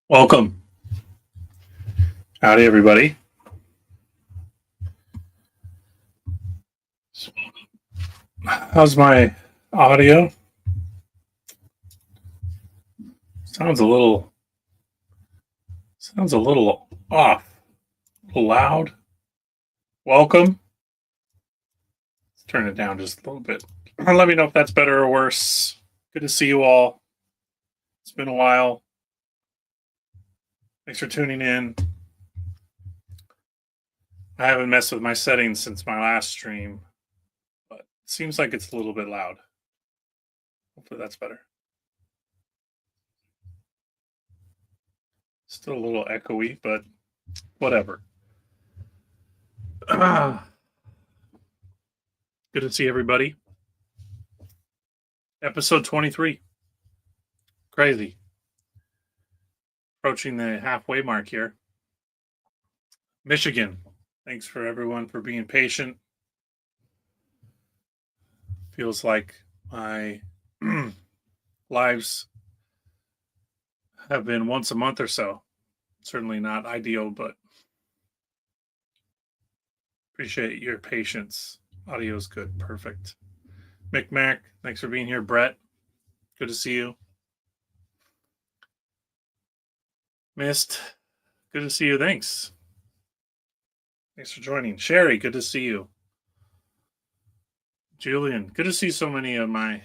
Welcome. Howdy, everybody. How's my audio? Sounds a little off, a little loud. Welcome. Let's turn it down just a little bit. Let me know if that's better or worse. Good to see you all. It's been a while. Thanks for tuning in. I haven't messed with my settings since my last stream, but it seems like it's a little bit loud. Hopefully that's better. Still a little echoey, but whatever. Good to see everybody. Episode 23. Crazy. Approaching the halfway mark here. Michigan. Thanks for everyone for being patient. Feels like my lives have been once a month or so. Certainly not ideal, but appreciate your patience. Audio's good. Perfect. Mick Mac, thanks for being here. Brett, good to see you. Mist, good to see you. Thanks. Thanks for joining. Sherry, good to see you. Julian, good to see so many of my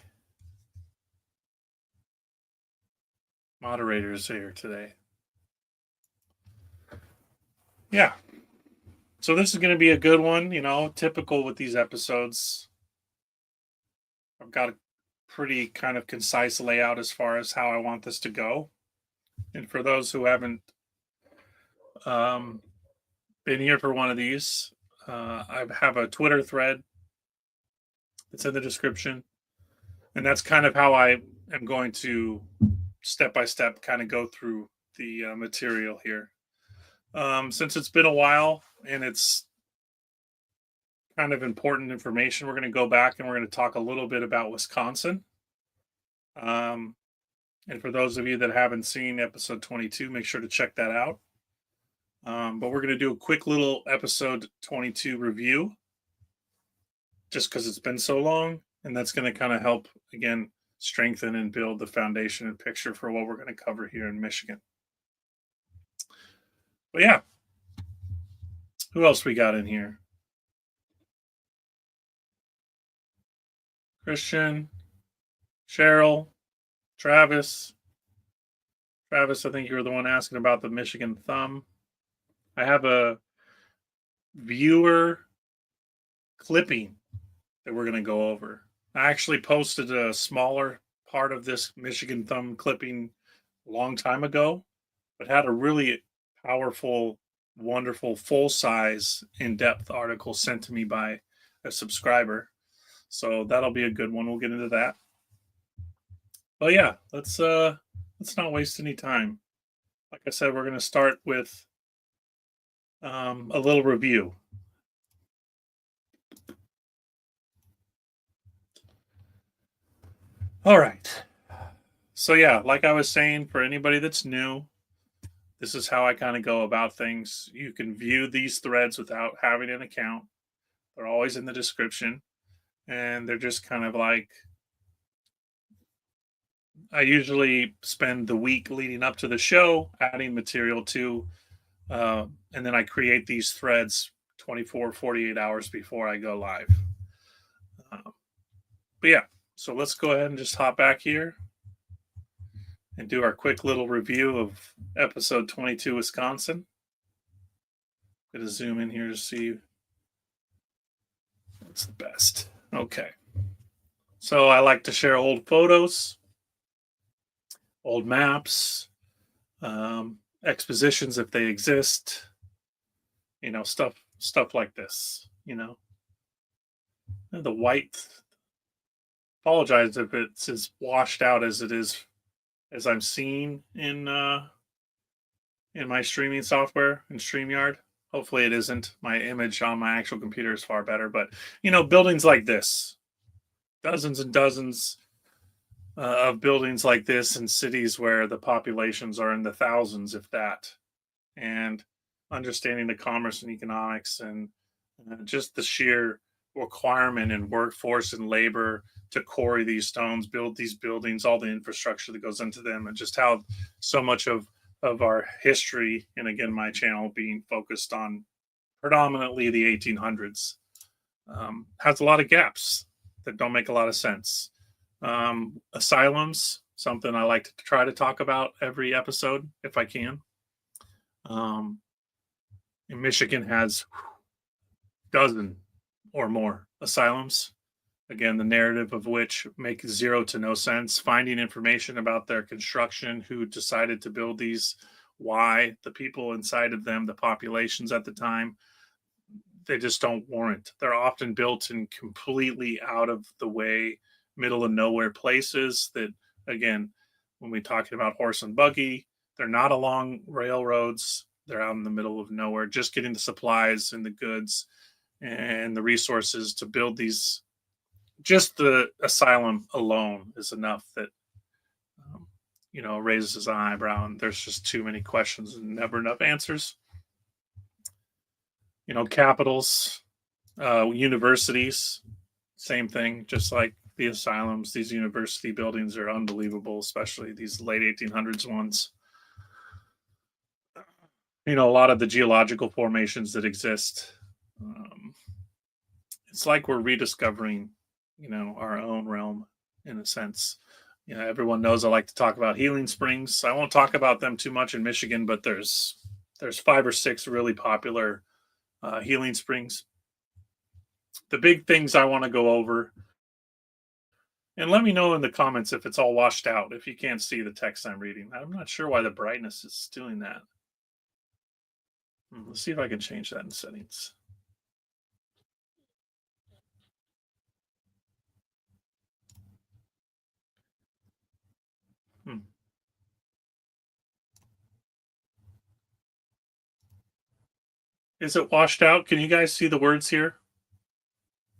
moderators here today. Yeah. So this is going to be a good one, typical with these episodes. I've got a pretty kind of concise layout as far as how I want this to go. And for those who haven't been here for one of these, I have a Twitter thread. It's in the description. And that's kind of how I am going to step-by-step kind of go through the material here. Since it's been a while and it's kind of important information, we're going to go back and we're going to talk a little bit about Wisconsin. And for those of you that haven't seen episode 22, make sure to check that out. But we're going to do a quick little episode 22 review just because it's been so long. And that's going to kind of help, again, strengthen and build the foundation and picture for what we're going to cover here in Michigan. But yeah, who else we got in here? Christian, Cheryl, Travis. Travis, I think you were the one asking about the Michigan thumb. I have a viewer clipping that we're going to go over. I actually posted a smaller part of this Michigan thumb clipping a long time ago, but had a really powerful, wonderful, full-size, in-depth article sent to me by a subscriber. So that'll be a good one. We'll get into that. But yeah, let's not waste any time. Like I said, we're going to start with a little review. All right. So yeah, like I was saying, for anybody that's new, this is how I kind of go about things. You can view these threads without having an account. They're always in the description. And they're just kind of like, I usually spend the week leading up to the show adding material to, and then I create these threads 24, 48 hours before I go live. But yeah, so let's go ahead and just hop back here and do our quick little review of episode 22, Wisconsin. I'm going to zoom in here to see what's the best. Okay. So I like to share old photos, old maps, expositions if they exist, stuff like this, And the white, apologize if it's as washed out as it is, as I'm seeing in my streaming software in StreamYard. Hopefully it isn't. My image on my actual computer is far better, but buildings like this, dozens and dozens of buildings like this in cities where the populations are in the thousands, if that, and understanding the commerce and economics and just the sheer requirement and workforce and labor to quarry these stones, build these buildings, all the infrastructure that goes into them, and just how so much of our history, and again, my channel being focused on predominantly the 1800s, has a lot of gaps that don't make a lot of sense. Asylums, something I like to try to talk about every episode if I can. In Michigan has dozen or more asylums. Again, the narrative of which make zero to no sense. Finding information about their construction, who decided to build these, why, the people inside of them, the populations at the time, they just don't warrant. They're often built in completely out of the way, middle of nowhere places that, again, when we're talking about horse and buggy, they're not along railroads. They're out in the middle of nowhere, just getting the supplies and the goods and the resources to build these. Just the asylum alone is enough that raises an eyebrow, and there's just too many questions and never enough answers. Capitals, universities, same thing. Just like the asylums, these university buildings are unbelievable, especially these late 1800s ones. A lot of the geological formations that exist. It's like we're rediscovering, our own realm in a sense. Everyone knows I like to talk about healing springs. I won't talk about them too much in Michigan, but there's 5 or 6 really popular healing springs. The big things I want to go over, and let me know in the comments if it's all washed out, if you can't see the text I'm reading. I'm not sure why the brightness is doing that. Let's see if I can change that in settings. Is it washed out? Can you guys see the words here?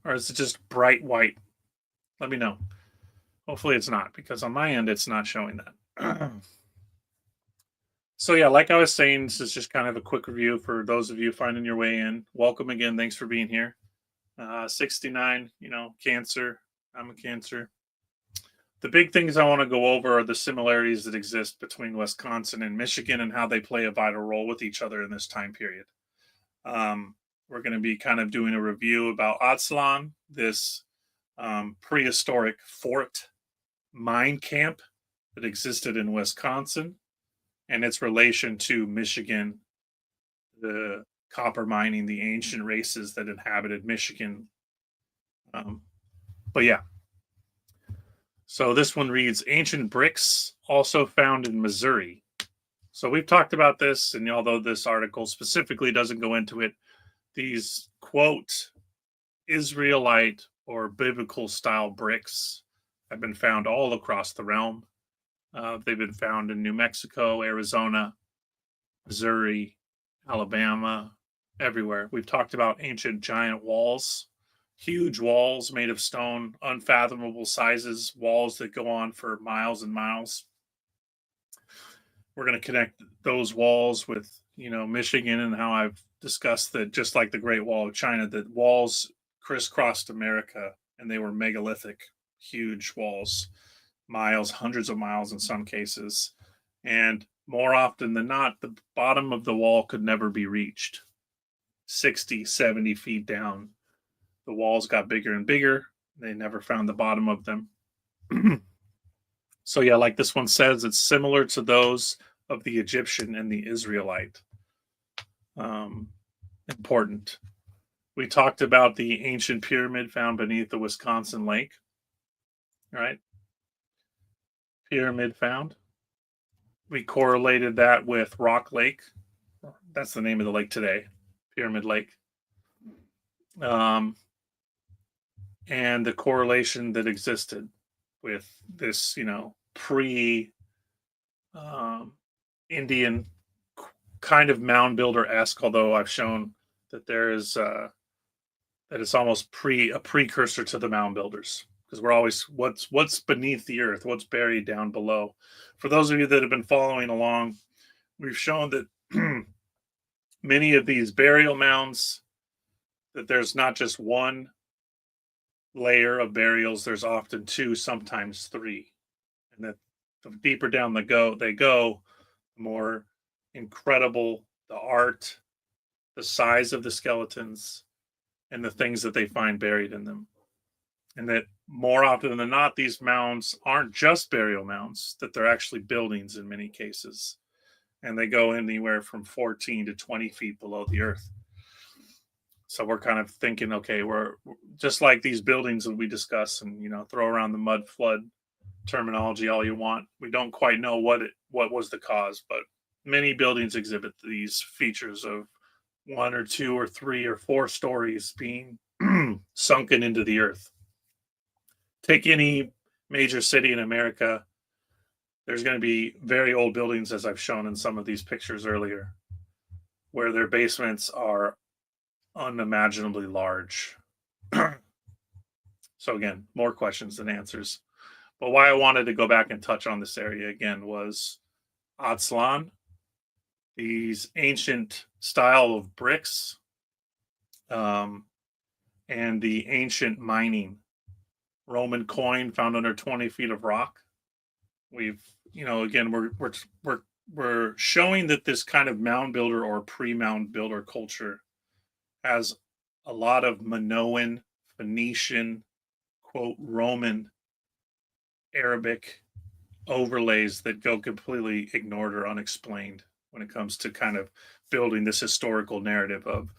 Or is it just bright white? Let me know. Hopefully it's not, because on my end, it's not showing that. So yeah, like I was saying, this is just kind of a quick review for those of you finding your way in. Welcome again. Thanks for being here. 69, Cancer. I'm a Cancer. The big things I want to go over are the similarities that exist between Wisconsin and Michigan and how they play a vital role with each other in this time period. We're going to be kind of doing a review about Asylum, this prehistoric fort mine camp that existed in Wisconsin, and its relation to Michigan, the copper mining, the ancient races that inhabited Michigan. But yeah. So this one reads, ancient bricks also found in Missouri. So we've talked about this, and although this article specifically doesn't go into it, these, quote, Israelite or biblical style bricks have been found all across the realm. They've been found in New Mexico, Arizona, Missouri, Alabama, everywhere. We've talked about ancient giant walls, huge walls made of stone, unfathomable sizes, walls that go on for miles and miles. We're going to connect those walls with, Michigan, and how I've discussed that, just like the Great Wall of China, that walls crisscrossed America, and they were megalithic, huge walls, miles, hundreds of miles in some cases. And more often than not, the bottom of the wall could never be reached. 60, 70 feet down. The walls got bigger and bigger. They never found the bottom of them. So yeah, like this one says, it's similar to those of the Egyptian and the Israelite. Important. We talked about the ancient pyramid found beneath the Wisconsin lake. Right? Pyramid found. We correlated that with Rock Lake. That's the name of the lake today, Pyramid Lake. And the correlation that existed with this, pre Indian kind of mound builder-esque, although I've shown that there is that it's almost a precursor to the mound builders, because we're always what's beneath the earth, what's buried down below. For those of you that have been following along, we've shown that many of these burial mounds, that there's not just one layer of burials, there's often two, sometimes three. And that the deeper down they go, the more incredible the art, the size of the skeletons, and the things that they find buried in them. And that more often than not, these mounds aren't just burial mounds, that they're actually buildings in many cases. And they go anywhere from 14 to 20 feet below the earth. So we're kind of thinking, okay, we're just like these buildings that we discuss, and throw around the mud flood terminology all you want. We don't quite know what was the cause, but many buildings exhibit these features of 1 or 2 or 3 or 4 stories being sunken into the earth. Take any major city in America, there's going to be very old buildings, as I've shown in some of these pictures earlier, where their basements are unimaginably large. So again, more questions than answers. But why I wanted to go back and touch on this area again was Asylum, these ancient style of bricks, and the ancient mining. Roman coin found under 20 feet of rock. We've, again, we're showing that this kind of mound builder or pre-mound builder culture has a lot of Minoan, Phoenician, quote, Roman, Arabic overlays that go completely ignored or unexplained when it comes to kind of building this historical narrative of,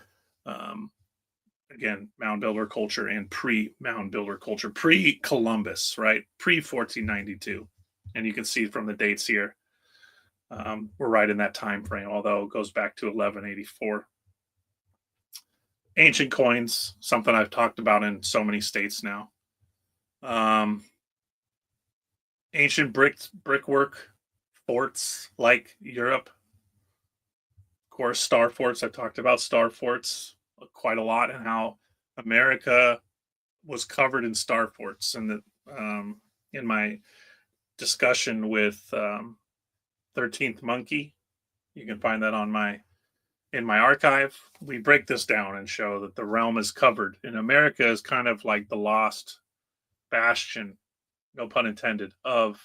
again, mound builder culture and pre-mound builder culture, pre-Columbus, right? Pre-1492. And you can see from the dates here, we're right in that time frame, although it goes back to 1184. Ancient coins, something I've talked about in so many states now. Ancient brickwork, forts like Europe. Of course, star forts. I've talked about star forts quite a lot, and how America was covered in star forts. And that in my discussion with 13th Monkey, you can find that in my archive. We break this down and show that the realm is covered, and America is kind of like the lost bastion, no pun intended, of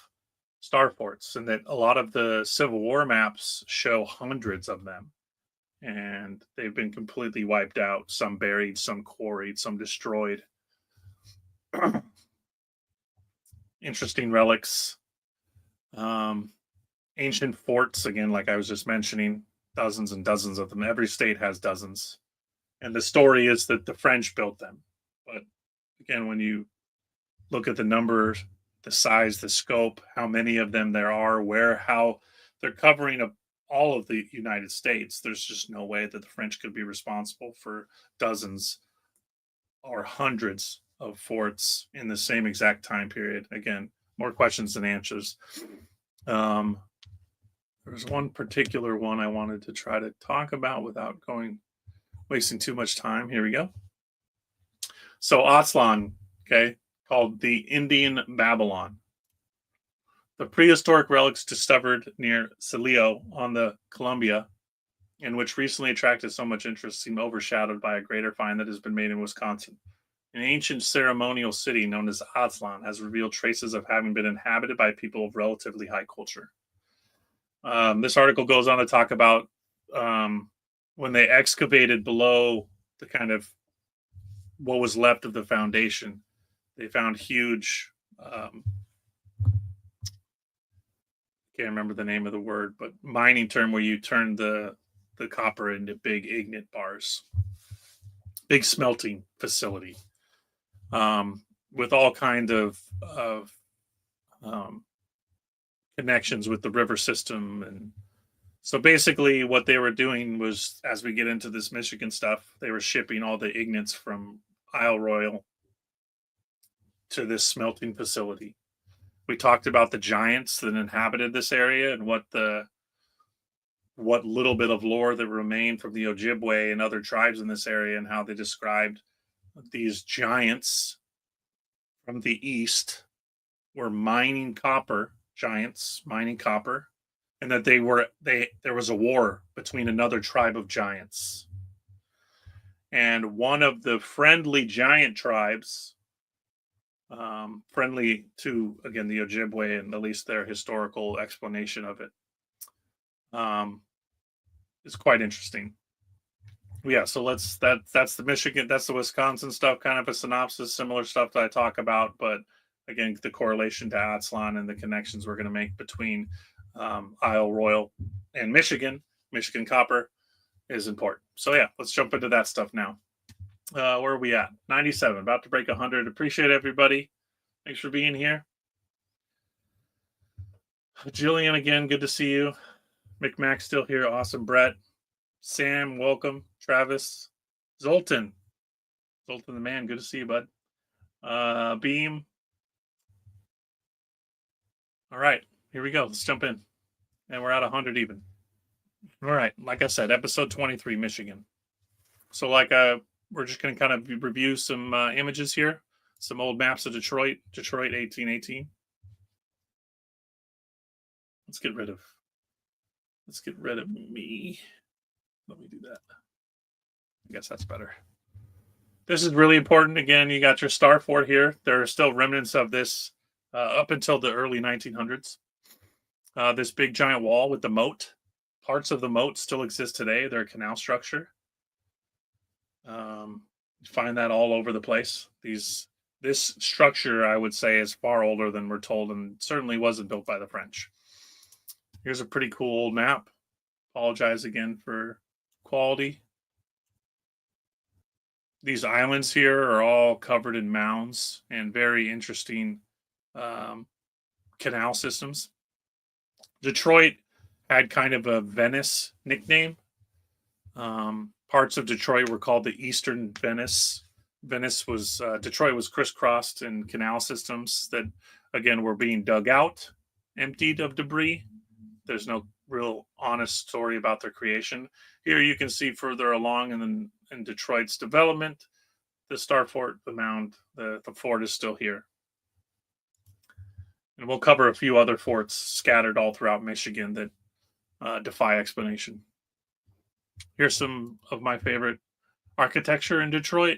star forts, and that a lot of the Civil War maps show hundreds of them, and they've been completely wiped out, some buried, some quarried, some destroyed. Interesting relics. Ancient forts, again, like I was just mentioning, dozens and dozens of them. Every state has dozens. And the story is that the French built them. But again, when you look at the numbers, the size, the scope, how many of them there are, how they're covering all of the United States, there's just no way that the French could be responsible for dozens or hundreds of forts in the same exact time period. Again, more questions than answers. There's one particular one I wanted to try to talk about without wasting too much time. Here we go. So Aslan, okay, called the Indian Babylon. The prehistoric relics discovered near Celio on the Columbia, and which recently attracted so much interest, seem overshadowed by a greater find that has been made in Wisconsin. An ancient ceremonial city known as Aslan has revealed traces of having been inhabited by people of relatively high culture. This article goes on to talk about when they excavated below the kind of what was left of the foundation, they found huge, can't remember the name of the word, but mining term where you turn the copper into big ignite bars, big smelting facility, with all kind of connections with the river system. And so basically what they were doing was, as we get into this Michigan stuff, they were shipping all the ignites from Isle Royale to this smelting facility. We talked about the giants that inhabited this area and what little bit of lore that remained from the Ojibwe and other tribes in this area, and how they described these giants from the east were mining copper, giants mining copper, and that there was a war between another tribe of giants. And one of the friendly giant tribes, friendly to, again, the Ojibwe, and at least their historical explanation of it, is quite interesting. Yeah, so that's the Michigan, that's the Wisconsin stuff, kind of a synopsis, similar stuff that I talk about, but again, the correlation to Asylum and the connections we're going to make between Isle Royale and Michigan copper is important. So yeah, let's jump into that stuff now. Where are we at? 97, about to break 100. Appreciate everybody. Thanks for being here. Jillian, again, good to see you. McMac still here. Awesome. Brett. Sam, welcome. Travis. Zoltan. Zoltan the man. Good to see you, bud. Beam. All right. Here we go. Let's jump in. And we're at 100 even. All right. Like I said, episode 23, Michigan. So we're just going to kind of review some images here. Some old maps of Detroit. Detroit 1818. Let's get rid of me. Let me do that. I guess that's better. This is really important. Again, you got your star fort here. There are still remnants of this up until the early 1900s. This big giant wall with the moat. Parts of the moat still exist today. They're a canal structure. You find that all over the place. This structure, I would say, is far older than we're told, and certainly wasn't built by the French. Here's a pretty cool old map. Apologize again for quality. These islands here are all covered in mounds and very interesting canal systems. Detroit had kind of a Venice nickname. Parts of Detroit were called the Eastern Venice. Detroit was crisscrossed in canal systems that, again, were being dug out, emptied of debris. There's no real honest story about their creation. Here you can see further along in Detroit's development, the Star Fort, the Mound, the fort is still here. And we'll cover a few other forts scattered all throughout Michigan that defy explanation. Here's some of my favorite architecture in Detroit.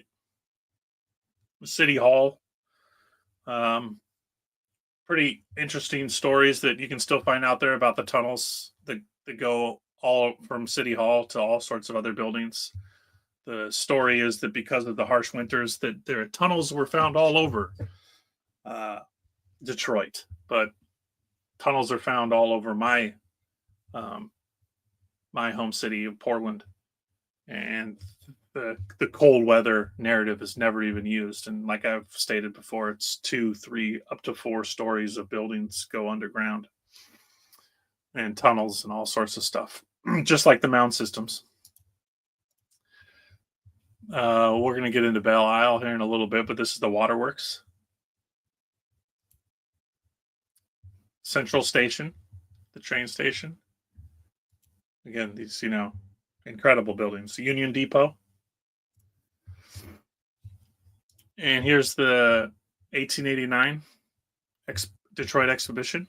The City Hall. Pretty interesting stories that you can still find out there about the tunnels that go all from City Hall to all sorts of other buildings. The story is that because of the harsh winters, that their tunnels were found all over Detroit, but tunnels are found all over my home city of Portland, and the cold weather narrative is never even used. And like I've stated before, it's 2, 3, up to 4 stories of buildings go underground, and tunnels and all sorts of stuff, just like the mound systems. We're going to get into Belle Isle here in a little bit, but this is the waterworks. Central Station, the train station. Again, these, incredible buildings. Union Depot. And here's the 1889 Detroit exhibition.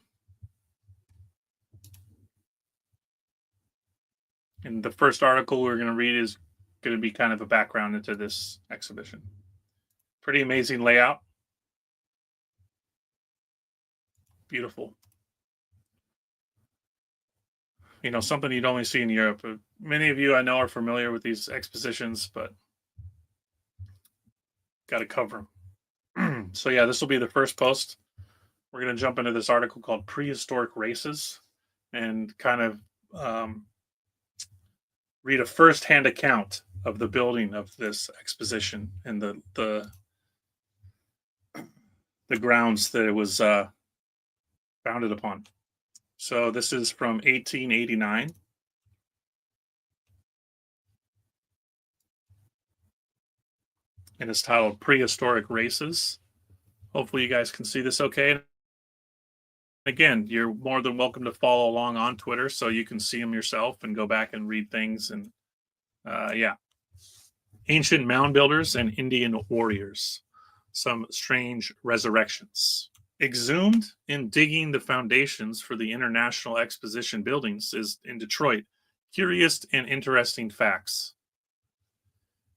And the first article we're going to read is going to be kind of a background into this exhibition. Pretty amazing layout. Beautiful. Something you'd only see in Europe. Many of you I know are familiar with these expositions, but got to cover them. So yeah, this will be the first post. We're going to jump into this article called Prehistoric Races and kind of read a first-hand account of the building of this exposition and the grounds that it was founded upon. So this is from 1889. And it's titled Prehistoric Races. Hopefully you guys can see this okay. Again, you're more than welcome to follow along on Twitter so you can see them yourself and go back and read things. And yeah. Ancient mound builders and Indian warriors. some strange resurrections. Exhumed in digging the foundations for the International Exposition buildings is in Detroit. Curious and interesting facts.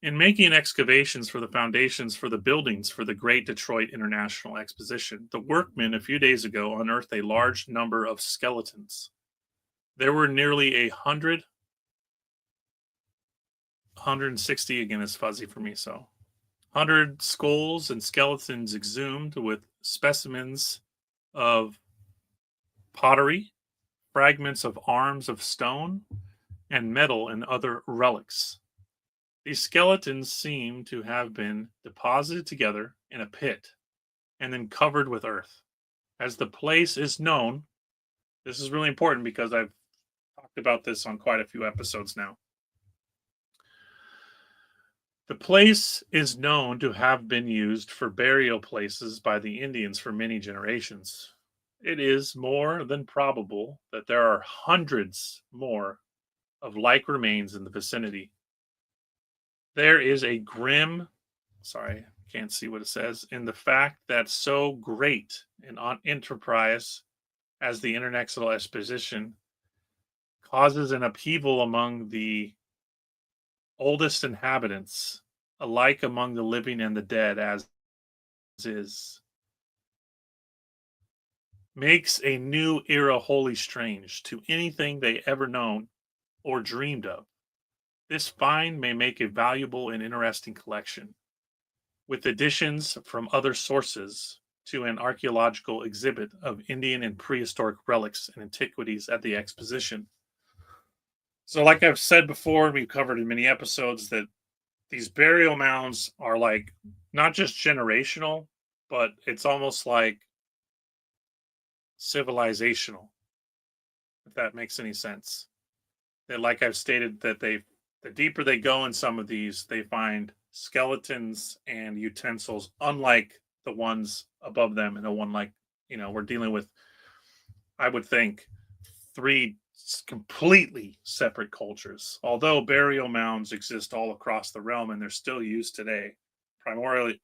In making excavations for the foundations for the buildings for the Great Detroit International Exposition, the workmen a few days ago unearthed a large number of skeletons. There were nearly 160 again is fuzzy for me, so 100 skulls and skeletons exhumed with specimens of pottery, fragments of arms of stone, and metal and other relics. These skeletons seem to have been deposited together in a pit and then covered with earth. As the place is known, this is really important because I've talked about this on quite a few episodes now. The place is known to have been used for burial places by the Indians for many generations. It is more than probable that there are hundreds more of like remains in the vicinity. There is a grim, can't see what it says, in the fact that so great an enterprise as the International Exposition causes an upheaval among the oldest inhabitants, alike among the living and the dead, as is, makes a new era wholly strange to anything they ever known or dreamed of. This find may make a valuable and interesting collection, with additions from other sources to an archaeological exhibit of Indian and prehistoric relics and antiquities at the exposition. So, like I've said before, and we've covered in many episodes, that these burial mounds are like not just generational, but it's almost like civilizational, if that makes any sense. That, like I've stated, that the deeper they go in some of these, they find skeletons and utensils, unlike the ones above them, and the one like, we're dealing with, I would think, 3 completely separate cultures. Although burial mounds exist all across the realm and they're still used today, primarily,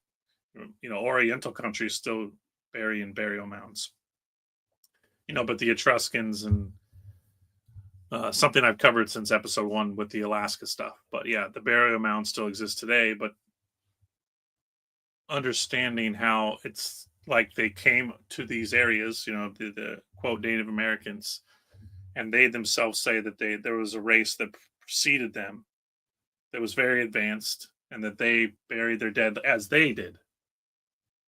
Oriental countries still bury in burial mounds. But the Etruscans and something I've covered since episode 1 with the Alaska stuff. But yeah, the burial mounds still exist today, but understanding how it's like they came to these areas, the quote Native Americans, and they themselves say that there was a race that preceded them that was very advanced, and that they buried their dead as they did.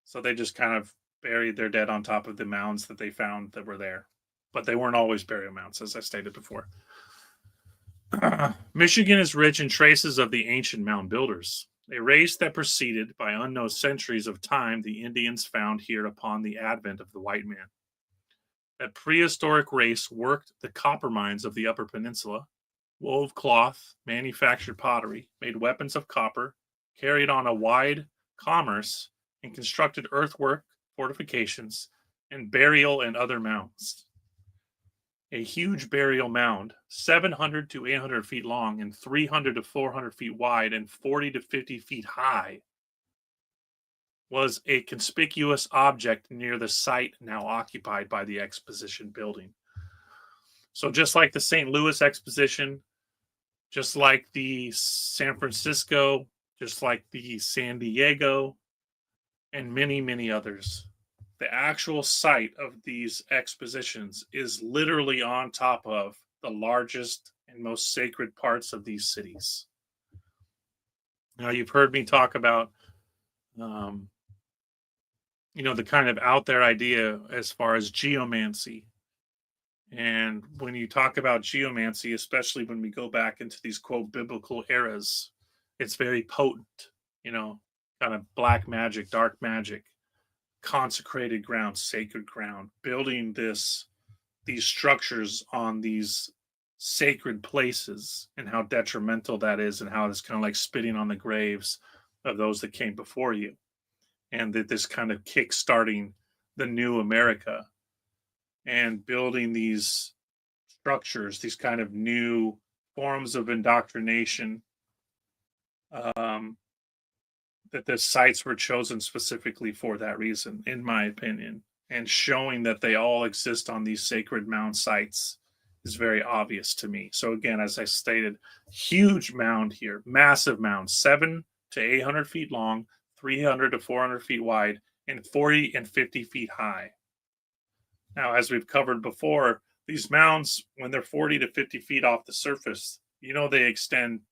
So they just kind of buried their dead on top of the mounds that they found that were there. But they weren't always burial mounds, as I stated before. Michigan is rich in traces of the ancient mound builders, a race that preceded by unknown centuries of time the Indians found here upon the advent of the white man. That prehistoric race worked the copper mines of the Upper Peninsula, wove cloth, manufactured pottery, made weapons of copper, carried on a wide commerce, and constructed earthwork, fortifications, and burial and other mounds. A huge burial mound, 700 to 800 feet long and 300 to 400 feet wide and 40 to 50 feet high, was a conspicuous object near the site now occupied by the exposition building. So just like the St. Louis exposition, just like the San Francisco, just like the San Diego, and many, many others, the actual site of these expositions is literally on top of the largest and most sacred parts of these cities. Now, you've heard me talk about, the kind of out there idea as far as geomancy. And when you talk about geomancy, especially when we go back into these quote biblical eras, it's very potent, kind of black magic, dark magic, consecrated ground, sacred ground, building these structures on these sacred places, and how detrimental that is, and how it's kind of like spitting on the graves of those that came before you, and that this kind of kick-starting the new America and building these structures, these kind of new forms of indoctrination, that the sites were chosen specifically for that reason, in my opinion. And showing that they all exist on these sacred mound sites is very obvious to me. So again, as I stated, huge mound here, massive mound, 7 to 800 feet long, 300 to 400 feet wide, and 40 and 50 feet high. Now, as we've covered before, these mounds, when they're 40 to 50 feet off the surface, they extend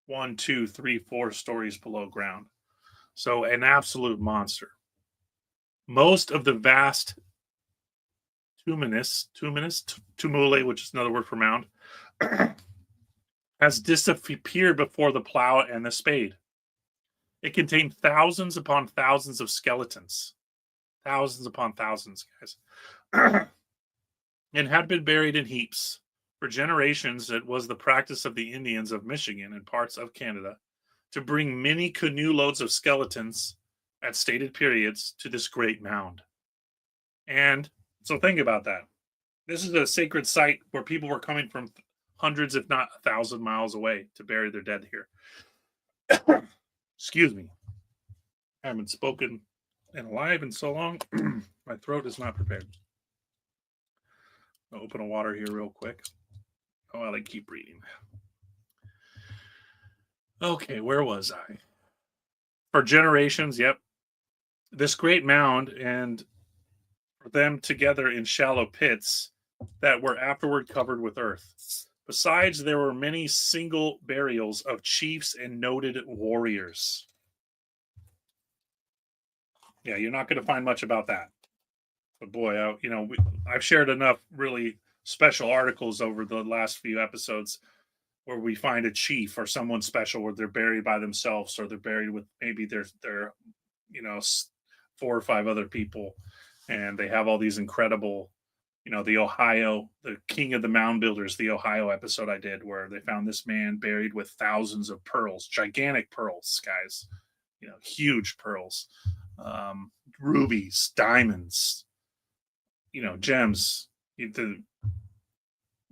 1, 2, 3, 4 stories below ground. So, an absolute monster. Most of the vast tumuli, which is another word for mound, has disappeared before the plow and the spade. It contained thousands upon thousands of skeletons. Thousands upon thousands, guys. And had been buried in heaps. For generations, it was the practice of the Indians of Michigan and parts of Canada to bring many canoe loads of skeletons at stated periods to this great mound. And so think about that. This is a sacred site where people were coming from hundreds, if not 1,000 miles away to bury their dead here. Excuse me. I haven't spoken and alive in so long. My throat is not prepared. I'll open a water here real quick. Oh, I keep reading. Okay, where was I? For generations, yep. This great mound and them together in shallow pits that were afterward covered with earth. Besides, there were many single burials of chiefs and noted warriors. Yeah, you're not going to find much about that. But boy, I've shared enough really special articles over the last few episodes where we find a chief or someone special where they're buried by themselves or they're buried with maybe their 4 or 5 other people, and they have all these incredible, the king of the mound builders, the Ohio episode I did where they found this man buried with thousands of pearls, gigantic pearls, guys, huge pearls, rubies, diamonds, gems.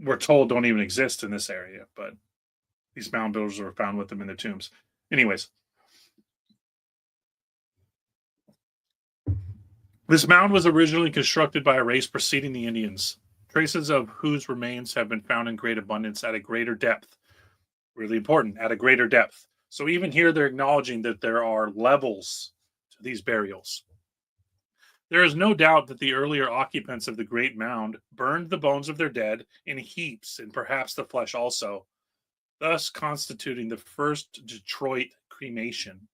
We're told don't even exist in this area, but these mound builders were found with them in their tombs. Anyways, this mound was originally constructed by a race preceding the Indians, traces of whose remains have been found in great abundance at a greater depth. Really important, at a greater depth. So even here, they're acknowledging that there are levels to these burials. There is no doubt that the earlier occupants of the great mound burned the bones of their dead in heaps and perhaps the flesh also, thus constituting the first Detroit cremation.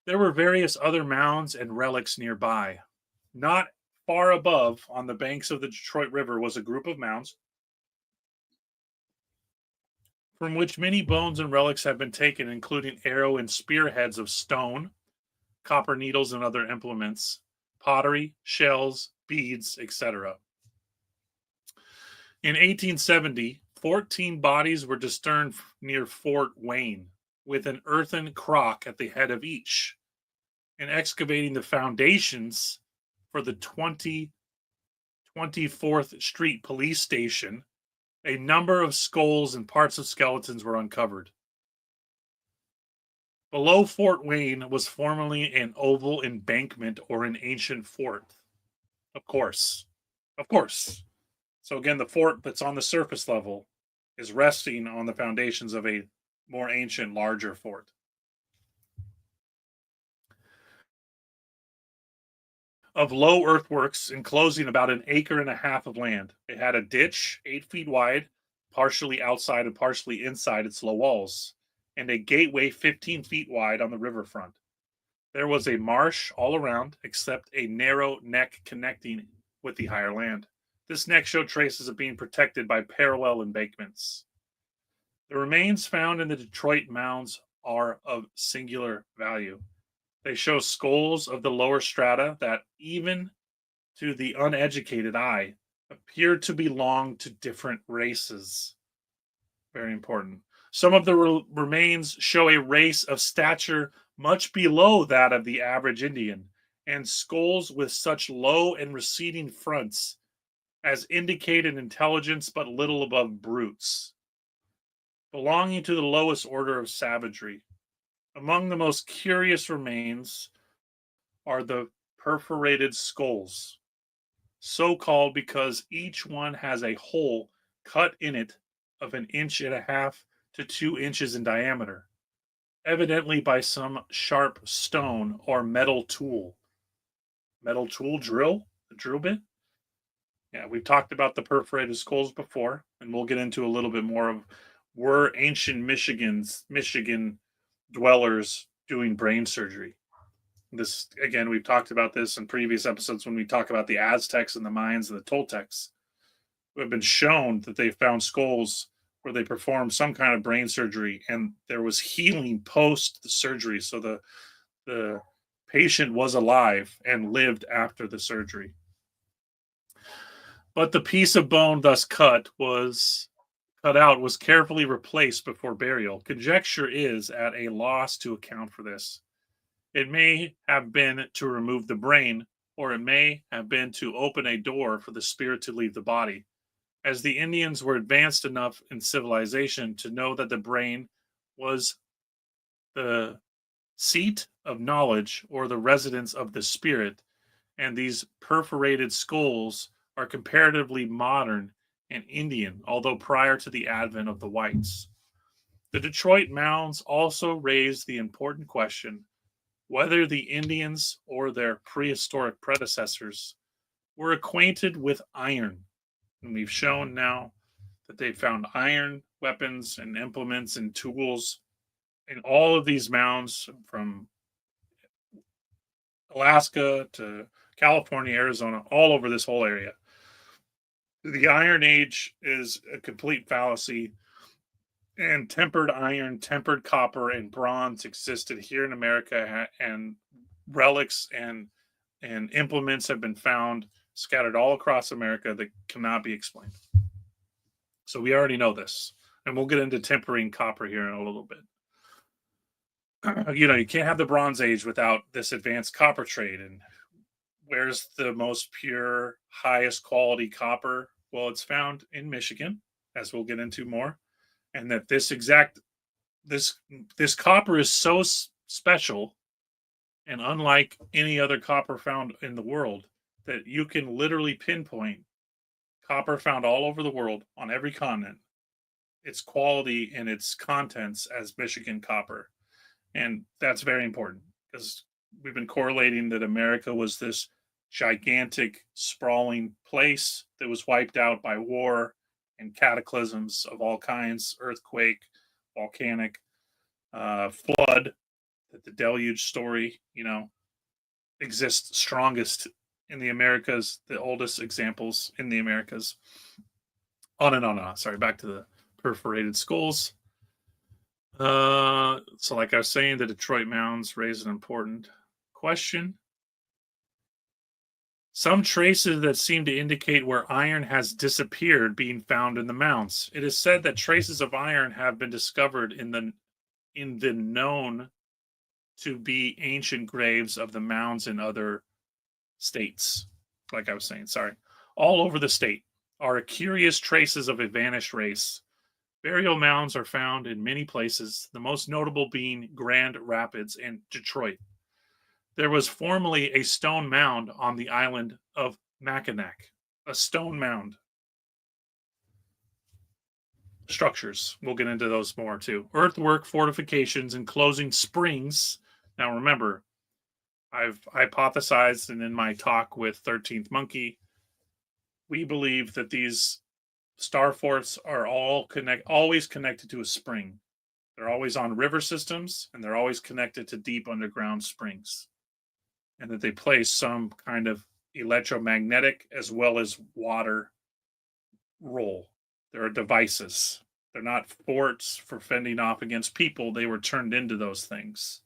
There were various other mounds and relics nearby. Not far above, on the banks of the Detroit River, was a group of mounds from which many bones and relics have been taken, including arrow and spear heads of stone, copper needles and other implements, pottery, shells, beads, etc. In 1870, 14 bodies were discerned near Fort Wayne, with an earthen crock at the head of each. In excavating the foundations for the 24th Street Police Station, a number of skulls and parts of skeletons were uncovered. Below Fort Wayne was formerly an oval embankment or an ancient fort. Of course. So again, the fort that's on the surface level is resting on the foundations of a more ancient, larger fort. Of low earthworks enclosing about 1.5 acres of land. It had a ditch 8 feet wide, partially outside and partially inside its low walls, and a gateway 15 feet wide on the riverfront. There was a marsh all around, except a narrow neck connecting with the higher land. This neck showed traces of being protected by parallel embankments. The remains found in the Detroit mounds are of singular value. They show skulls of the lower strata that, even to the uneducated eye, appear to belong to different races. Very important. Some of the remains show a race of stature much below that of the average Indian, and skulls with such low and receding fronts as indicate an intelligence but little above brutes, belonging to the lowest order of savagery. Among the most curious remains are the perforated skulls, so called because each one has a hole cut in it of 1.5 to 2 inches in diameter, evidently by some sharp stone or metal tool. Metal tool drill? A drill bit? Yeah, we've talked about the perforated skulls before, and we'll get into a little bit more of were ancient Michigan dwellers doing brain surgery. This again, we've talked about this in previous episodes when we talk about the Aztecs and the Mayans and the Toltecs, who have been shown that they found skulls where they performed some kind of brain surgery and there was healing post the surgery. So the patient was alive and lived after the surgery. But the piece of bone thus cut out was carefully replaced before burial. Conjecture is at a loss to account for this. It may have been to remove the brain, or it may have been to open a door for the spirit to leave the body, as the Indians were advanced enough in civilization to know that the brain was the seat of knowledge or the residence of the spirit, and these perforated skulls are comparatively modern and Indian, although prior to the advent of the whites. The Detroit mounds also raised the important question whether the Indians or their prehistoric predecessors were acquainted with iron. And we've shown now that they found iron weapons and implements and tools in all of these mounds from Alaska to California, Arizona, all over this whole area. The Iron Age is a complete fallacy, and tempered iron, tempered copper, and bronze existed here in America, and relics and implements have been found scattered all across America that cannot be explained. So we already know this, and we'll get into tempering copper here in a little bit. You can't have the Bronze Age without this advanced copper trade. And where's the most pure, highest quality copper? Well, it's found in Michigan, as we'll get into more. And that this copper is so special and unlike any other copper found in the world that you can literally pinpoint copper found all over the world on every continent, its quality and its contents as Michigan copper. And that's very important because we've been correlating that America was this gigantic, sprawling place that was wiped out by war and cataclysms of all kinds, earthquake, volcanic, flood, that the deluge story, exists strongest in the Americas, the oldest examples in the Americas. On and on and on. Sorry, back to the perforated skulls. So like I was saying, the Detroit mounds raise an important question. Some traces that seem to indicate where iron has disappeared being found in the mounds. It is said that traces of iron have been discovered in the known to be ancient graves of the mounds in other states. Like I was saying, sorry. All over the state are curious traces of a vanished race. Burial mounds are found in many places, the most notable being Grand Rapids and Detroit. There was formerly a stone mound on the island of Mackinac. A stone mound. Structures. We'll get into those more too. Earthwork, fortifications, enclosing springs. Now remember, I've hypothesized, and in my talk with 13th Monkey, we believe that these star forts are always connected to a spring. They're always on river systems, and they're always connected to deep underground springs. And that they play some kind of electromagnetic as well as water role. There are devices. They're not forts for fending off against people. They were turned into those things.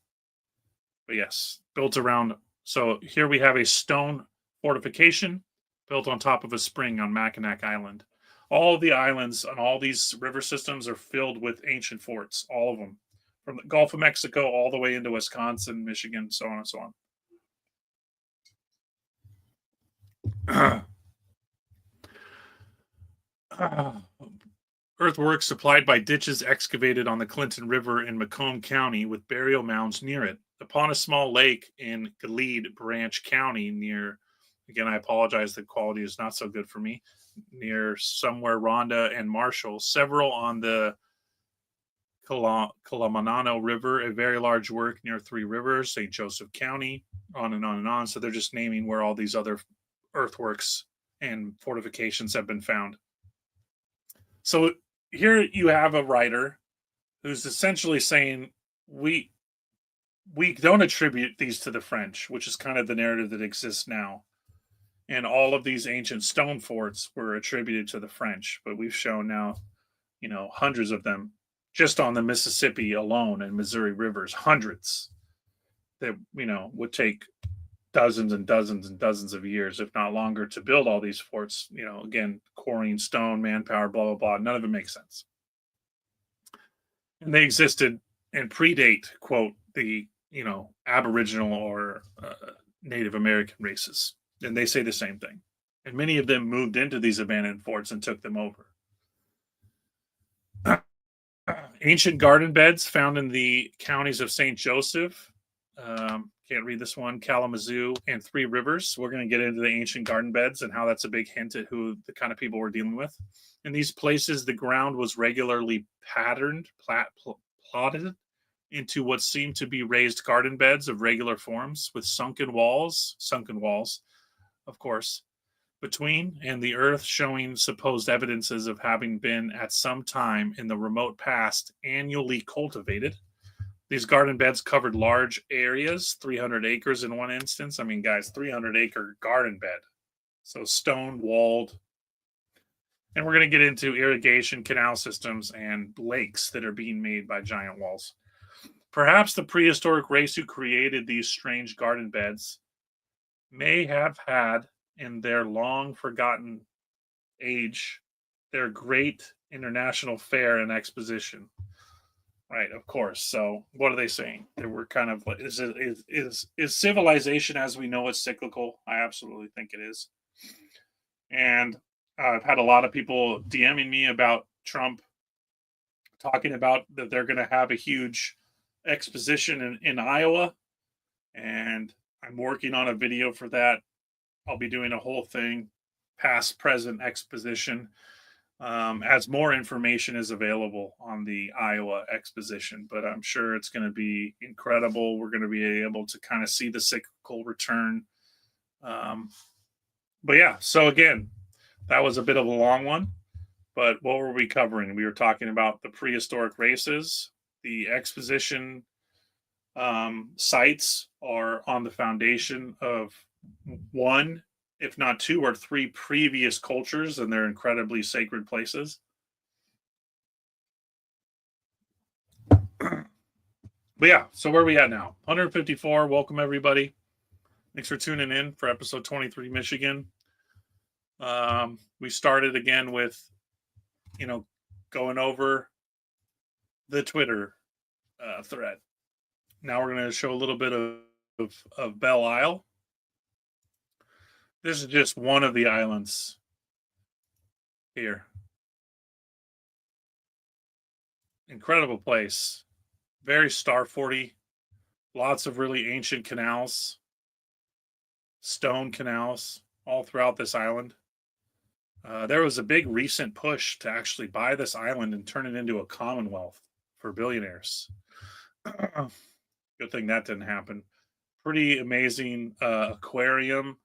But yes, built around. So here we have a stone fortification built on top of a spring on Mackinac Island. All the islands on all these river systems are filled with ancient forts, all of them, from the Gulf of Mexico all the way into Wisconsin, Michigan, so on and so on. earthworks supplied by ditches excavated on the Clinton River in Macomb County with burial mounds near it. Upon a small lake in Glebe Branch County near, again, I apologize, the quality is not so good for me, near somewhere Rhonda and Marshall, several on the Kalamanano River, a very large work near Three Rivers, St. Joseph County, on and on and on. So they're just naming where all these other earthworks and fortifications have been found. So here you have a writer who's essentially saying we don't attribute these to the French, which is kind of the narrative that exists now. And all of these ancient stone forts were attributed to the French, but we've shown now, hundreds of them just on the Mississippi alone and Missouri rivers, hundreds that, would take dozens and dozens and dozens of years, if not longer, to build all these forts. Again, quarrying stone, manpower, blah, blah, blah. None of it makes sense. And they existed and predate, quote, the, Aboriginal or Native American races. And they say the same thing. And many of them moved into these abandoned forts and took them over. Ancient garden beds found in the counties of St. Joseph, can't read this one, Kalamazoo, and Three Rivers. We're going to get into the ancient garden beds and how that's a big hint at who the kind of people we're dealing with. In these places, the ground was regularly patterned, plotted into what seemed to be raised garden beds of regular forms with sunken walls, of course, between, and the earth showing supposed evidences of having been at some time in the remote past annually cultivated. These garden beds covered large areas, 300 acres in one instance. I mean, guys, 300-acre garden bed. So stone walled. And we're going to get into irrigation, canal systems, and lakes that are being made by giant walls. Perhaps the prehistoric race who created these strange garden beds may have had, in their long forgotten age, their great international fair and exposition. Right, of course. So, what are they saying? They were kind of like, is civilization as we know it cyclical? I absolutely think it is. And I've had a lot of people DMing me about Trump talking about that they're going to have a huge exposition in Iowa, and I'm working on a video for that. I'll be doing a whole thing, past, present exposition, as more information is available on the Iowa exposition. But I'm sure it's going to be incredible. We're going to be able to kind of see the cyclical return. But yeah, so again, that was a bit of a long one. But what were we covering? We were talking about the prehistoric races. The exposition sites are on the foundation of one, if not two or three previous cultures, and they're incredibly sacred places. But yeah, so where are we at now? 154. Welcome, everybody. Thanks for tuning in for episode 23, Michigan. We started again with, going over the Twitter thread. Now we're going to show a little bit of Belle Isle. This is just one of the islands here. Incredible place. Very Starforty. Lots of really ancient canals. Stone canals all throughout this island. There was a big recent push to actually buy this island and turn it into a commonwealth for billionaires. Good thing that didn't happen. Pretty amazing aquarium,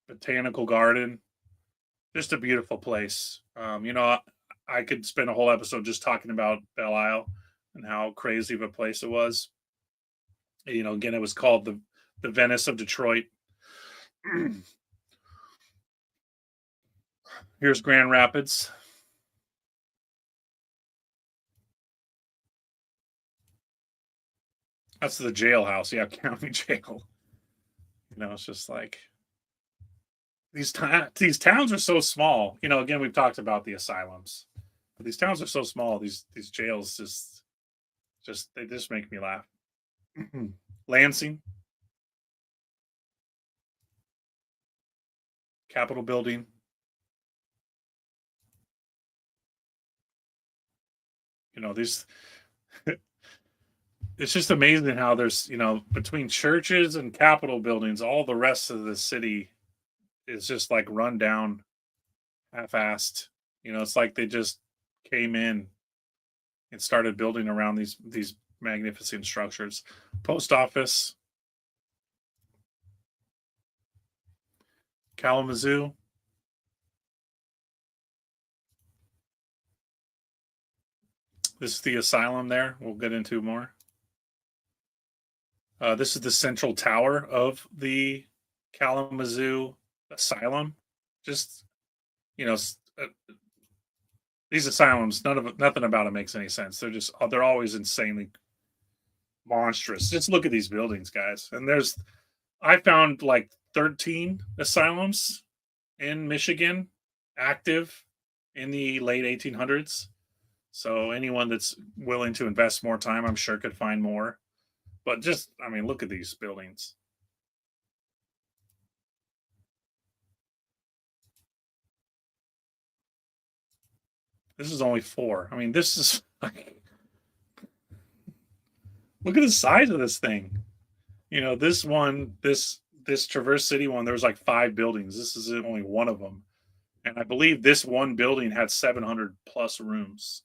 botanical garden. Just a beautiful place. I could spend a whole episode just talking about Belle Isle and how crazy of a place it was. Again, it was called the Venice of Detroit. Here's Grand Rapids. That's the jailhouse. Yeah, county jail. It's just like these towns are so small. Again, we've talked about the asylums, but these towns are so small. These jails they just make me laugh. Lansing, Capitol building. these it's just amazing how there's, between churches and capitol buildings, all the rest of the city is just like run down, half-assed. It's like they just came in and started building around these magnificent structures. Post office, Kalamazoo. This is the asylum there. We'll get into more. This is the central tower of the Kalamazoo Asylum. Just, these asylums, nothing about it makes any sense. They're always insanely monstrous. Just look at these buildings, guys. And I found like 13 asylums in Michigan active in the late 1800s. So anyone that's willing to invest more time, I'm sure could find more. But look at these buildings. This is only 4. This is like, look at the size of this thing. This one, this Traverse City one, there was like 5 buildings. This is only one of them. And I believe this one building had 700 plus rooms.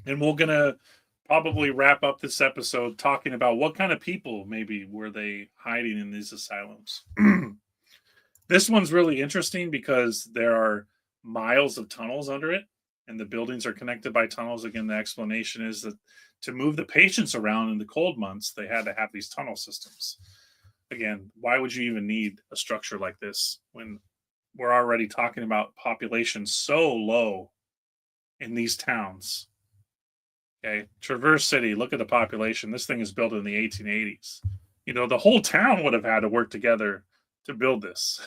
And we're going to probably wrap up this episode talking about what kind of people maybe were they hiding in these asylums. This one's really interesting because there are miles of tunnels under it, and the buildings are connected by tunnels. Again, the explanation is that to move the patients around in the cold months, they had to have these tunnel systems. Again, why would you even need a structure like this when we're already talking about population so low in these towns? Okay, Traverse City, look at the population. This thing is built in the 1880s. The whole town would have had to work together to build this.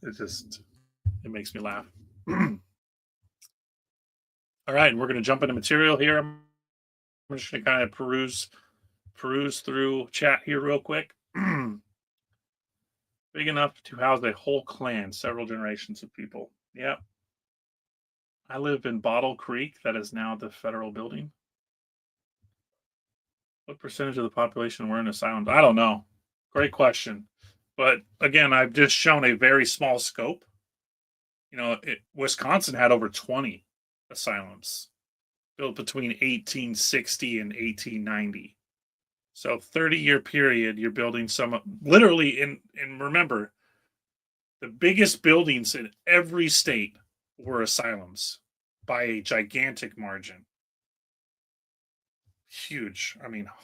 It makes me laugh. All right, we're going to jump into material here. I'm just going to kind of peruse through chat here real quick. Big enough to house a whole clan, several generations of people. Yep. I live in Bottle Creek. That is now the federal building. What percentage of the population were in asylums? I don't know. Great question. But again, I've just shown a very small scope. Wisconsin had over 20 asylums built between 1860 and 1890. So 30-year period, you're building some literally and remember, the biggest buildings in every state were asylums by a gigantic margin. Huge.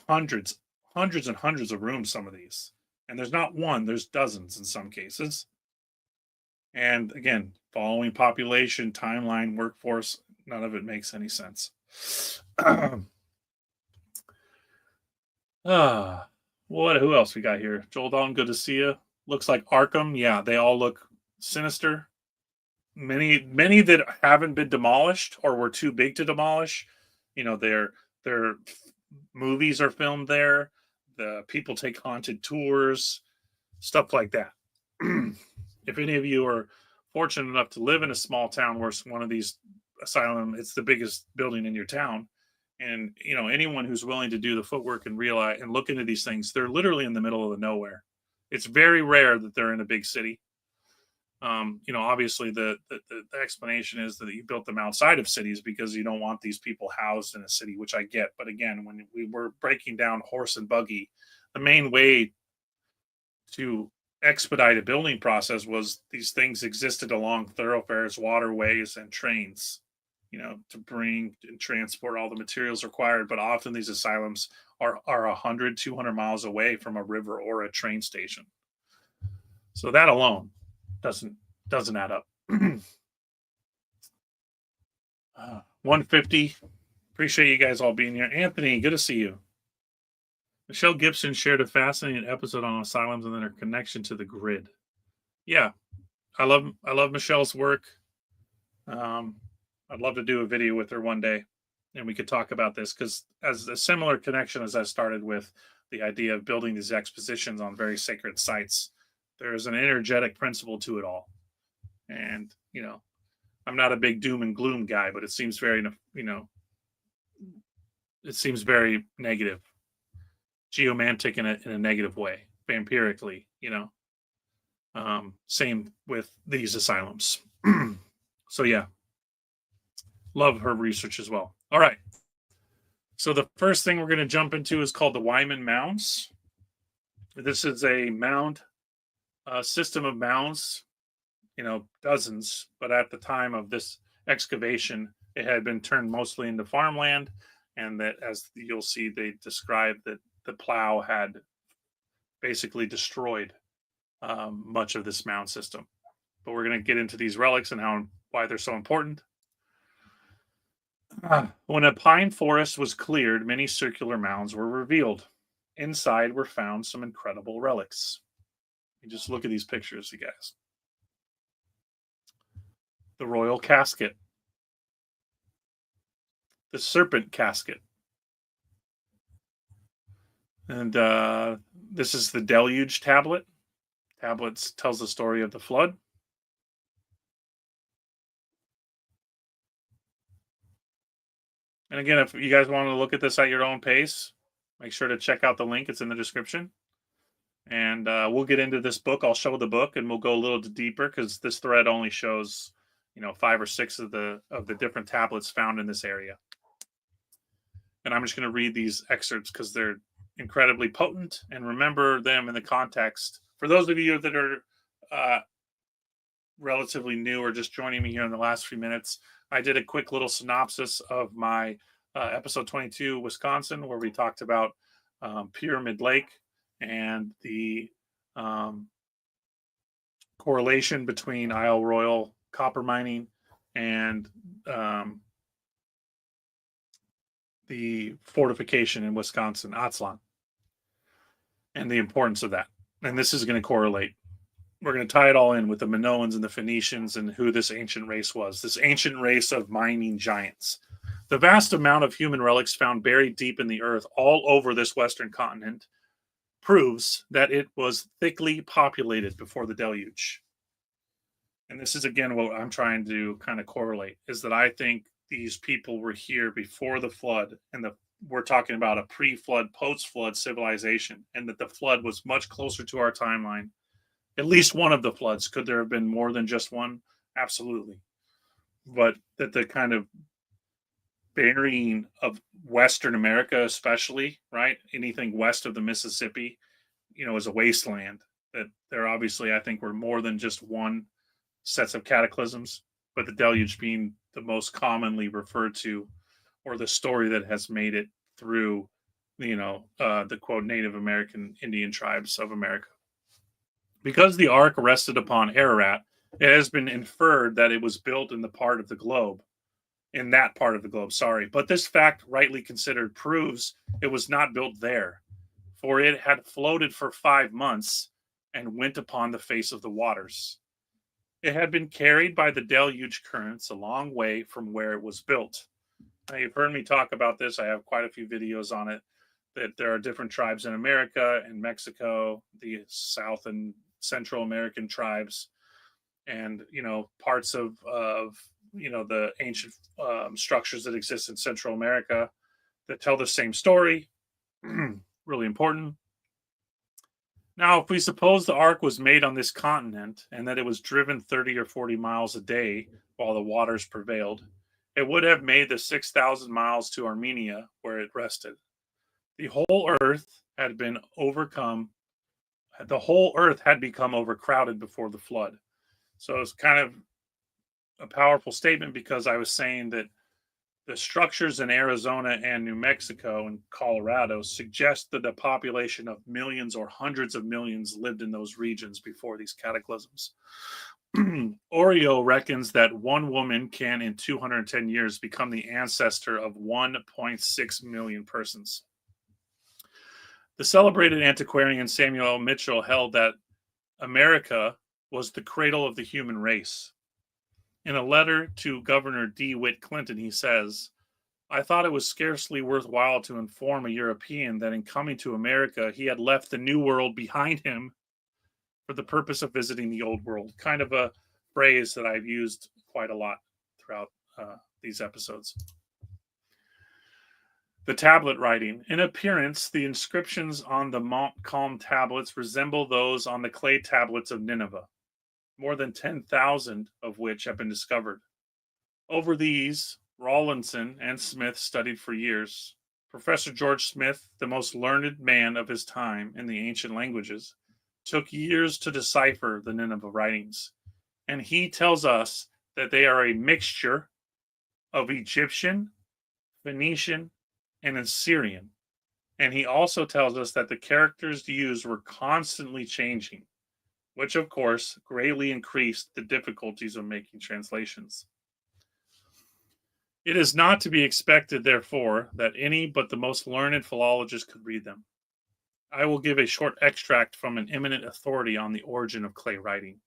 Hundreds and hundreds of rooms, some of these. And there's not one, there's dozens in some cases. And again, following population, timeline, workforce, none of it makes any sense. Who else we got here? Joel Dalton, good to see you. Looks like Arkham. Yeah, they all look sinister. Many that haven't been demolished or were too big to demolish. Their movies are filmed there. The people take haunted tours, stuff like that. If any of you are fortunate enough to live in a small town where one of these asylum, it's the biggest building in your town, and anyone who's willing to do the footwork and realize and look into these things, they're literally in the middle of the nowhere. It's very rare that they're in a big city. Obviously the explanation is that you built them outside of cities because you don't want these people housed in a city, which I get. But again, when we were breaking down horse and buggy, the main way to expedite a building process was these things existed along thoroughfares, waterways, and trains, to bring and transport all the materials required. But often these asylums are 100, 200 miles away from a river or a train station. So that alone doesn't add up. 150. Appreciate you guys all being here. Anthony, good to see you. Michelle Gibson shared a fascinating episode on asylums and then her connection to the grid. Yeah, I love Michelle's work. I'd love to do a video with her one day, and we could talk about this because as a similar connection as I started with the idea of building these expositions on very sacred sites, there is an energetic principle to it all. And I'm not a big doom and gloom guy, but it seems very, it seems very negative, geomantic in a negative way, vampirically, Same with these asylums. So yeah, love her research as well. All right. So the first thing we're going to jump into is called the Wyman mounds. This is a mound system of mounds, dozens, but at the time of this excavation, it had been turned mostly into farmland, and that, as you'll see, they describe that the plow had basically destroyed much of this mound system. But we're going to get into these relics and why they're so important. When a pine forest was cleared, many circular mounds were revealed. Inside were found some incredible relics. You just look at these pictures, you guys. The royal casket, the serpent casket, and this is the deluge tablet. Tablets tells the story of the flood. And again, if you guys want to look at this at your own pace, make sure to check out the link. It's in the description. And we'll get into this book. I'll show the book, and we'll go a little deeper because this thread only shows, 5 or 6 of the different tablets found in this area. And I'm just going to read these excerpts because they're incredibly potent, and remember them in the context. For those of you that are relatively new or just joining me here in the last few minutes, I did a quick little synopsis of my episode 22, Wisconsin, where we talked about Pyramid Lake and the correlation between Isle Royale copper mining and the fortification in Wisconsin, Asylum, and the importance of that. And this is going to correlate. We're going to tie it all in with the Minoans and the Phoenicians and who this ancient race was, this ancient race of mining giants. The vast amount of human relics found buried deep in the earth all over this western continent proves that it was thickly populated before the deluge. And this is, again, what I'm trying to kind of correlate, is that I think these people were here before the flood, and we're talking about a pre-flood, post-flood civilization, and that the flood was much closer to our timeline. At least one of the floods. Could there have been more than just one? Absolutely. But that the kind of burying of Western America, especially, right? Anything west of the Mississippi, is a wasteland. That there obviously, I think, were more than just one sets of cataclysms, but the deluge being the most commonly referred to, or the story that has made it through, the quote Native American Indian tribes of America. Because the ark rested upon Ararat, it has been inferred that it was built in that part of the globe, but this fact, rightly considered, proves it was not built there, for it had floated for 5 months and went upon the face of the waters. It had been carried by the deluge currents a long way from where it was built. Now, you've heard me talk about this. I have quite a few videos on it, that there are different tribes in America and Mexico, the South and Central American tribes, and parts of the ancient structures that exist in Central America that tell the same story. Really important. Now, if we suppose the ark was made on this continent and that it was driven 30 or 40 miles a day while the waters prevailed, it would have made the 6,000 miles to Armenia where it rested. The whole earth had been overcome. The whole earth had become overcrowded before the flood. So it's kind of a powerful statement, because I was saying that the structures in Arizona and New Mexico and Colorado suggest that a population of millions or hundreds of millions lived in those regions before these cataclysms. Oreo reckons that one woman can, in 210 years, become the ancestor of 1.6 million persons. The celebrated antiquarian Samuel Mitchell held that America was the cradle of the human race. In a letter to Governor DeWitt Clinton, he says, "I thought it was scarcely worthwhile to inform a European that in coming to America, he had left the New World behind him for the purpose of visiting the Old World." Kind of a phrase that I've used quite a lot throughout these episodes. The tablet writing. In appearance, the inscriptions on the Montcalm tablets resemble those on the clay tablets of Nineveh, more than 10,000 of which have been discovered. Over these, Rawlinson and Smith studied for years. Professor George Smith, the most learned man of his time in the ancient languages, took years to decipher the Nineveh writings, and he tells us that they are a mixture of Egyptian, Phoenician, and Assyrian. And he also tells us that the characters used were constantly changing, which of course greatly increased the difficulties of making translations. It is not to be expected, therefore, that any but the most learned philologists could read them. I will give a short extract from an eminent authority on the origin of clay writing.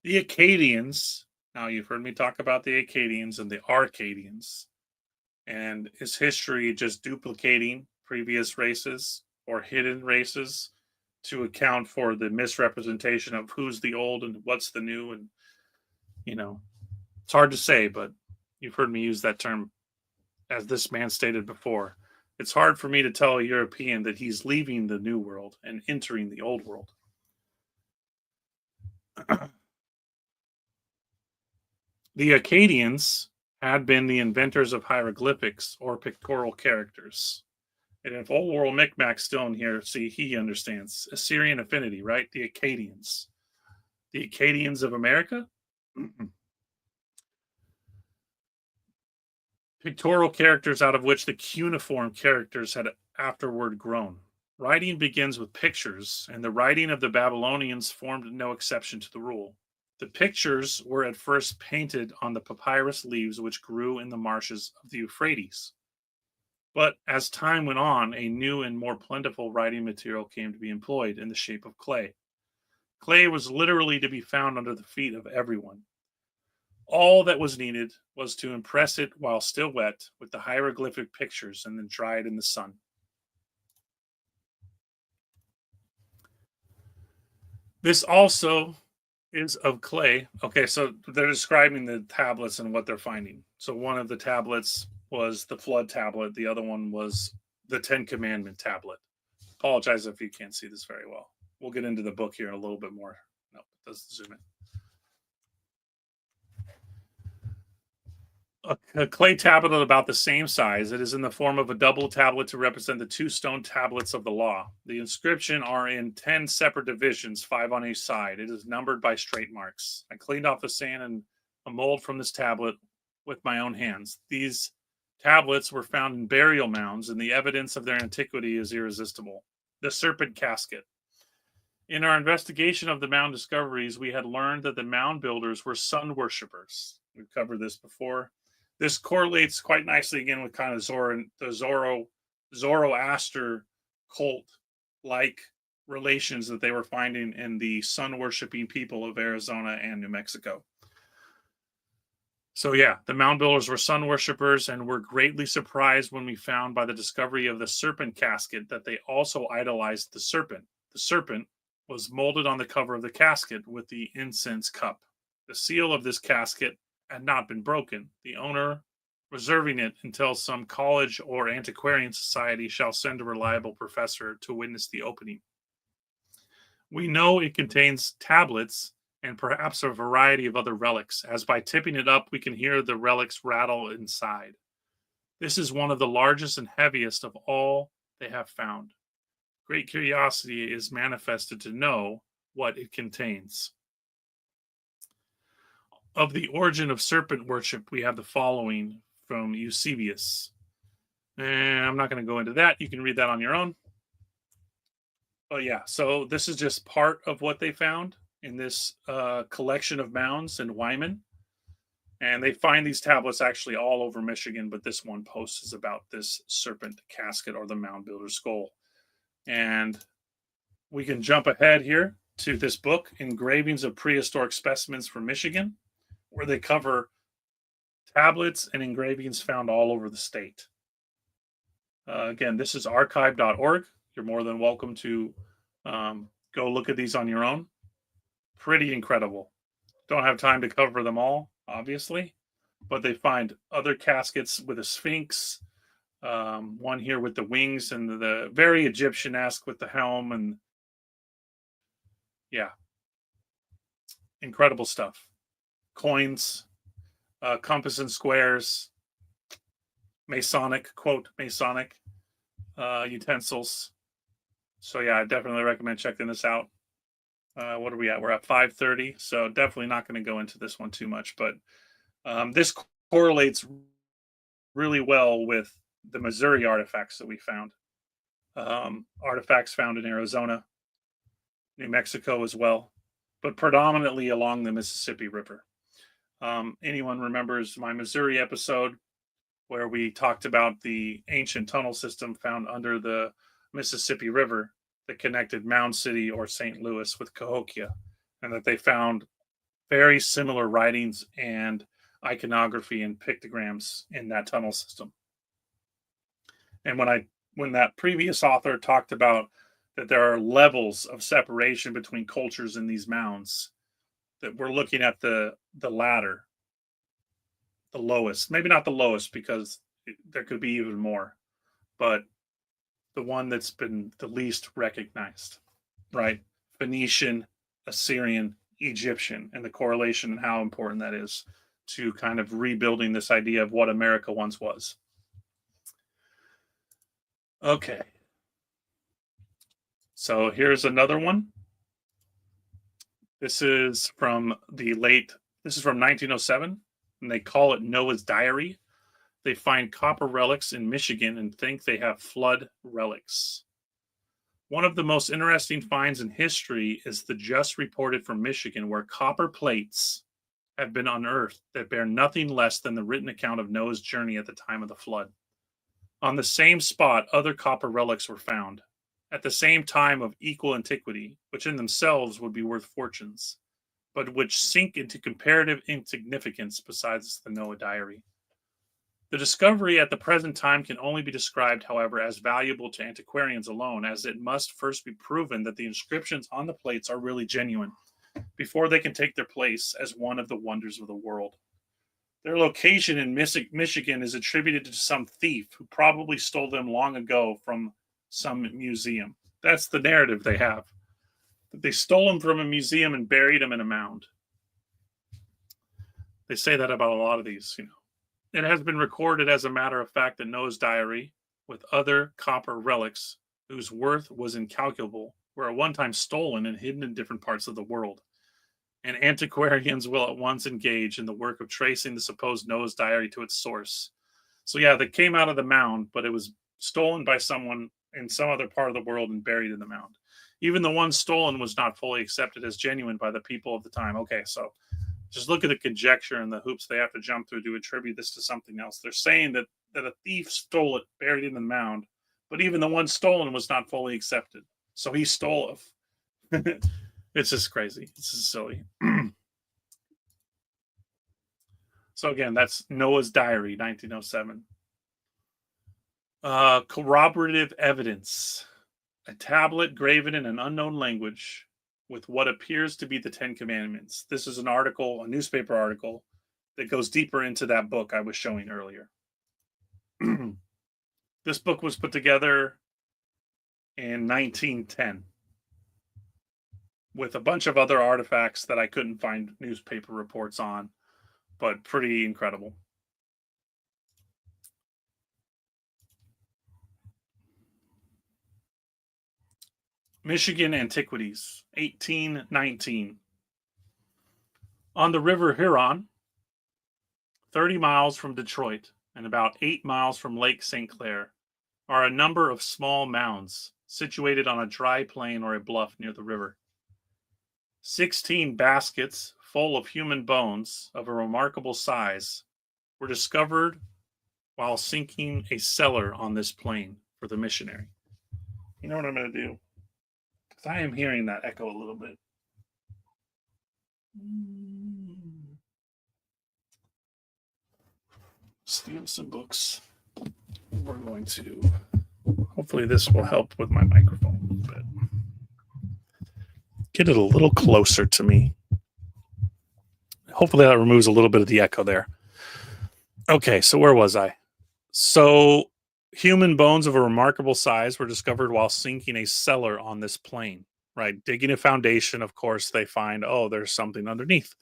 The Akkadians, now you've heard me talk about the Akkadians and the Arcadians, and is history just duplicating previous races or hidden races to account for the misrepresentation of who's the old and what's the new? And, it's hard to say, but you've heard me use that term, as this man stated before. It's hard for me to tell a European that he's leaving the new world and entering the old world. The Akkadians had been the inventors of hieroglyphics or pictorial characters. And if old world Micmac's still in here, see, he understands. Assyrian affinity, right? The Akkadians. The Akkadians of America? Pictorial characters out of which the cuneiform characters had afterward grown. Writing begins with pictures, and the writing of the Babylonians formed no exception to the rule. The pictures were at first painted on the papyrus leaves which grew in the marshes of the Euphrates. But as time went on, a new and more plentiful writing material came to be employed in the shape of clay. Clay was literally to be found under the feet of everyone. All that was needed was to impress it while still wet with the hieroglyphic pictures and then dry it in the sun. This also is of clay. Okay, so they're describing the tablets and what they're finding. So one of the tablets was the flood tablet. The other one was the Ten Commandment tablet. Apologize if you can't see this very well. We'll get into the book here a little bit more. No, it doesn't zoom in. A clay tablet of about the same size. It is in the form of a double tablet to represent the two stone tablets of the law. The inscription are in 10 separate divisions, 5 on each side. It is numbered by straight marks. I cleaned off the sand and a mold from this tablet with my own hands. These tablets were found in burial mounds, and the evidence of their antiquity is irresistible. The serpent casket. In our investigation of the mound discoveries, we had learned that the mound builders were sun worshippers. We've covered this before. This correlates quite nicely again with kind of the Zoroaster cult-like relations that they were finding in the sun-worshipping people of Arizona and New Mexico. So yeah, the mound builders were sun worshippers and were greatly surprised when we found by the discovery of the serpent casket that they also idolized the serpent. The serpent was molded on the cover of the casket with the incense cup. The seal of this casket had not been broken, the owner reserving it until some college or antiquarian society shall send a reliable professor to witness the opening. We know it contains tablets and perhaps a variety of other relics, as by tipping it up we can hear the relics rattle inside. This is one of the largest and heaviest of all they have found. Great curiosity is manifested to know what it contains. Of the origin of serpent worship, we have the following from Eusebius. And I'm not going to go into that. You can read that on your own. But yeah, so this is just part of what they found in this collection of mounds in Wyman. And they find these tablets actually all over Michigan, but this one post is about this serpent casket or the mound builder's skull. And we can jump ahead here to this book, Engravings of Prehistoric Specimens from Michigan, where they cover tablets and engravings found all over the state. Again, this is archive.org. You're more than welcome to go look at these on your own. Pretty incredible. Don't have time to cover them all. obviously, but they find other caskets with a sphinx. One here with the wings and the very Egyptian-esque with the helm, and yeah, incredible stuff. Coins, compass and squares, Masonic, quote, Masonic utensils. So yeah, I definitely recommend checking this out. What are we at? We're at 5:30, so definitely not going to go into this one too much, but this correlates really well with the Missouri artifacts that we found. Artifacts found in Arizona, New Mexico as well, but predominantly along the Mississippi River. Anyone remembers my Missouri episode where we talked about the ancient tunnel system found under the Mississippi River that connected Mound City or St. Louis with Cahokia, and that they found very similar writings and iconography and pictograms in that tunnel system. And when that previous author talked about that there are levels of separation between cultures in these mounds, that we're looking at the ladder, the lowest, maybe not the lowest because there could be even more, but the one that's been the least recognized, right? Phoenician, Assyrian, Egyptian, and the correlation and how important that is to kind of rebuilding this idea of what America once was. Okay. So here's another one. This is from 1907, and they call it Noah's Diary. They find copper relics in Michigan and think they have flood relics. One of the most interesting finds in history is the just reported from Michigan, where copper plates have been unearthed that bear nothing less than the written account of Noah's journey at the time of the flood. On the same spot, other copper relics were found, at the same time of equal antiquity, which in themselves would be worth fortunes, but which sink into comparative insignificance besides the Noah Diary. The discovery at the present time can only be described, however, as valuable to antiquarians alone, as it must first be proven that the inscriptions on the plates are really genuine, before they can take their place as one of the wonders of the world. Their location in Michigan is attributed to some thief who probably stole them long ago from some museum. That's the narrative they have. That they stole them from a museum and buried them in a mound. They say that about a lot of these, It has been recorded as a matter of fact that Noah's Diary, with other copper relics whose worth was incalculable, were at one time stolen and hidden in different parts of the world. And antiquarians will at once engage in the work of tracing the supposed Noah's Diary to its source. So yeah, they came out of the mound, but it was stolen by someone in some other part of the world and buried in the mound. Even the one stolen was not fully accepted as genuine by the people of the time. Okay, so just look at the conjecture and the hoops they have to jump through to attribute this to something else. They're saying that a thief stole it, buried it in the mound, but even the one stolen was not fully accepted. So he stole it. It's just crazy. It's just silly. So again, that's Noah's Diary, 1907. Corroborative evidence. A tablet graven in an unknown language with what appears to be the Ten Commandments. This is an article, a newspaper article, that goes deeper into that book I was showing earlier. This book was put together in 1910 with a bunch of other artifacts that I couldn't find newspaper reports on, but pretty incredible. Michigan Antiquities, 1819. On the River Huron, 30 miles from Detroit and about 8 miles from Lake St. Clair, are a number of small mounds situated on a dry plain or a bluff near the river. 16 baskets full of human bones of a remarkable size were discovered while sinking a cellar on this plain for the missionary. You know what I'm going to do? Because I am hearing that echo a little bit. Steal some books. We're going to, hopefully this will help with my microphone a little bit. Get it a little closer to me. Hopefully that removes a little bit of the echo there. Okay, so where was I? So human bones of a remarkable size were discovered while sinking a cellar on this plain. Right, digging a foundation. Of course, they find, oh, there's something underneath.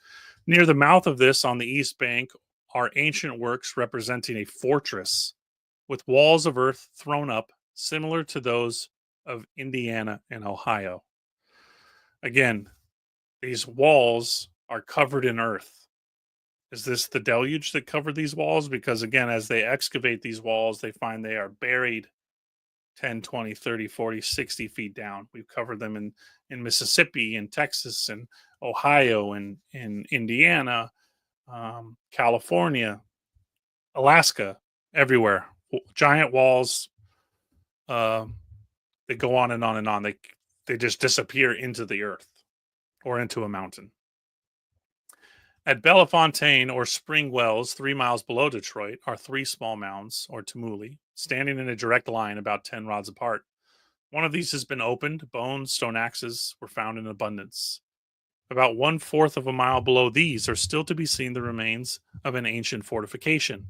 Near the mouth of this, on the east bank, are ancient works representing a fortress with walls of earth thrown up, similar to those of Indiana and Ohio. Again, these walls are covered in earth. Is this the deluge that covered these walls? Because again, as they excavate these walls, they find they are buried 10, 20, 30, 40, 60 feet down. We've covered them in Mississippi and Texas and Ohio and in Indiana, California, Alaska, everywhere. Giant walls um, that go on and on and on. They just disappear into the earth or into a mountain. At Bellefontaine or Spring Wells, 3 miles below Detroit, are three small mounds, or tumuli, standing in a direct line about 10 rods apart. One of these has been opened. Bones, stone axes were found in abundance. About 1/4 of a mile below these are still to be seen the remains of an ancient fortification,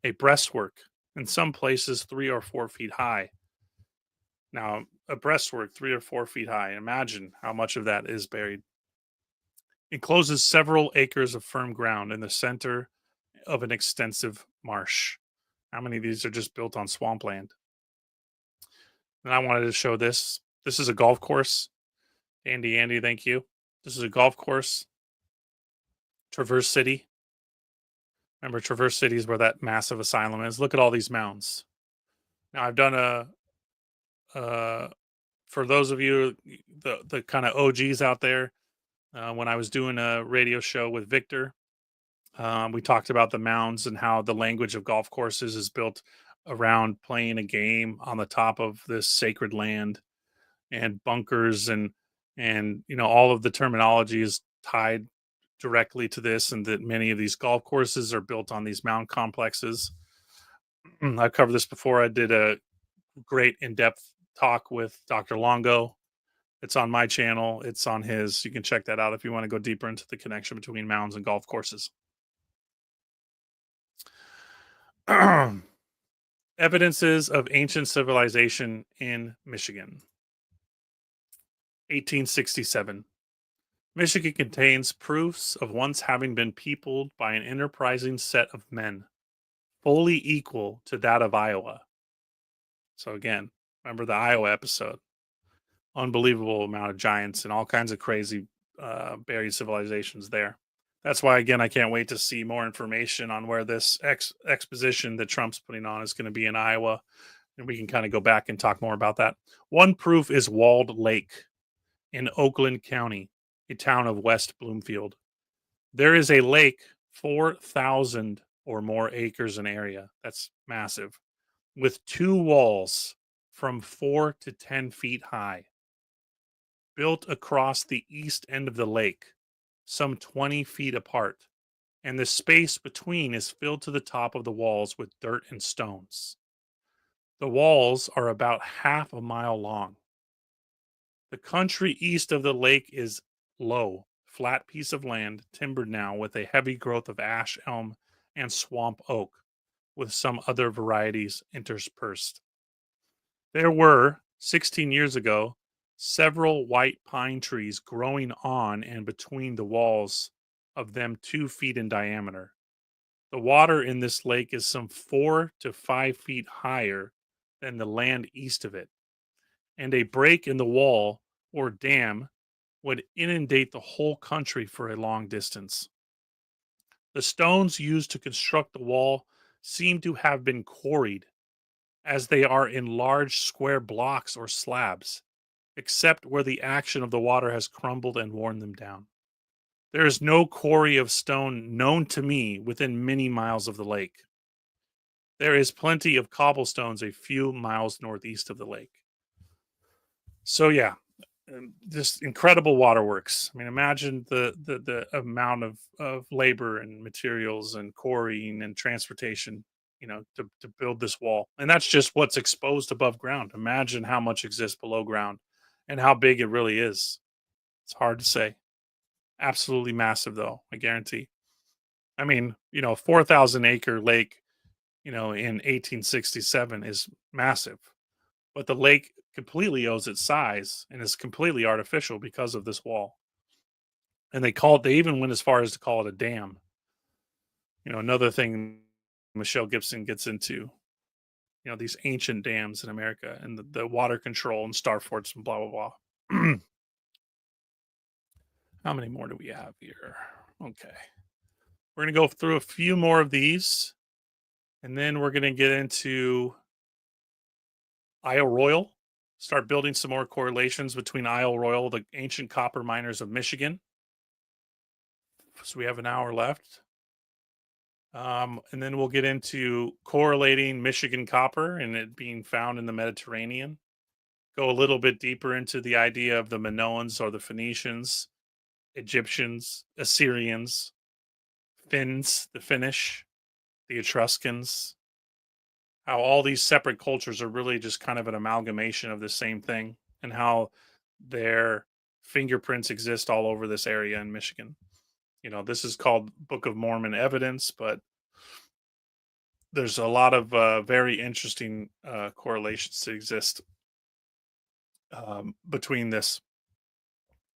a breastwork, in some places 3 or 4 feet high. Now, a breastwork 3 or 4 feet high, imagine how much of that is buried. Encloses several acres of firm ground in the center of an extensive marsh. How many of these are just built on swampland? And I wanted to show this. This is a golf course. Andy, thank you. This is a golf course. Traverse City. Remember, Traverse City is where that massive asylum is. Look at all these mounds. Now, I've done for those of you, the kind of OGs out there, when I was doing a radio show with Victor, we talked about the mounds and how the language of golf courses is built around playing a game on the top of this sacred land, and bunkers and all of the terminology is tied directly to this, and that many of these golf courses are built on these mound complexes. I've covered this before. I did a great in-depth talk with Dr. Longo. It's on my channel. It's on his. You can check that out if you want to go deeper into the connection between mounds and golf courses. Evidences of ancient civilization in Michigan. 1867. Michigan contains proofs of once having been peopled by an enterprising set of men, fully equal to that of Iowa. So again, remember the Iowa episode. Unbelievable amount of giants and all kinds of crazy buried civilizations there. That's why, again, I can't wait to see more information on where this exposition that Trump's putting on is going to be in Iowa. And we can kind of go back and talk more about that. One proof is Walled Lake in Oakland County, a town of West Bloomfield. There is a lake 4,000 or more acres in area. That's massive. With two walls from 4 to 10 feet high, built across the east end of the lake, some 20 feet apart, and the space between is filled to the top of the walls with dirt and stones. The walls are about half a mile long. The country east of the lake is low, flat piece of land, timbered now with a heavy growth of ash, elm, and swamp oak, with some other varieties interspersed. There were, 16 years ago, several white pine trees growing on and between the walls, of them 2 feet in diameter. The water in this lake is some 4 to 5 feet higher than the land east of it, and a break in the wall or dam would inundate the whole country for a long distance. The stones used to construct the wall seem to have been quarried, as they are in large square blocks or slabs, except where the action of the water has crumbled and worn them down. There is no quarry of stone known to me within many miles of the lake. There is plenty of cobblestones a few miles northeast of the lake. So yeah, just incredible waterworks. I mean, imagine the amount of labor and materials and quarrying and transportation, to build this wall. And that's just what's exposed above ground. Imagine how much exists below ground and how big it really is. It's hard to say. Absolutely massive, though, I guarantee. I mean, 4,000 acre lake, in 1867 is massive, but the lake completely owes its size and is completely artificial because of this wall. And they even went as far as to call it a dam. Another thing Michelle Gibson gets into, these ancient dams in America and the water control and star forts and blah, blah, blah. How many more do we have here? Okay. We're going to go through a few more of these and then we're going to get into Isle Royal, start building some more correlations between Isle Royal, the ancient copper miners of Michigan. So we have an hour left. And then we'll get into correlating Michigan copper and it being found in the Mediterranean. Go a little bit deeper into the idea of the Minoans or the Phoenicians, Egyptians, Assyrians, Finns, the Finnish, the Etruscans, how all these separate cultures are really just kind of an amalgamation of the same thing and how their fingerprints exist all over this area in Michigan. This is called Book of Mormon evidence, but there's a lot of very interesting correlations that exist between this,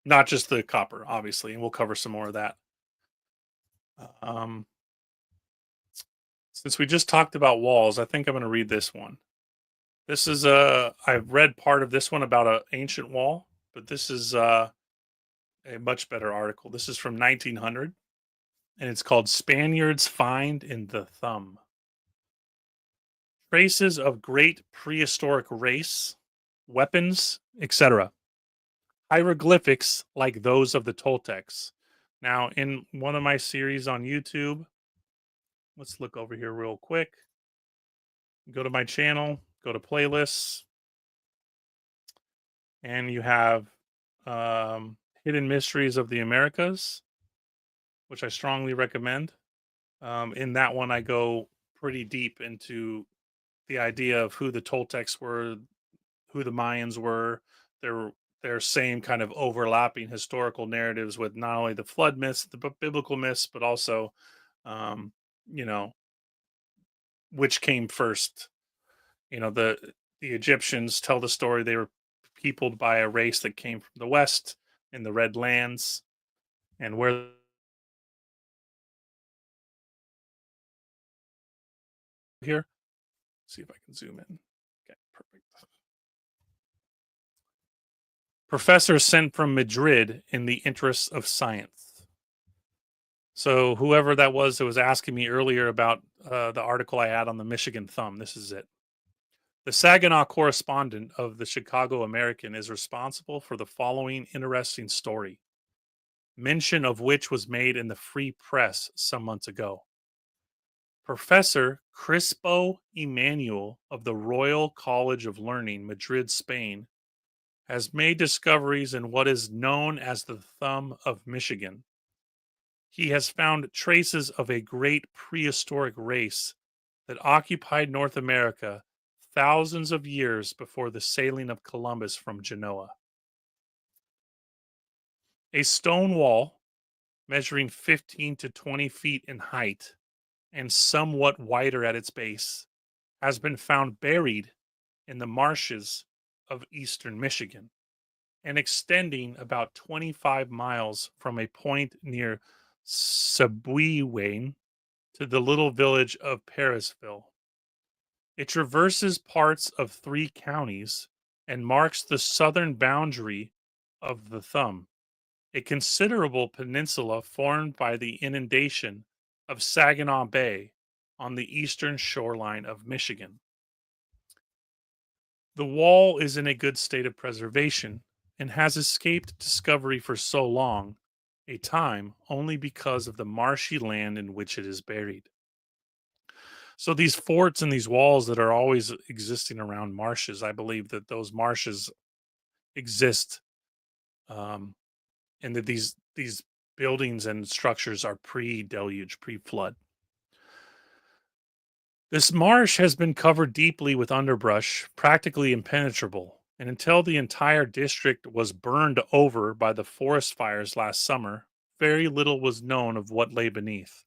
not just the copper, obviously, and we'll cover some more of that. Um, since we just talked about walls, I think I'm going to read this one. This is I've read part of this one about an ancient wall, but this is a much better article. This is from 1900, and it's called "Spaniards Find in the Thumb." Traces of great prehistoric race, weapons, etc. Hieroglyphics like those of the Toltecs. Now, in one of my series on YouTube, let's look over here real quick. Go to my channel, go to playlists, and you have Hidden Mysteries of the Americas, which I strongly recommend. In that one, I go pretty deep into the idea of who the Toltecs were, who the Mayans were, their same kind of overlapping historical narratives with not only the flood myths, the biblical myths, but also, um, you know, which came first. The Egyptians tell the story they were peopled by a race that came from the west in the Red Lands, and where here. See if I can zoom in. Okay, perfect. Professor sent from Madrid in the interests of science. So whoever that was asking me earlier about the article I had on the Michigan thumb, this is it. The Saginaw correspondent of the Chicago American is responsible for the following interesting story, mention of which was made in the Free Press some months ago. Professor Crispo Emanuel of the Royal College of Learning, Madrid, Spain, has made discoveries in what is known as the Thumb of Michigan. He has found traces of a great prehistoric race that occupied North America thousands of years before the sailing of Columbus from Genoa. A stone wall measuring 15 to 20 feet in height and somewhat wider at its base has been found buried in the marshes of eastern Michigan and extending about 25 miles from a point near Sebwewayne to the little village of Parisville. It traverses parts of 3 counties and marks the southern boundary of the Thumb, a considerable peninsula formed by the inundation of Saginaw Bay on the eastern shoreline of Michigan. The wall is in a good state of preservation and has escaped discovery for so long a time only because of the marshy land in which it is buried. So these forts and these walls that are always existing around marshes, I believe that those marshes exist, um, and that these buildings and structures are pre-deluge, pre-flood. This marsh has been covered deeply with underbrush, practically impenetrable, and until the entire district was burned over by the forest fires last summer, very little was known of what lay beneath.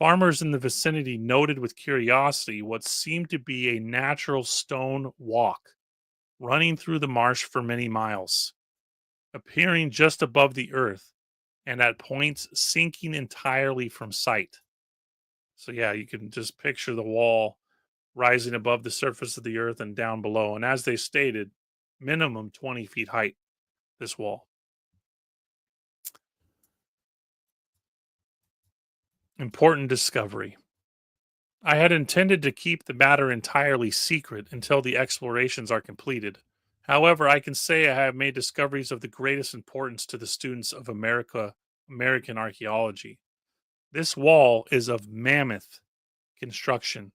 Farmers in the vicinity noted with curiosity what seemed to be a natural stone walk running through the marsh for many miles, appearing just above the earth and at points sinking entirely from sight. So, yeah, you can just picture the wall rising above the surface of the earth and down below. And as they stated, minimum 20 feet height, this wall. Important discovery. I had intended to keep the matter entirely secret until the explorations are completed. However, I can say I have made discoveries of the greatest importance to the students of American archaeology. This wall is of mammoth construction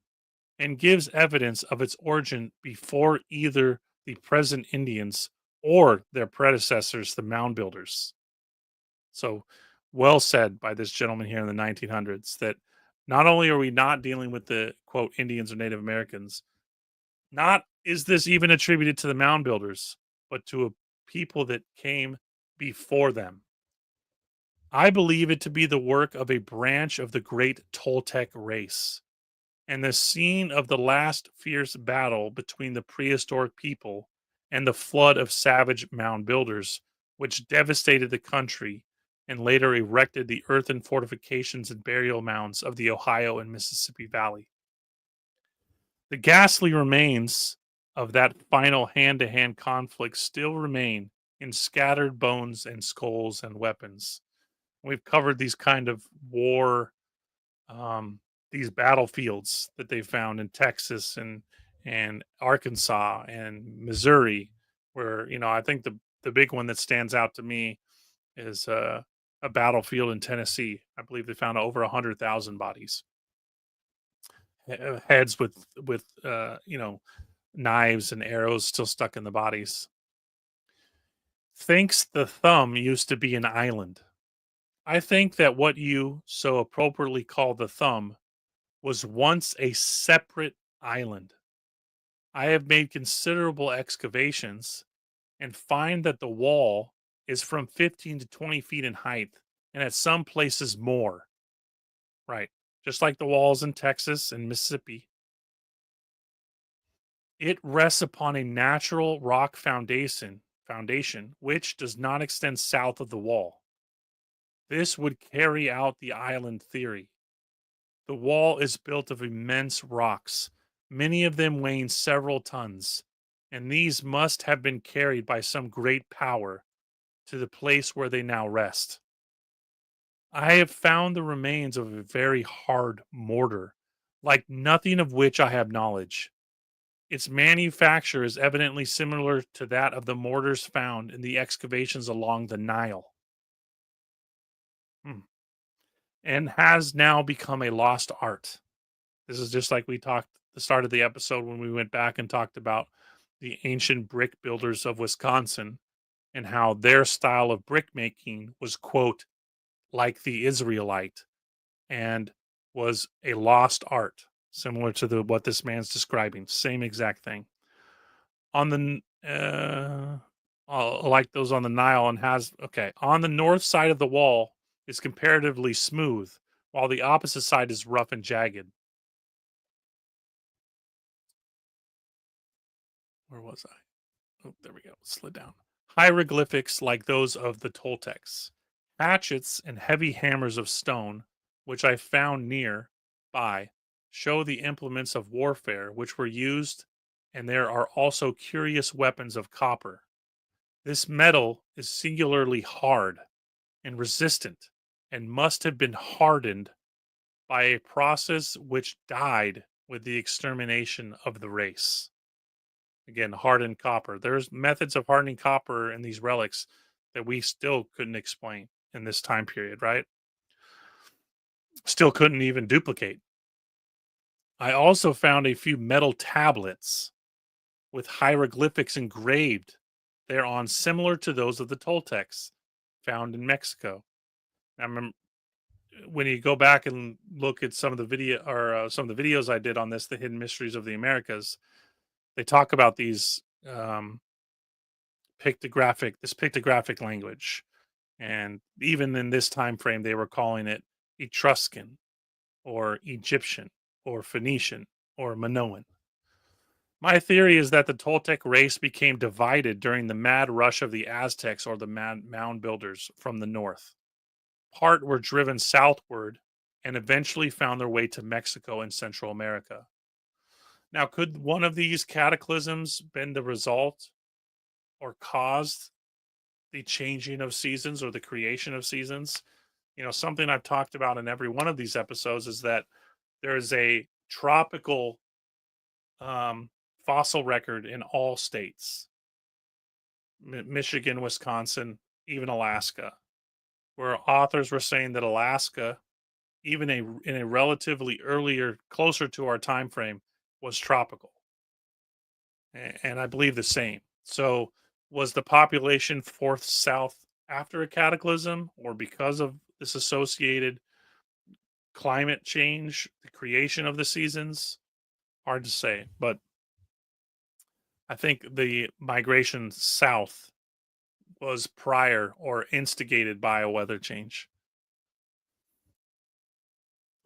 and gives evidence of its origin before either the present Indians or their predecessors, the mound builders. So, well said by this gentleman here in the 1900s that not only are we not dealing with the quote Indians or Native Americans, not is this even attributed to the mound builders, but to a people that came before them. I believe it to be the work of a branch of the great Toltec race and the scene of the last fierce battle between the prehistoric people and the flood of savage mound builders, which devastated the country and later erected the earthen fortifications and burial mounds of the Ohio and Mississippi Valley. The ghastly remains of that final hand to hand conflict still remain in scattered bones and skulls and weapons. We've covered these kind of war these battlefields that they found in Texas and Arkansas and Missouri, where I think the big one that stands out to me is a battlefield in Tennessee. I believe they found over 100,000 bodies, heads with knives and arrows still stuck in the bodies. Thinks the thumb used to be an island. I think that what you so appropriately call the thumb was once a separate island. I have made considerable excavations and find that the wall is from 15 to 20 feet in height, and at some places more. Right. Just like the walls in Texas and Mississippi. It rests upon a natural rock foundation which does not extend south of the wall. This would carry out the island theory. The wall is built of immense rocks, many of them weighing several tons, and these must have been carried by some great power to the place where they now rest. I have found the remains of a very hard mortar, like nothing of which I have knowledge. Its manufacture is evidently similar to that of the mortars found in the excavations along the Nile. Hmm. And has now become a lost art. This is just like we talked at the start of the episode when we went back and talked about the ancient brick builders of Wisconsin and how their style of brick making was, quote, like the Israelite and was a lost art, similar to what this man's describing. Same exact thing. On the like those on the Nile and has okay on the north side of the wall is comparatively smooth, while the opposite side is rough and jagged. Where was I? Oh, there we go. Slid down. Hieroglyphics like those of the Toltecs, hatchets and heavy hammers of stone, which I found near by, show the implements of warfare which were used, and there are also curious weapons of copper. This metal is singularly hard and resistant, and must have been hardened by a process which died with the extermination of the race. Again, hardened copper. There's methods of hardening copper in these relics that we still couldn't explain in this time period, right? Still couldn't even duplicate. I also found a few metal tablets with hieroglyphics engraved thereon, similar to those of the Toltecs found in Mexico. I remember when you go back and look at some of the some of the videos I did on the hidden mysteries of the Americas, they talk about these pictographic language, and even in this time frame, they were calling it Etruscan or Egyptian, or Phoenician, or Minoan. My theory is that the Toltec race became divided during the mad rush of the Aztecs or the mound builders from the north. Part were driven southward and eventually found their way to Mexico and Central America. Now, could one of these cataclysms been the result or caused the changing of seasons or the creation of seasons? Something I've talked about in every one of these episodes is that there is a tropical um, fossil record in all states, Michigan, Wisconsin, even Alaska, where authors were saying that Alaska, even in a relatively earlier, closer to our time frame, was tropical. And I believe the same. So, was the population forced south after a cataclysm, or because of this associated climate change, the creation of the seasons? Hard to say, but I think the migration south was prior or instigated by a weather change.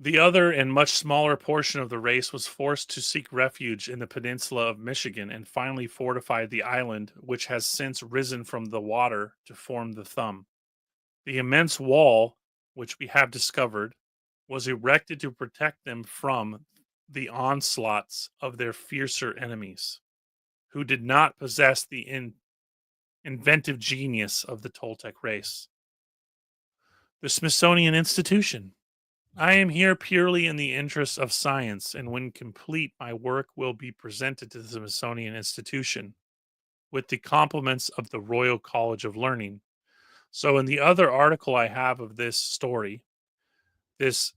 The other and much smaller portion of the race was forced to seek refuge in the peninsula of Michigan and finally fortified the island, which has since risen from the water to form the thumb. The immense wall, which we have discovered, was erected to protect them from the onslaughts of their fiercer enemies, who did not possess the inventive genius of the Toltec race. The Smithsonian Institution. I am here purely in the interests of science, and when complete, my work will be presented to the Smithsonian Institution with the compliments of the Royal College of Learning. So, in the other article I have of this story, this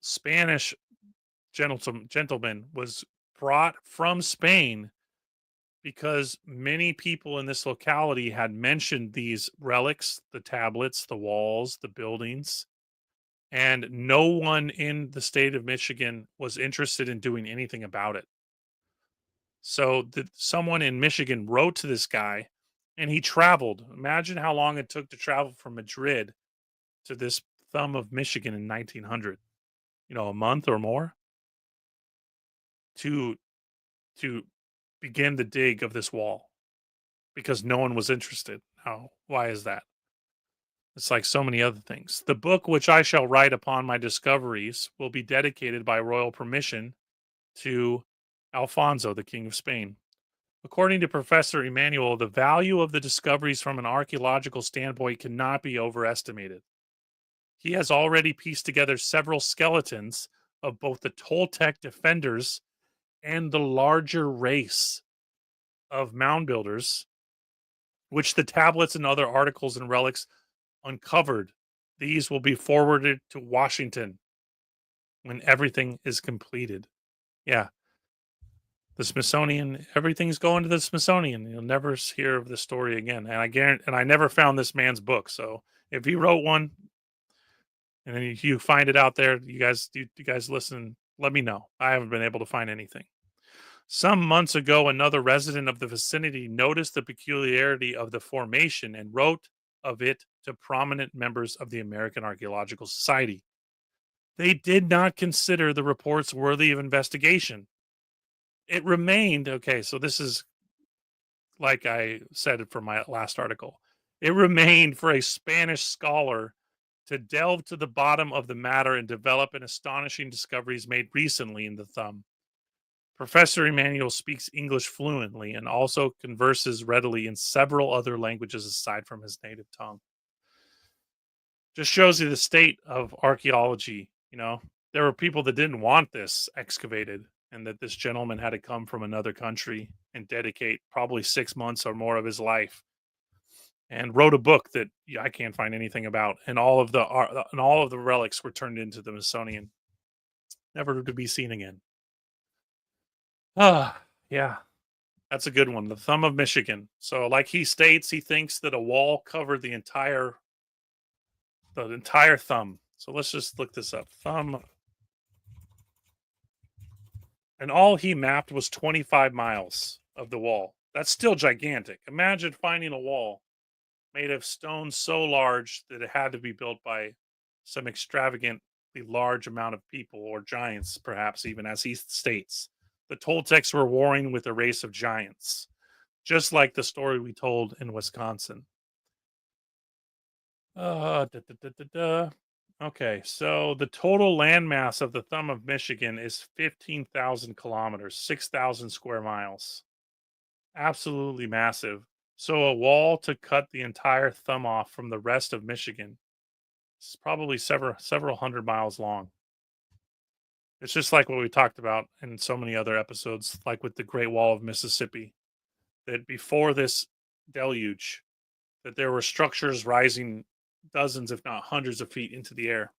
Spanish gentleman was brought from Spain because many people in this locality had mentioned these relics, the tablets, the walls, the buildings, and no one in the state of Michigan was interested in doing anything about it. So someone in Michigan wrote to this guy and he traveled. Imagine how long it took to travel from Madrid to this thumb of Michigan in 1900. A month or more to to begin the dig of this wall because no one was interested. Now, why is that? It's like so many other things. The book which I shall write upon my discoveries will be dedicated by royal permission to Alfonso, the King of Spain. According to Professor Emmanuel, the value of the discoveries from an archaeological standpoint cannot be overestimated. He has already pieced together several skeletons of both the Toltec defenders and the larger race of mound builders, which the tablets and other articles and relics uncovered. These will be forwarded to Washington when everything is completed. Yeah, the Smithsonian, everything's going to the Smithsonian. You'll never hear of this story again. And I guarantee, and I never found this man's book. So if he wrote one and then you find it out there, you guys listen, let me know. I haven't been able to find anything. Some months ago, another resident of the vicinity noticed the peculiarity of the formation and wrote of it to prominent members of the American Archaeological Society. They did not consider the reports worthy of investigation. It remained, okay, so this is like I said for my last article. It remained for a Spanish scholar to delve to the bottom of the matter and develop an astonishing discoveries made recently in the thumb. Professor Emmanuel speaks English fluently and also converses readily in several other languages aside from his native tongue. Just shows you the state of archaeology. There were people that didn't want this excavated, and that this gentleman had to come from another country and dedicate probably 6 months or more of his life, and wrote a book that I can't find anything about. And all of the relics were turned into the Smithsonian, never to be seen again. Ah, yeah, that's a good one. The thumb of Michigan. So, like he states, he thinks that a wall covered the entire thumb. So let's just look this up. Thumb. And all he mapped was 25 miles of the wall. That's still gigantic. Imagine finding a wall made of stone so large that it had to be built by some extravagantly unbelievably large amount of people, or giants, perhaps even, as he states. The Toltecs were warring with a race of giants, just like the story we told in Wisconsin. Da, da, da, da, da. Okay, so the total landmass of the Thumb of Michigan is 15,000 kilometers, 6,000 square miles. Absolutely massive. So a wall to cut the entire thumb off from the rest of Michigan is probably several hundred miles long. It's just like what we talked about in so many other episodes, like with the Great Wall of Mississippi, that before this deluge, that there were structures rising dozens, if not hundreds of feet into the air.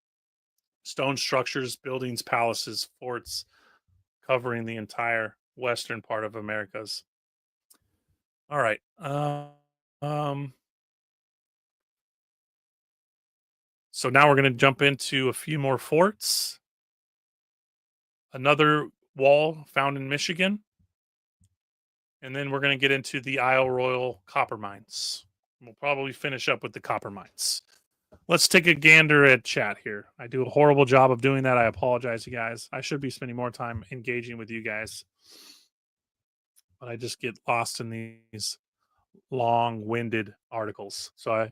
Stone structures, buildings, palaces, forts covering the entire western part of Americas. All right. Um, so now we're going to jump into a few more forts. Another wall found in Michigan. And then we're going to get into the Isle Royal copper mines. We'll probably finish up with the copper mines. Let's take a gander at chat here. I do a horrible job of doing that. I apologize, you guys. I should be spending more time engaging with you guys, but I just get lost in these long-winded articles. So I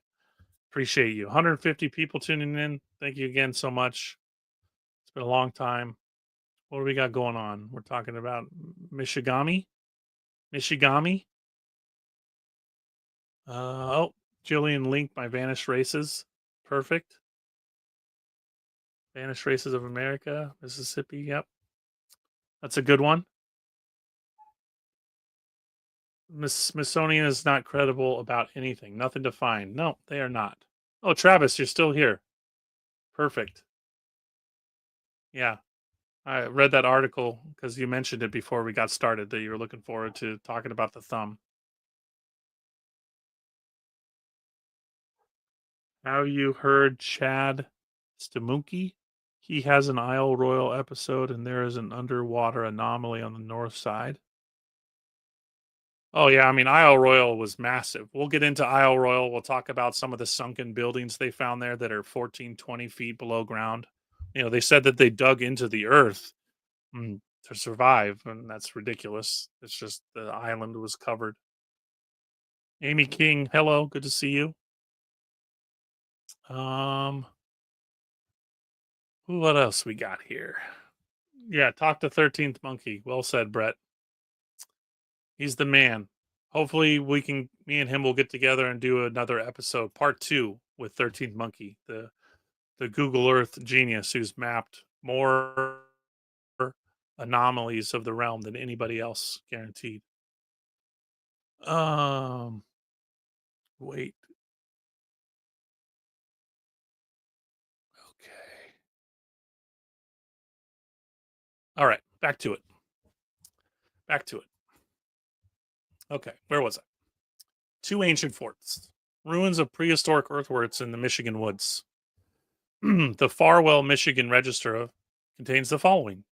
appreciate you. 150 people tuning in. Thank you again so much. It's been a long time. What do we got going on? We're talking about Michigami. Oh, Jillian linked my vanished races. Perfect. Vanished Races of America, Mississippi. Yep. That's a good one. Smithsonian is not credible about anything. Nothing to find. No, they are not. Oh, Travis, you're still here. Perfect. Yeah. I read that article because you mentioned it before we got started that you were looking forward to talking about the thumb. Have you heard Chad Stamunki? He has an Isle Royal episode, and there is an underwater anomaly on the north side. Oh yeah, I mean Isle Royal was massive. We'll get into Isle Royal. We'll talk about some of the sunken buildings they found there that are 14, 20 feet below ground. You know, they said that they dug into the earth to survive, and that's ridiculous. It's just the island was covered. Amy King, hello, good to see you. Um, what else we got here? Yeah, talk to 13th Monkey. Well said, Brett. He's the man. Hopefully me and him will get together and do another episode, part 2 with 13th Monkey, the Google Earth genius who's mapped more anomalies of the realm than anybody else, guaranteed. Wait. Okay. All right, back to it. Okay, where was I? 2 ancient forts, ruins of prehistoric earthworks in the Michigan woods. The Farwell, Michigan Register contains the following.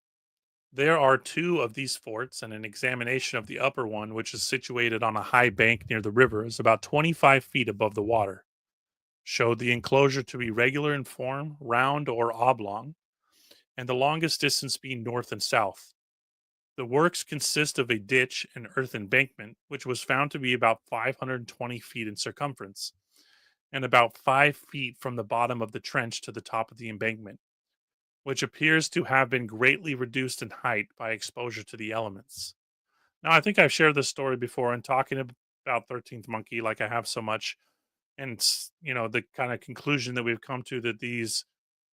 There are 2 of these forts, and an examination of the upper one, which is situated on a high bank near the river, is about 25 feet above the water. Showed the enclosure to be regular in form, round or oblong, and the longest distance being north and south. The works consist of a ditch and earth embankment, which was found to be about 520 feet in circumference, and about 5 feet from the bottom of the trench to the top of the embankment, which appears to have been greatly reduced in height by exposure to the elements. Now, I think I've shared this story before in talking about 13th Monkey, like I have so much, and the kind of conclusion that we've come to that these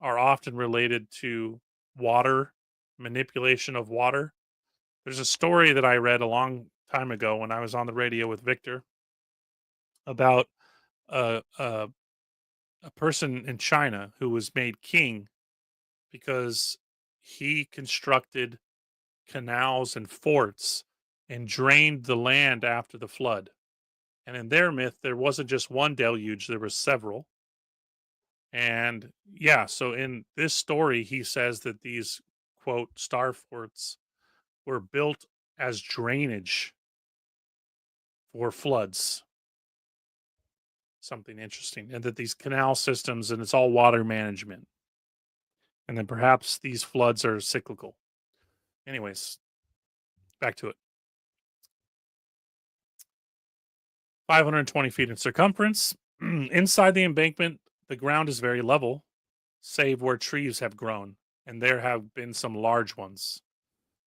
are often related to water, manipulation of water. There's a story that I read a long time ago when I was on the radio with Victor about a, a, a person in China who was made king because he constructed canals and forts and drained the land after the flood. And in their myth, there wasn't just one deluge, there were several. And yeah, so in this story, he says that these quote star forts were built as drainage for floods. Something interesting. And that these canal systems, and it's all water management. And then perhaps these floods are cyclical. Anyways, back to it. 520 feet in circumference. Inside the embankment, the ground is very level, save where trees have grown, and there have been some large ones.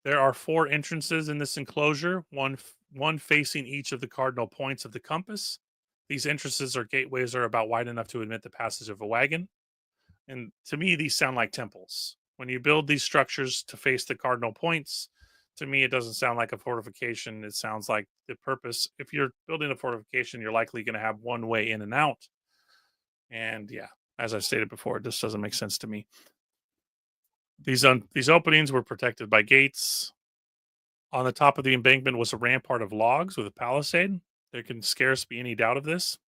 There are 4 entrances in this enclosure, one facing each of the cardinal points of the compass. These entrances or gateways are about wide enough to admit the passage of a wagon. And to me, these sound like temples. When you build these structures to face the cardinal points, to me, it doesn't sound like a fortification. It sounds like the purpose. If you're building a fortification, you're likely going to have one way in and out. And yeah, as I stated before, this doesn't make sense to me. These openings were protected by gates. On the top of the embankment was a rampart of logs with a palisade. There can scarce be any doubt of this.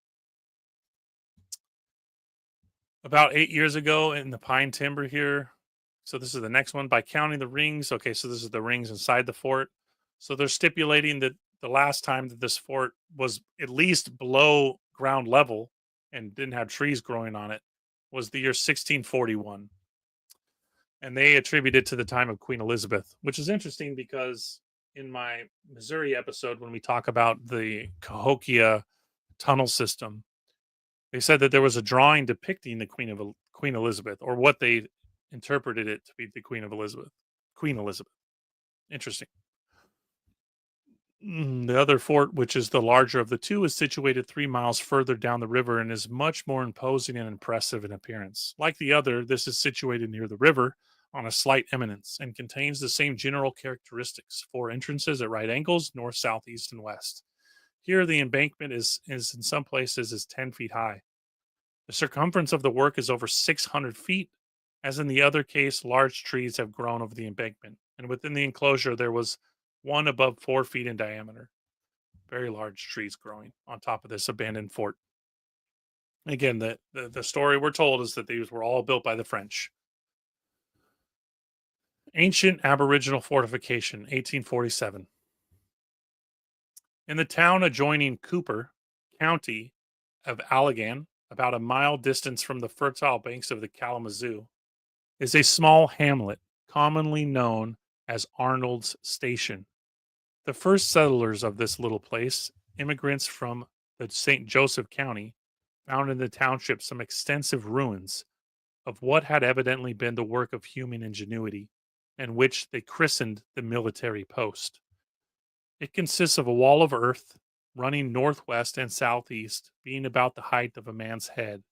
About 8 years ago in the pine timber here. So this is the next one by counting the rings. Okay, so this is the rings inside the fort. So they're stipulating that the last time that this fort was at least below ground level and didn't have trees growing on it was the year 1641. And they attribute it to the time of Queen Elizabeth, which is interesting because in my Missouri episode, when we talk about the Cahokia tunnel system, they said that there was a drawing depicting the Queen Elizabeth, or what they interpreted it to be the Queen Elizabeth. Interesting. The other fort, which is the larger of the two, is situated 3 miles further down the river and is much more imposing and impressive in appearance. Like the other, this is situated near the river on a slight eminence and contains the same general characteristics: 4 entrances at right angles, north, south, east, and west. Here, the embankment is in some places is 10 feet high. The circumference of the work is over 600 feet. As in the other case, large trees have grown over the embankment, and within the enclosure there was one above 4 feet in diameter. Very large trees growing on top of this abandoned fort. Again, the story we're told is that these were all built by the French. Ancient Aboriginal fortification, 1847. In the town adjoining Cooper County of Allegan, about a mile distance from the fertile banks of the Kalamazoo, is a small hamlet commonly known as Arnold's Station. The first settlers of this little place, immigrants from the St. Joseph County, found in the township some extensive ruins of what had evidently been the work of human ingenuity, and which they christened the military post. It consists of a wall of earth running northwest and southeast, being about the height of a man's head,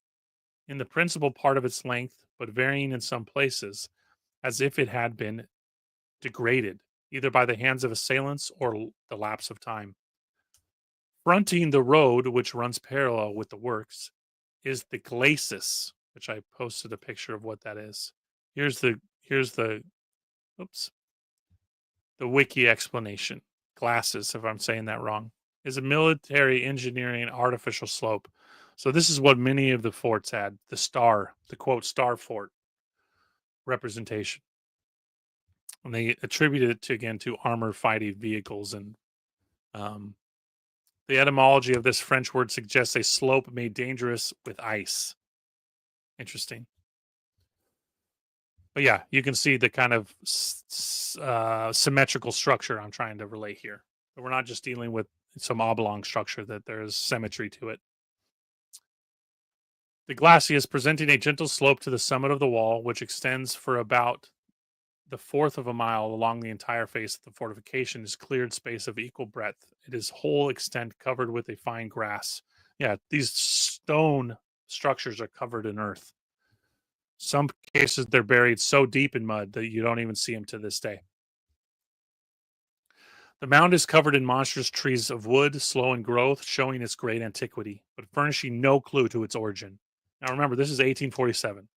in the principal part of its length, but varying in some places, as if it had been degraded, either by the hands of assailants or the lapse of time. Fronting the road which runs parallel with the works is the glacis, which I posted a picture of what that is. Here's the the wiki explanation. Glasses, if I'm saying that wrong, is a military engineering artificial slope. So this is what many of the forts had, the quote star fort representation. And they attributed it to armor fighting vehicles. And the etymology of this French word suggests a slope made dangerous with ice. Interesting. But yeah, you can see the kind of symmetrical structure I'm trying to relate here. We're not just dealing with some oblong structure, that there's symmetry to it. The glacis, presenting a gentle slope to the summit of the wall, which extends for about the fourth of a mile along the entire face of the fortification, is cleared space of equal breadth. It is whole extent covered with a fine grass. Yeah, these stone structures are covered in earth. Some cases they're buried so deep in mud that you don't even see them to this day. The mound is covered in monstrous trees of wood, slow in growth, showing its great antiquity, but furnishing no clue to its origin. Now remember, this is 1847.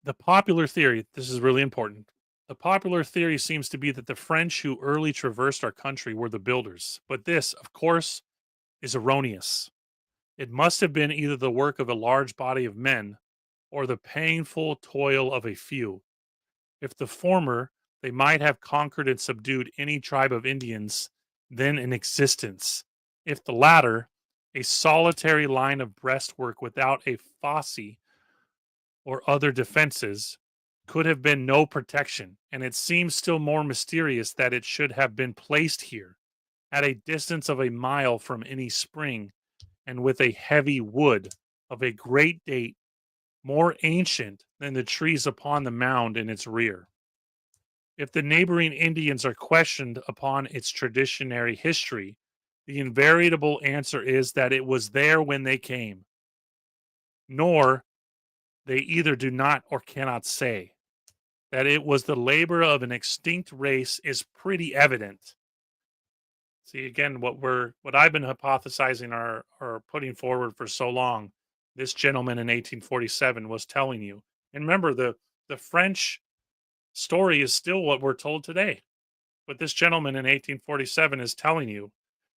The popular theory, this is really important. The popular theory seems to be that the French who early traversed our country were the builders, but this, of course, is erroneous. It must have been either the work of a large body of men or the painful toil of a few. If the former, they might have conquered and subdued any tribe of Indians then in existence. If the latter, a solitary line of breastwork without a fosse or other defenses could have been no protection, and it seems still more mysterious that it should have been placed here at a distance of a mile from any spring and with a heavy wood of a great date, more ancient than the trees upon the mound in its rear. If the neighboring Indians are questioned upon its traditionary history, the invariable answer is that it was there when they came, nor they either do not or cannot say. That it was the labor of an extinct race is pretty evident. See again what I've been hypothesizing or putting forward for so long. This gentleman in 1847 was telling you. And remember the French story is still what we're told today. But this gentleman in 1847 is telling you,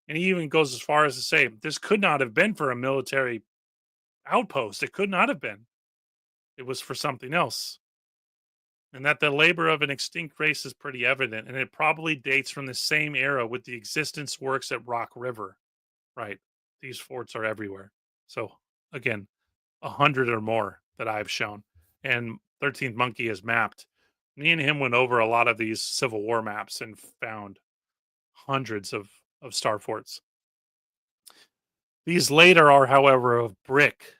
and he even goes as far as to say this could not have been for a military outpost. It could not have been. It was for something else. And that the labor of an extinct race is pretty evident, and it probably dates from the same era with the existence works at Rock River. Right. These forts are everywhere. So again, 100 or more that I've shown. And 13th Monkey is mapped. Me and him went over a lot of these Civil War maps and found hundreds of star forts. These later are, however, of brick,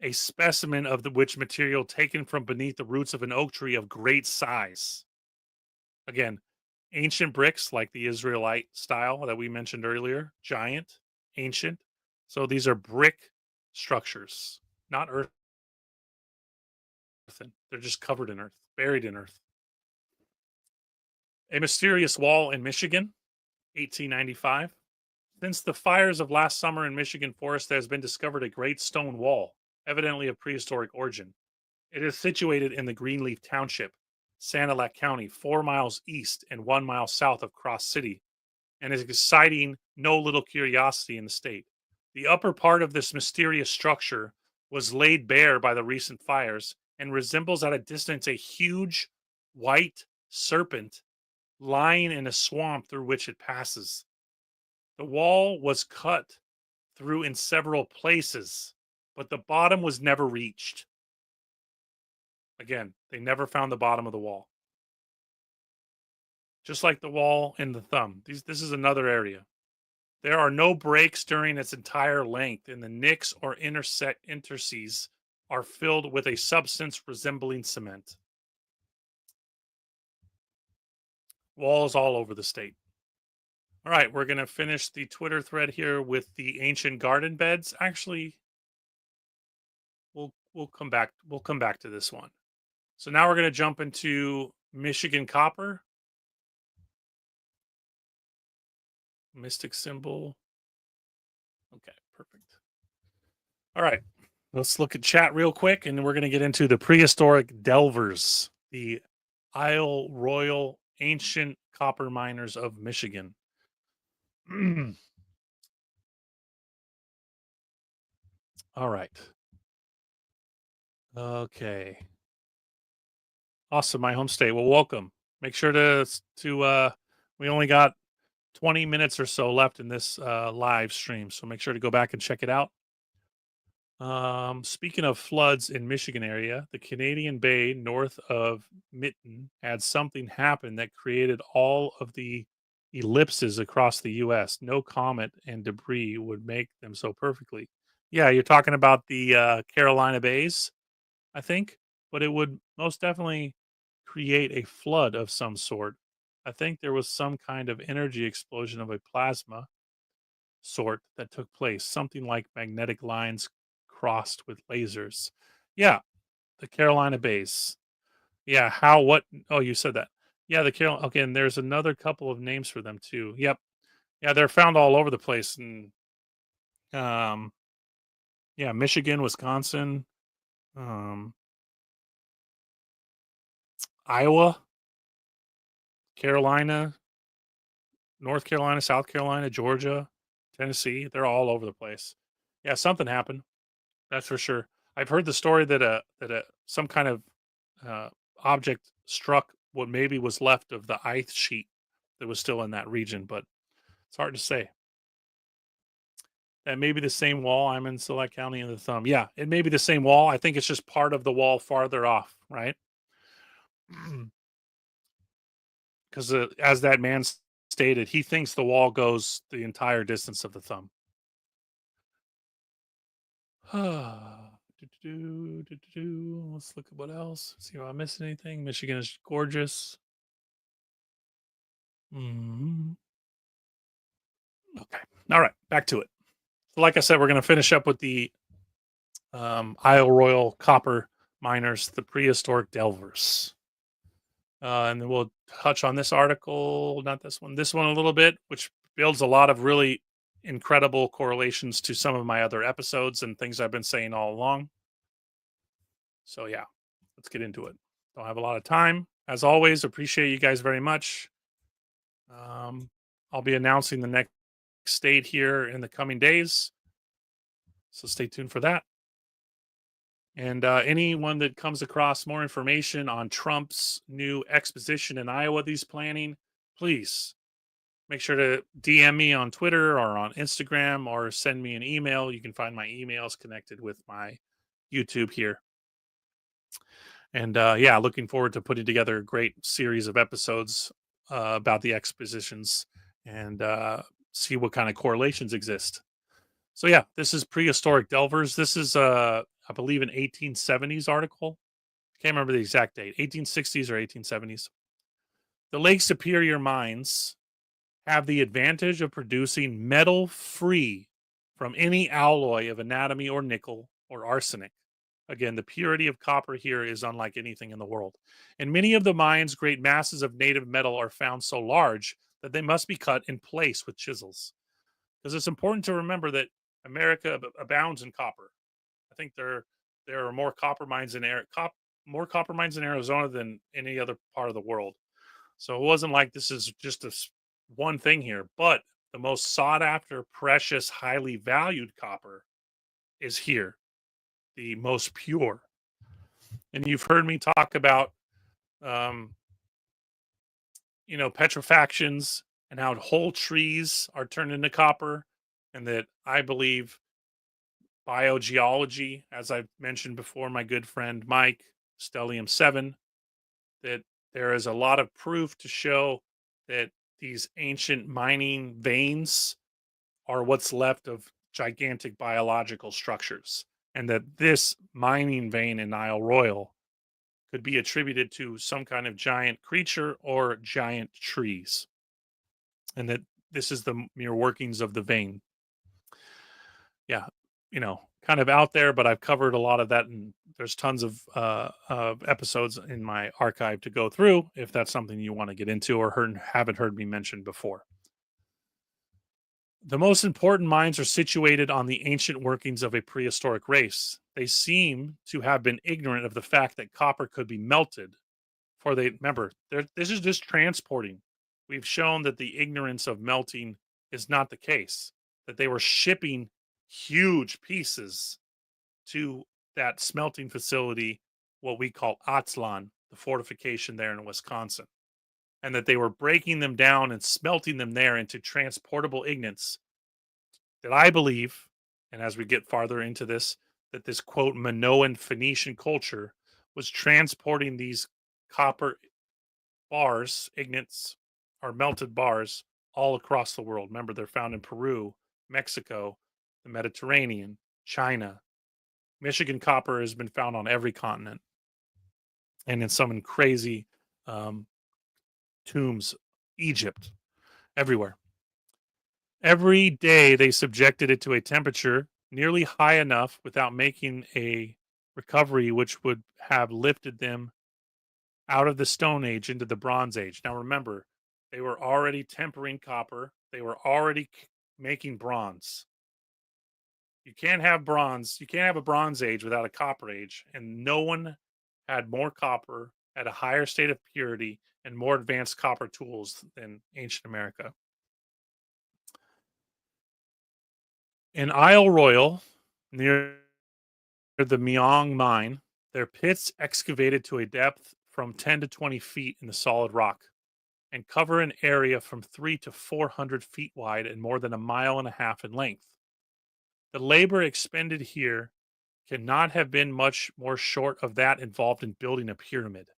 a specimen of the which material taken from beneath the roots of an oak tree of great size. Again, ancient bricks like the Israelite style that we mentioned earlier, giant, ancient. So these are brick structures, not earthen. They're just covered in earth, buried in earth. A mysterious wall in Michigan, 1895. Since the fires of last summer in Michigan forest, there has been discovered a great stone wall, evidently of prehistoric origin. It is situated in the Greenleaf Township, Sanilac County, 4 miles east and 1 mile south of Cross City, and is exciting no little curiosity in the state. The upper part of this mysterious structure was laid bare by the recent fires and resembles at a distance a huge white serpent lying in a swamp through which it passes. The wall was cut through in several places, but the bottom was never reached. Again, they never found the bottom of the wall. Just like the wall in the thumb. This is another area. There are no breaks during its entire length, and the nicks or interstices are filled with a substance resembling cement. Walls all over the state. All right, we're going to finish the Twitter thread here with the ancient garden beds. Actually, we'll come back. We'll come back to this one. So now we're going to jump into Michigan copper. Mystic symbol. Okay, perfect. All right, let's look at chat real quick, and we're going to get into the prehistoric delvers, the Isle Royal ancient copper miners of Michigan. All right. Okay. Awesome, my home state. Well, welcome. Make sure to we only got 20 minutes or so left in this live stream, so make sure to go back and check it out. Speaking of floods in Michigan area, the Canadian Bay north of Mitten had something happen that created all of the ellipses across the US. No comet and debris would make them so perfectly. Yeah, you're talking about the Carolina Bays, I think, but it would most definitely create a flood of some sort. I think there was some kind of energy explosion of a plasma sort that took place, something like magnetic lines crossed with lasers. Yeah, the Carolina Bays. Yeah, how, what? Oh, you said that. Yeah, the Carolina. Okay, and there's another couple of names for them too. Yep. Yeah, they're found all over the place. And um, yeah, Michigan, Wisconsin, um, Iowa, Carolina, North Carolina, South Carolina, Georgia, Tennessee. They're all over the place. Yeah, something happened. That's for sure. I've heard the story that some kind of object struck what maybe was left of the ice sheet that was still in that region, but it's hard to say. That may be the same wall. I'm in Select County in the thumb. Yeah, it may be the same wall. I think it's just part of the wall farther off, right? Because as that man stated, he thinks the wall goes the entire distance of the thumb. Let's look at what else. See if I missed anything. Michigan is gorgeous. Mhm. Okay. All right. Back to it. So like I said, we're going to finish up with the Isle Royal copper miners, the prehistoric delvers. And then we'll touch on this article, not this one a little bit, which builds a lot of really incredible correlations to some of my other episodes and things I've been saying all along. So yeah, let's get into it. Don't have a lot of time. As always, appreciate you guys very much. I'll be announcing the next state here in the coming days. So stay tuned for that. And anyone that comes across more information on Trump's new exposition in Iowa that he's planning, please make sure to DM me on Twitter or on Instagram or send me an email. You can find my emails connected with my YouTube here. And yeah, looking forward to putting together a great series of episodes about the expositions and see what kind of correlations exist. So yeah, this is prehistoric delvers. This is I believe an 1870s article. I can't remember the exact date, 1860s or 1870s. The Lake Superior mines have the advantage of producing metal free from any alloy of antimony or nickel or arsenic. Again, the purity of copper here is unlike anything in the world. In many of the mines, great masses of native metal are found so large that they must be cut in place with chisels. Because it's important to remember that America abounds in copper. I think there are more copper mines more copper mines in Arizona than any other part of the world. So it wasn't like this is just one thing here, but the most sought after, precious, highly valued copper is here, the most pure. And you've heard me talk about, um, petrifactions and how whole trees are turned into copper, and that I believe biogeology, as I've mentioned before, my good friend Mike, Stellium 7, that there is a lot of proof to show that these ancient mining veins are what's left of gigantic biological structures, and that this mining vein in Isle Royal could be attributed to some kind of giant creature or giant trees, and that this is the mere workings of the vein. Yeah, kind of out there, but I've covered a lot of that, and there's tons of episodes in my archive to go through if that's something you want to get into or haven't heard me mention before. The most important mines are situated on the ancient workings of a prehistoric race. They seem to have been ignorant of the fact that copper could be melted. For they remember, this is just transporting. We've shown that the ignorance of melting is not the case. That they were shipping huge pieces to that smelting facility, what we call Asylum, the fortification there in Wisconsin, and that they were breaking them down and smelting them there into transportable ingots that I believe, and as we get farther into this, that this quote Minoan Phoenician culture was transporting these copper bars, ingots, or melted bars all across the world. Remember, they're found in Peru, Mexico, the Mediterranean, China. Michigan copper has been found on every continent and in some crazy um, tombs, Egypt, everywhere. Every day they subjected it to a temperature nearly high enough without making a recovery, which would have lifted them out of the Stone Age into the Bronze Age. Now remember, they were already tempering copper, they were already making bronze. You can't have bronze, you can't have a Bronze Age without a Copper Age, and no one had more copper at a higher state of purity and more advanced copper tools than ancient America. In Isle Royal, near the Mound mine, their pits excavated to a depth from 10 to 20 feet in the solid rock and cover an area from 3 to 400 feet wide and more than a mile and a half in length. The labor expended here cannot have been much more short of that involved in building a pyramid.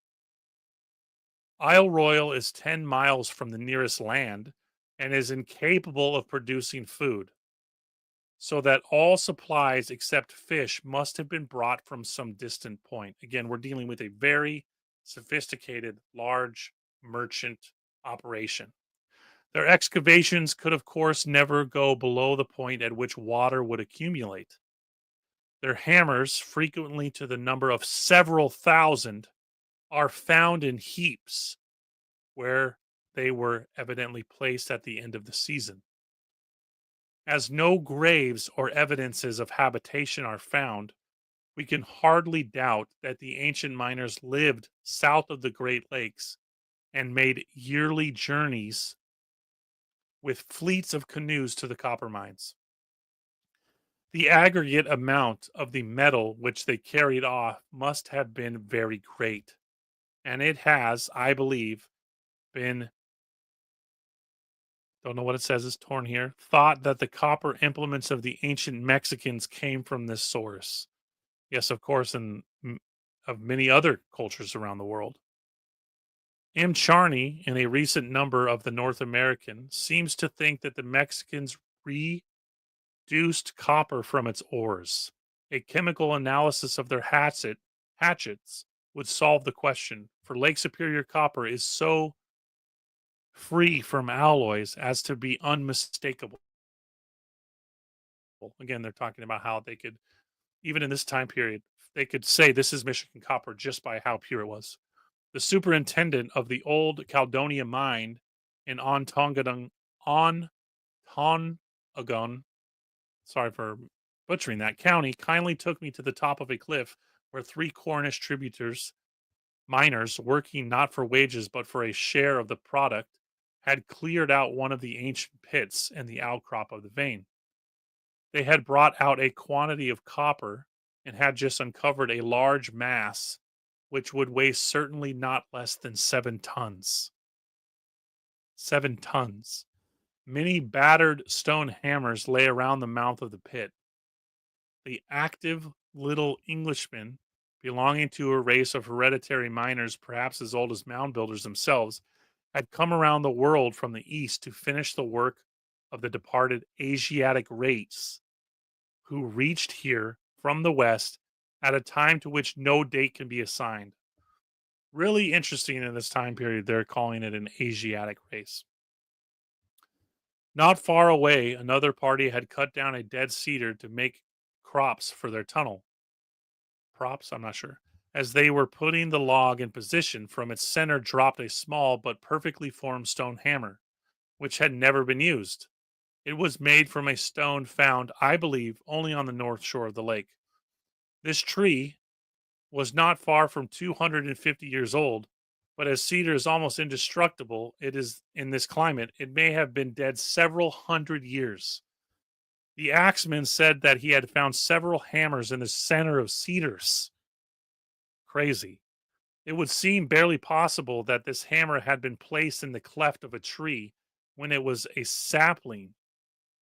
Isle Royal is 10 miles from the nearest land and is incapable of producing food, so that all supplies except fish must have been brought from some distant point. Again, we're dealing with a very sophisticated, large merchant operation. Their excavations could, of course, never go below the point at which water would accumulate. Their hammers, frequently to the number of several thousand, are found in heaps where they were evidently placed at the end of the season. As no graves or evidences of habitation are found, we can hardly doubt that the ancient miners lived south of the Great Lakes and made yearly journeys with fleets of canoes to the copper mines. The aggregate amount of the metal which they carried off must have been very great, and it has, I believe, been, don't know what it says, is torn here, thought that the copper implements of the ancient Mexicans came from this source. Yes, of course, and of many other cultures around the world. M. Charney, in a recent number of the North American, seems to think that the Mexicans reduced copper from its ores. A chemical analysis of their hatchets would solve the question, for Lake Superior copper is so free from alloys as to be unmistakable. Again, they're talking about how they could, even in this time period, they could say this is Michigan copper just by how pure it was. The superintendent of the old Caledonia mine in Ontonagon, sorry for butchering that county, kindly took me to the top of a cliff where three Cornish tributars, miners working not for wages but for a share of the product, had cleared out one of the ancient pits in the outcrop of the vein. They had brought out a quantity of copper and had just uncovered a large mass which would weigh certainly not less than 7 tons. 7 tons. Many battered stone hammers lay around the mouth of the pit. The active little Englishmen, belonging to a race of hereditary miners, perhaps as old as mound builders themselves, had come around the world from the east to finish the work of the departed Asiatic race, who reached here from the west at a time to which no date can be assigned. Really interesting in this time period, they're calling it an Asiatic race. Not far away, another party had cut down a dead cedar to make crops for their tunnel. Props? I'm not sure. As they were putting the log in position, from its center dropped a small but perfectly formed stone hammer, which had never been used. It was made from a stone found, I believe, only on the north shore of the lake. This tree was not far from 250 years old, but as cedar is almost indestructible, it is in this climate, it may have been dead several hundred years. The axeman said that he had found several hammers in the center of cedars. Crazy. It would seem barely possible that this hammer had been placed in the cleft of a tree when it was a sapling,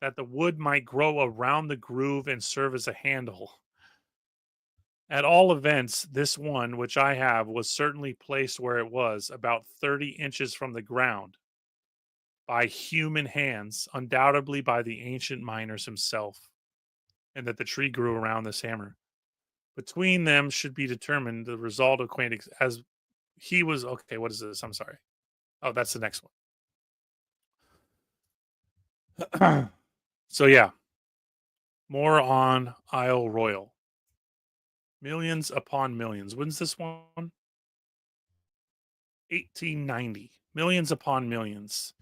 that the wood might grow around the groove and serve as a handle. At all events, this one, which I have, was certainly placed where it was, about 30 inches from the ground, by human hands, undoubtedly by the ancient miners himself, and that the tree grew around this hammer. Between them should be determined the result of acquaintance as he was. Okay, what is this? I'm sorry. Oh, that's the next one. So, yeah, more on Isle Royal. Millions upon millions. When's this one? 1890. Millions upon millions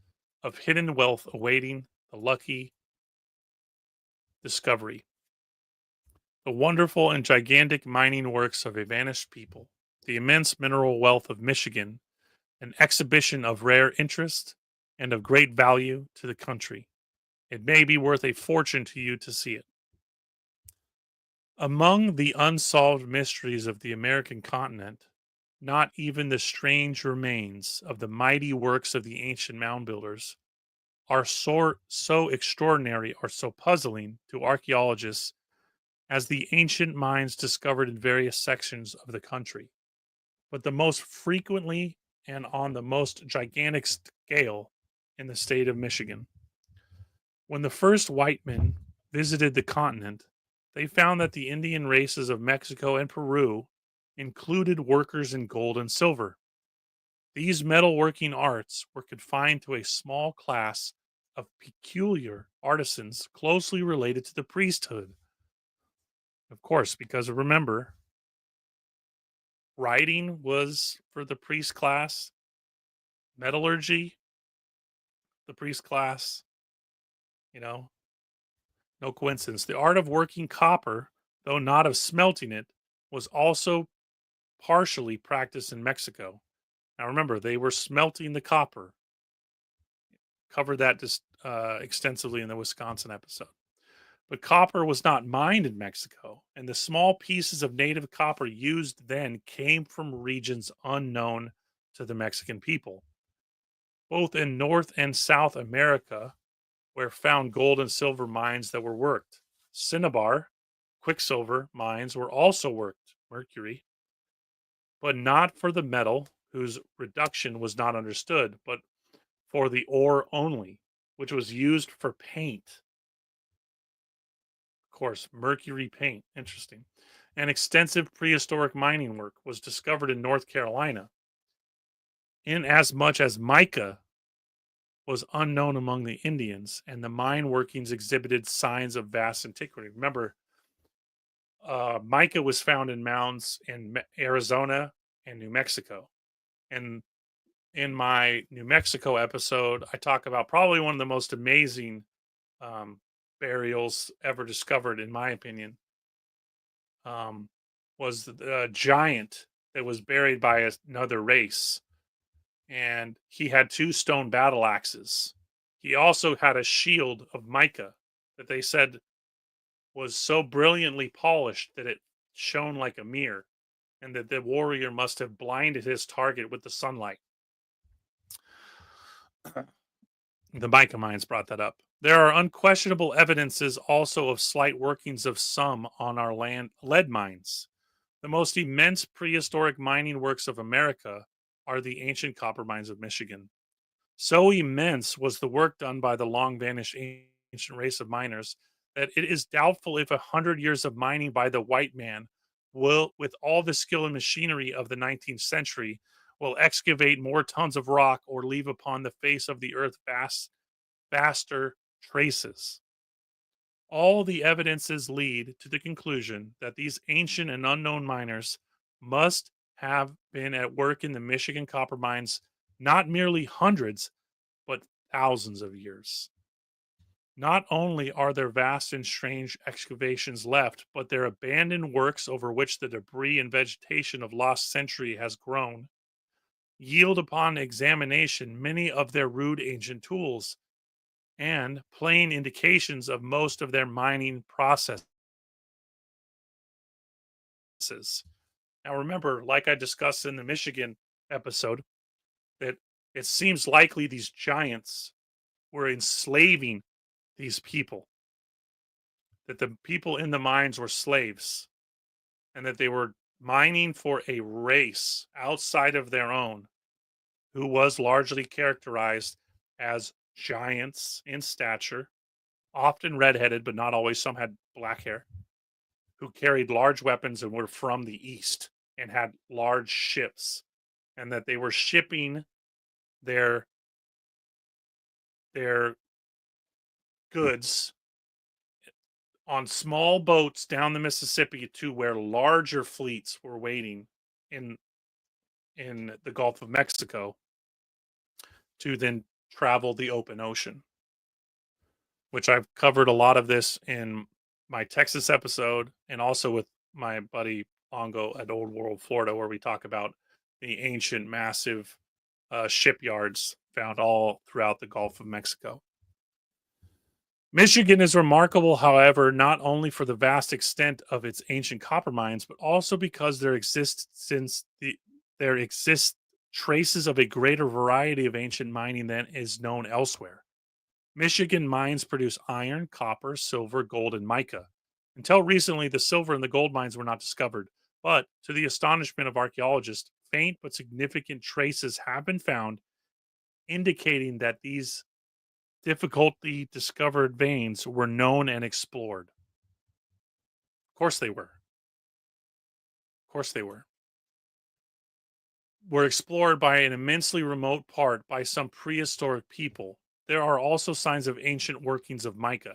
of hidden wealth awaiting the lucky discovery. The wonderful and gigantic mining works of a vanished people. The immense mineral wealth of Michigan, an exhibition of rare interest and of great value to the country. It may be worth a fortune to you to see it. Among the unsolved mysteries of the American continent, not even the strange remains of the mighty works of the ancient mound builders are so extraordinary or so puzzling to archaeologists as the ancient mines discovered in various sections of the country. But the most frequently and on the most gigantic scale in the state of Michigan. When the first white men visited the continent, they found that the Indian races of Mexico and Peru included workers in gold and silver. These metalworking arts were confined to a small class of peculiar artisans closely related to the priesthood. Of course, because remember, writing was for the priest class, metallurgy, the priest class, you know, no coincidence. The art of working copper, though not of smelting it, was also partially practiced in Mexico. Now remember, they were smelting the copper. Covered that just extensively in the Wisconsin episode. But copper was not mined in Mexico, and the small pieces of native copper used then came from regions unknown to the Mexican people. Both in North and South America, where found gold and silver mines that were worked. Cinnabar, quicksilver mines were also worked, mercury, but not for the metal, whose reduction was not understood, but for the ore only, which was used for paint. Of course, mercury paint. Interesting. An extensive prehistoric mining work was discovered in North Carolina, in as much as mica was unknown among the Indians, and the mine workings exhibited signs of vast antiquity. Remember, mica was found in mounds in Arizona and New Mexico. And in my New Mexico episode, I talk about probably one of the most amazing um, burials ever discovered, in my opinion, um, was the giant that was buried by another race. And he had two stone battle axes. He also had a shield of mica that they said was so brilliantly polished that it shone like a mirror, and that the warrior must have blinded his target with the sunlight. The mica mines brought that up. There are unquestionable evidences also of slight workings of some on our land lead mines. The most immense prehistoric mining works of America are the ancient copper mines of Michigan. So immense was the work done by the long vanished ancient race of miners that it is doubtful if 100 years of mining by the white man will, with all the skill and machinery of the 19th century, will excavate more tons of rock or leave upon the face of the earth vaster traces. All the evidences lead to the conclusion that these ancient and unknown miners must have been at work in the Michigan copper mines not merely hundreds, but thousands of years. Not only are there vast and strange excavations left, but their abandoned works over which the debris and vegetation of lost century has grown yield upon examination many of their rude ancient tools and plain indications of most of their mining processes. Now, remember, like I discussed in the Michigan episode, that it seems likely these giants were enslaving these people, that the people in the mines were slaves, and that they were mining for a race outside of their own who was largely characterized as giants in stature, often redheaded, but not always. Some had black hair, who carried large weapons and were from the east and had large ships, and that they were shipping their their goods on small boats down the Mississippi to where larger fleets were waiting in the Gulf of Mexico to then travel the open ocean, which I've covered a lot of this in my Texas episode and also with my buddy Longo at Old World, Florida, where we talk about the ancient, massive shipyards found all throughout the Gulf of Mexico. Michigan is remarkable, however, not only for the vast extent of its ancient copper mines, but also because there exist traces of a greater variety of ancient mining than is known elsewhere. Michigan mines produce iron, copper, silver, gold, and mica. Until recently, the silver and the gold mines were not discovered, but to the astonishment of archaeologists, faint but significant traces have been found indicating that these difficultly discovered veins were known and explored. Of course they were. Of course they were. Were explored by an immensely remote part by some prehistoric people. There are also signs of ancient workings of mica.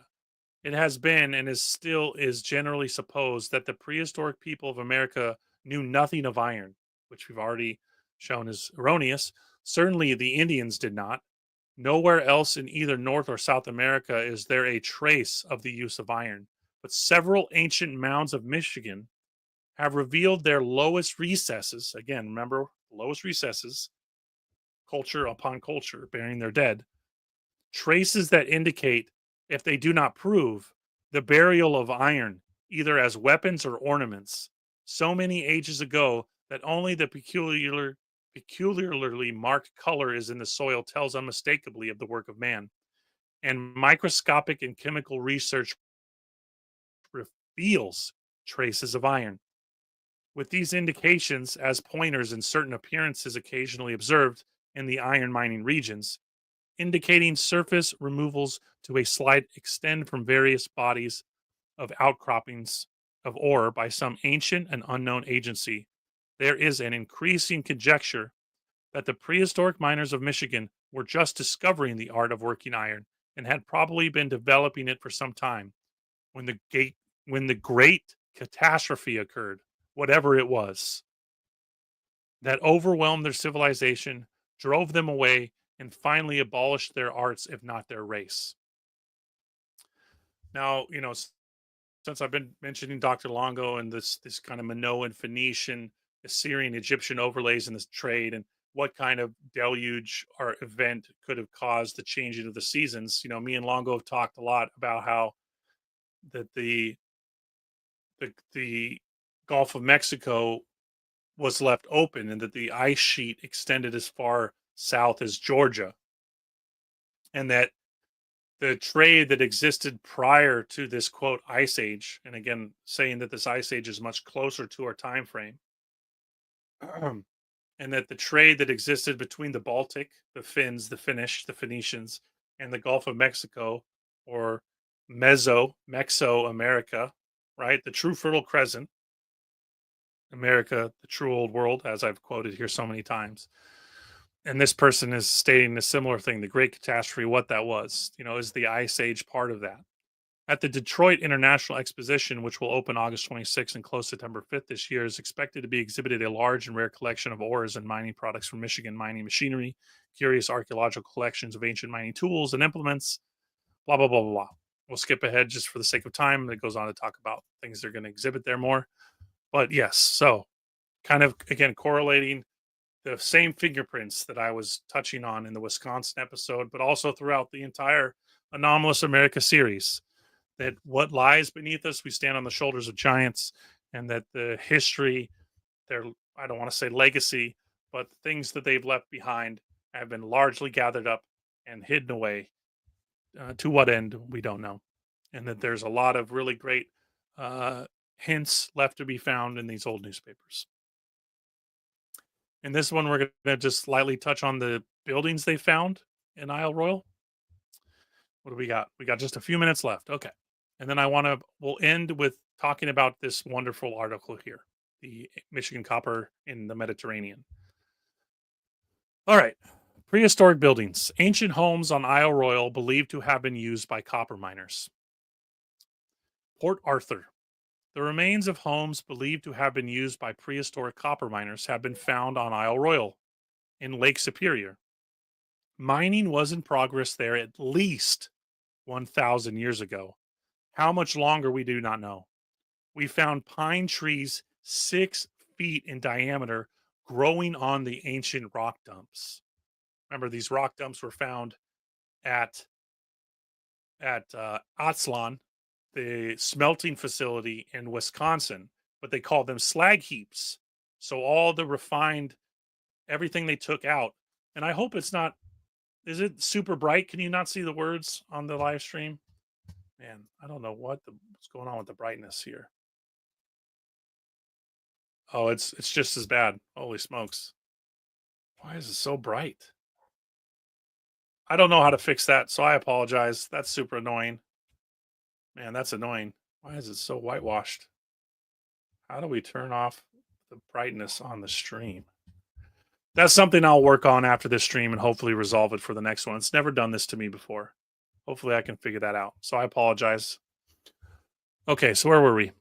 It has been and is still is generally supposed that the prehistoric people of America knew nothing of iron, which we've already shown is erroneous. Certainly the Indians did not. Nowhere else in either North or South America is there a trace of the use of iron, but several ancient mounds of Michigan have revealed their lowest recesses. Again, remember, lowest recesses, culture upon culture, burying their dead. Traces that indicate, if they do not prove, the burial of iron, either as weapons or ornaments, so many ages ago that only the peculiarly marked color is in the soil tells unmistakably of the work of man. And microscopic and chemical research reveals traces of iron. With these indications as pointers and certain appearances occasionally observed in the iron mining regions, indicating surface removals to a slight extent from various bodies of outcroppings of ore by some ancient and unknown agency, there is an increasing conjecture that the prehistoric miners of Michigan were just discovering the art of working iron and had probably been developing it for some time when the great catastrophe occurred, whatever it was, that overwhelmed their civilization, drove them away, and finally abolished their arts, if not their race. Now, since I've been mentioning Dr. Longo and this kind of Minoan, Phoenician, Assyrian, Egyptian overlays in this trade, and what kind of deluge or event could have caused the changing of the seasons, me and Longo have talked a lot about how that the Gulf of Mexico was left open and that the ice sheet extended as far south as Georgia, and that the trade that existed prior to this quote ice age, and again saying that this ice age is much closer to our time frame, and that the trade that existed between the Baltic, the Finns, the Finnish, the Phoenicians, and the Gulf of Mexico, or Mesoamerica, right, the true Fertile Crescent, America, the true old world, as I've quoted here so many times. And this person is stating a similar thing, the Great Catastrophe, what that was, is the Ice Age part of that. At the Detroit International Exposition, which will open August 26th and close September 5th this year, is expected to be exhibited a large and rare collection of ores and mining products from Michigan mining machinery, curious archaeological collections of ancient mining tools and implements, blah, blah, blah, blah, blah. We'll skip ahead just for the sake of time. It goes on to talk about things they're going to exhibit there more. But yes, so kind of, again, correlating the same fingerprints that I was touching on in the Wisconsin episode, but also throughout the entire Anomalous America series, that what lies beneath us, we stand on the shoulders of giants, and that the history, their, I don't want to say legacy, but things that they've left behind have been largely gathered up and hidden away. To what end, we don't know. And that there's a lot of really great hints left to be found in these old newspapers. In this one, we're going to just slightly touch on the buildings they found in Isle Royale. What do we got? We got just a few minutes left. Okay. And then we'll end with talking about this wonderful article here, the Michigan copper in the Mediterranean. All right. Prehistoric buildings, ancient homes on Isle Royale believed to have been used by copper miners. Port Arthur. The remains of homes believed to have been used by prehistoric copper miners have been found on Isle Royale in Lake Superior. Mining was in progress there at least 1,000 years ago. How much longer, we do not know. We found pine trees 6 feet in diameter growing on the ancient rock dumps. Remember, these rock dumps were found at Asylum, the smelting facility in Wisconsin, but they called them slag heaps. So all the refined, everything they took out, and I hope it's not Is it super bright? Can you not see the words on the live stream? Man, I don't know what's going on with the brightness here. Oh, it's just as bad. Holy smokes. Why is it so bright? I don't know how to fix that, so I apologize. That's super annoying. Man, that's annoying. Why is it so whitewashed? How do we turn off the brightness on the stream? That's something I'll work on after this stream and hopefully resolve it for the next one. It's never done this to me before. Hopefully I can figure that out. So I apologize. Okay, so where were we?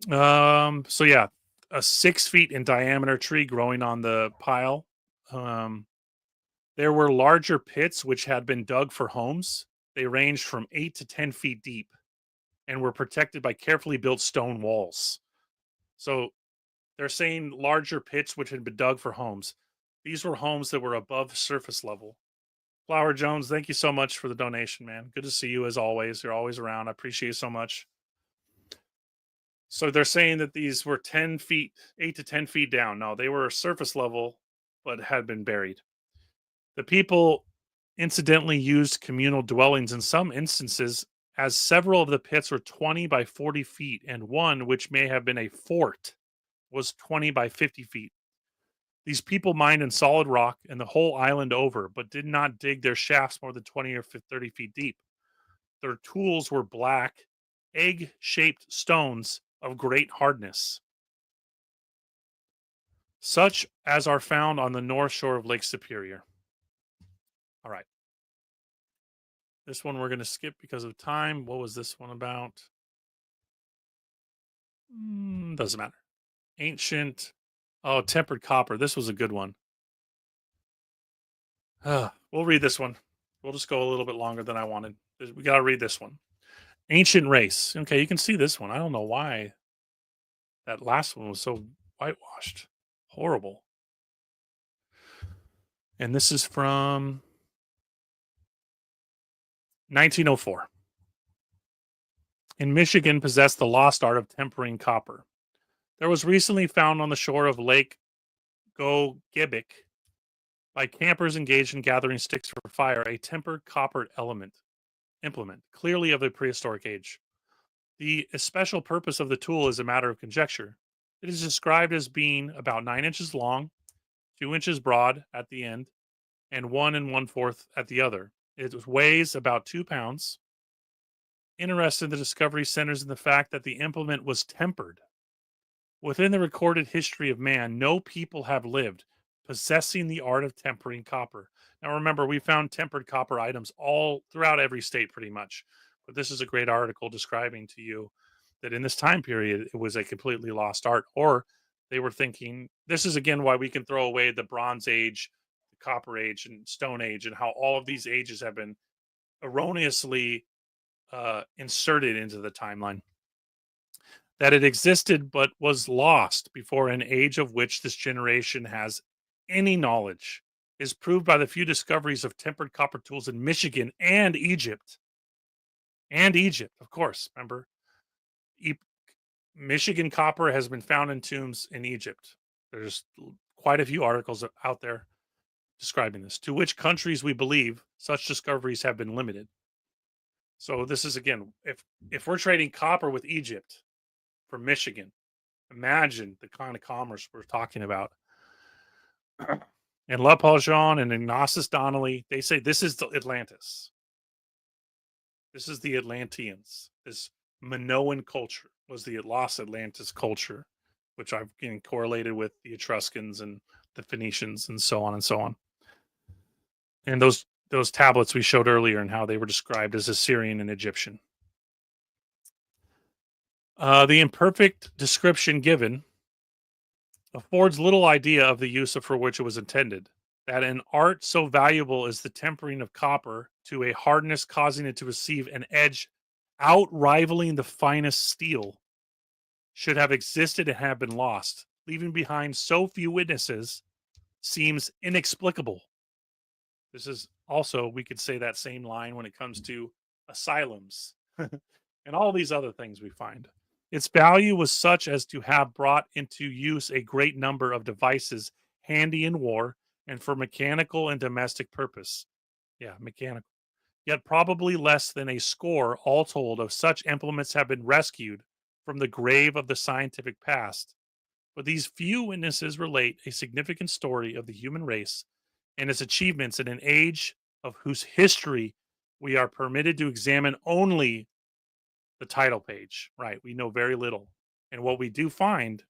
So yeah, a 6 feet in diameter tree growing on the pile. Um, there were larger pits which had been dug for homes. They ranged from 8 to 10 feet deep and were protected by carefully built stone walls. So they're saying larger pits which had been dug for homes. These were homes that were above surface level. Flower Jones, thank you so much for the donation, man. Good to see you as always. You're always around. I appreciate you so much. So they're saying that these were 10 feet, 8 to 10 feet down. No, they were surface level, but had been buried. The people incidentally used communal dwellings in some instances, as several of the pits were 20 by 40 feet, and one, which may have been a fort, was 20 by 50 feet. These people mined in solid rock and the whole island over, but did not dig their shafts more than 20 or 30 feet deep. Their tools were black, egg shaped stones of great hardness, such as are found on the north shore of Lake Superior. All right. This one we're going to skip because of time. What was this one about? Doesn't matter. Ancient. Oh, tempered copper. This was a good one. We'll read this one. We'll just go a little bit longer than I wanted. We got to read this one. Ancient race. Okay, you can see this one. I don't know why that last one was so whitewashed. Horrible. And this is from 1904. In Michigan, possessed the lost art of tempering copper. There was recently found on the shore of Lake Gogebic by campers engaged in gathering sticks for fire a tempered copper implement, clearly of a prehistoric age. The especial purpose of the tool is a matter of conjecture. It is described as being about 9 inches long, 2 inches broad at the end, and 1 1/4 at the other. It weighs about 2 pounds. Interesting, the discovery centers in the fact that the implement was tempered. Within the recorded history of man, no people have lived possessing the art of tempering copper. Now, remember, we found tempered copper items all throughout every state pretty much. But this is a great article describing to you that in this time period, it was a completely lost art. Or they were thinking, this is again why we can throw away the Bronze Age, the Copper Age, and Stone Age, and how all of these ages have been erroneously inserted into the timeline. That it existed but was lost before an age of which this generation has any knowledge is proved by the few discoveries of tempered copper tools in Michigan and Egypt. And Egypt, of course. Remember, Michigan copper has been found in tombs in Egypt. There's quite a few articles out there describing this. To which countries we believe such discoveries have been limited. So this is again, if we're trading copper with Egypt for Michigan, imagine the kind of commerce we're talking about. And La Paljean and Ignatius Donnelly, they say this is the Atlantis. This is the Atlanteans. This Minoan culture was the lost Atlantis culture, which I've correlated with the Etruscans and the Phoenicians and so on and so on. And those tablets we showed earlier and how they were described as Assyrian and Egyptian. The imperfect description given affords little idea of the use for which it was intended. That an art so valuable as the tempering of copper to a hardness causing it to receive an edge outrivaling the finest steel should have existed and have been lost, leaving behind so few witnesses, seems inexplicable. This is also, we could say that same line when it comes to asylums and all these other things we find. Its value was such as to have brought into use a great number of devices handy in war and for mechanical and domestic purpose. Yeah, mechanical. Yet probably less than a score, all told, of such implements have been rescued from the grave of the scientific past. But these few witnesses relate a significant story of the human race and its achievements in an age of whose history we are permitted to examine only the title page. Right. We know very little. And what we do find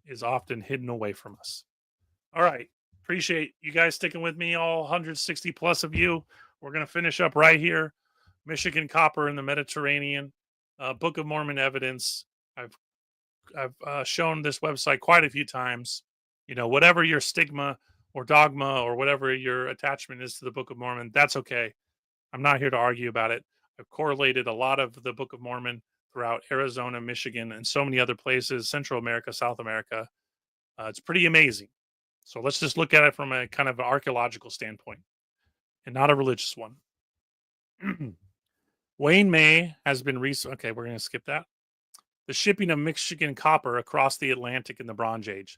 is often hidden away from us. All right. Appreciate you guys sticking with me, all 160 plus of you. We're going to finish up right here. Michigan copper in the Mediterranean, Book of Mormon evidence. I've shown this website quite a few times. You know, whatever your stigma or dogma or whatever your attachment is to the Book of Mormon, that's okay. I'm not here to argue about it. I've correlated a lot of the Book of Mormon throughout Arizona, Michigan, and so many other places, Central America, South America. It's pretty amazing. So let's just look at it from a kind of archaeological standpoint and not a religious one. Wayne May has been okay, we're going to skip that. The shipping of Michigan copper across the Atlantic in the Bronze Age.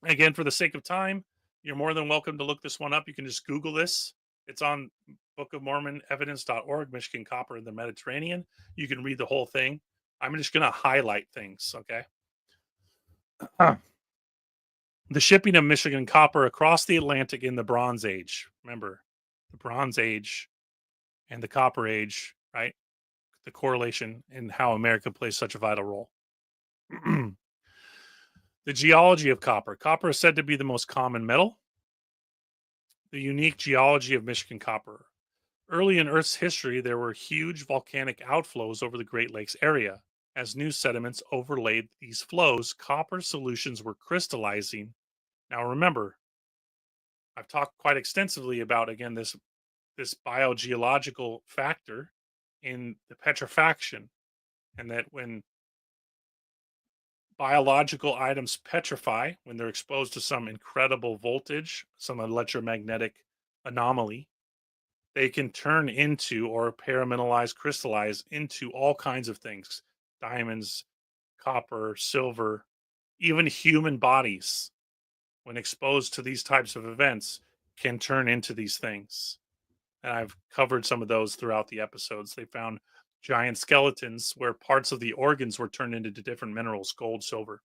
Again, for the sake of time, you're more than welcome to look this one up. You can just Google this. It's on Book of Mormon evidence.org, Michigan copper in the Mediterranean. You can read the whole thing. I'm just going to highlight things, okay? The shipping of Michigan copper across the Atlantic in the Bronze Age. Remember, the Bronze Age and the Copper Age, right? The correlation in how America plays such a vital role. The geology of copper. Copper is said to be the most common metal. The unique geology of Michigan copper. Early in Earth's history, there were huge volcanic outflows over the Great Lakes area. As new sediments overlaid these flows, copper solutions were crystallizing. Now remember, I've talked quite extensively about, again, this biogeological factor in the petrifaction, and that when biological items petrify, when they're exposed to some incredible voltage, some electromagnetic anomaly, they can turn into or paramineralize, crystallize into all kinds of things: diamonds, copper, silver, even human bodies, when exposed to these types of events, can turn into these things. And I've covered some of those throughout the episodes. They found giant skeletons where parts of the organs were turned into different minerals: gold, silver.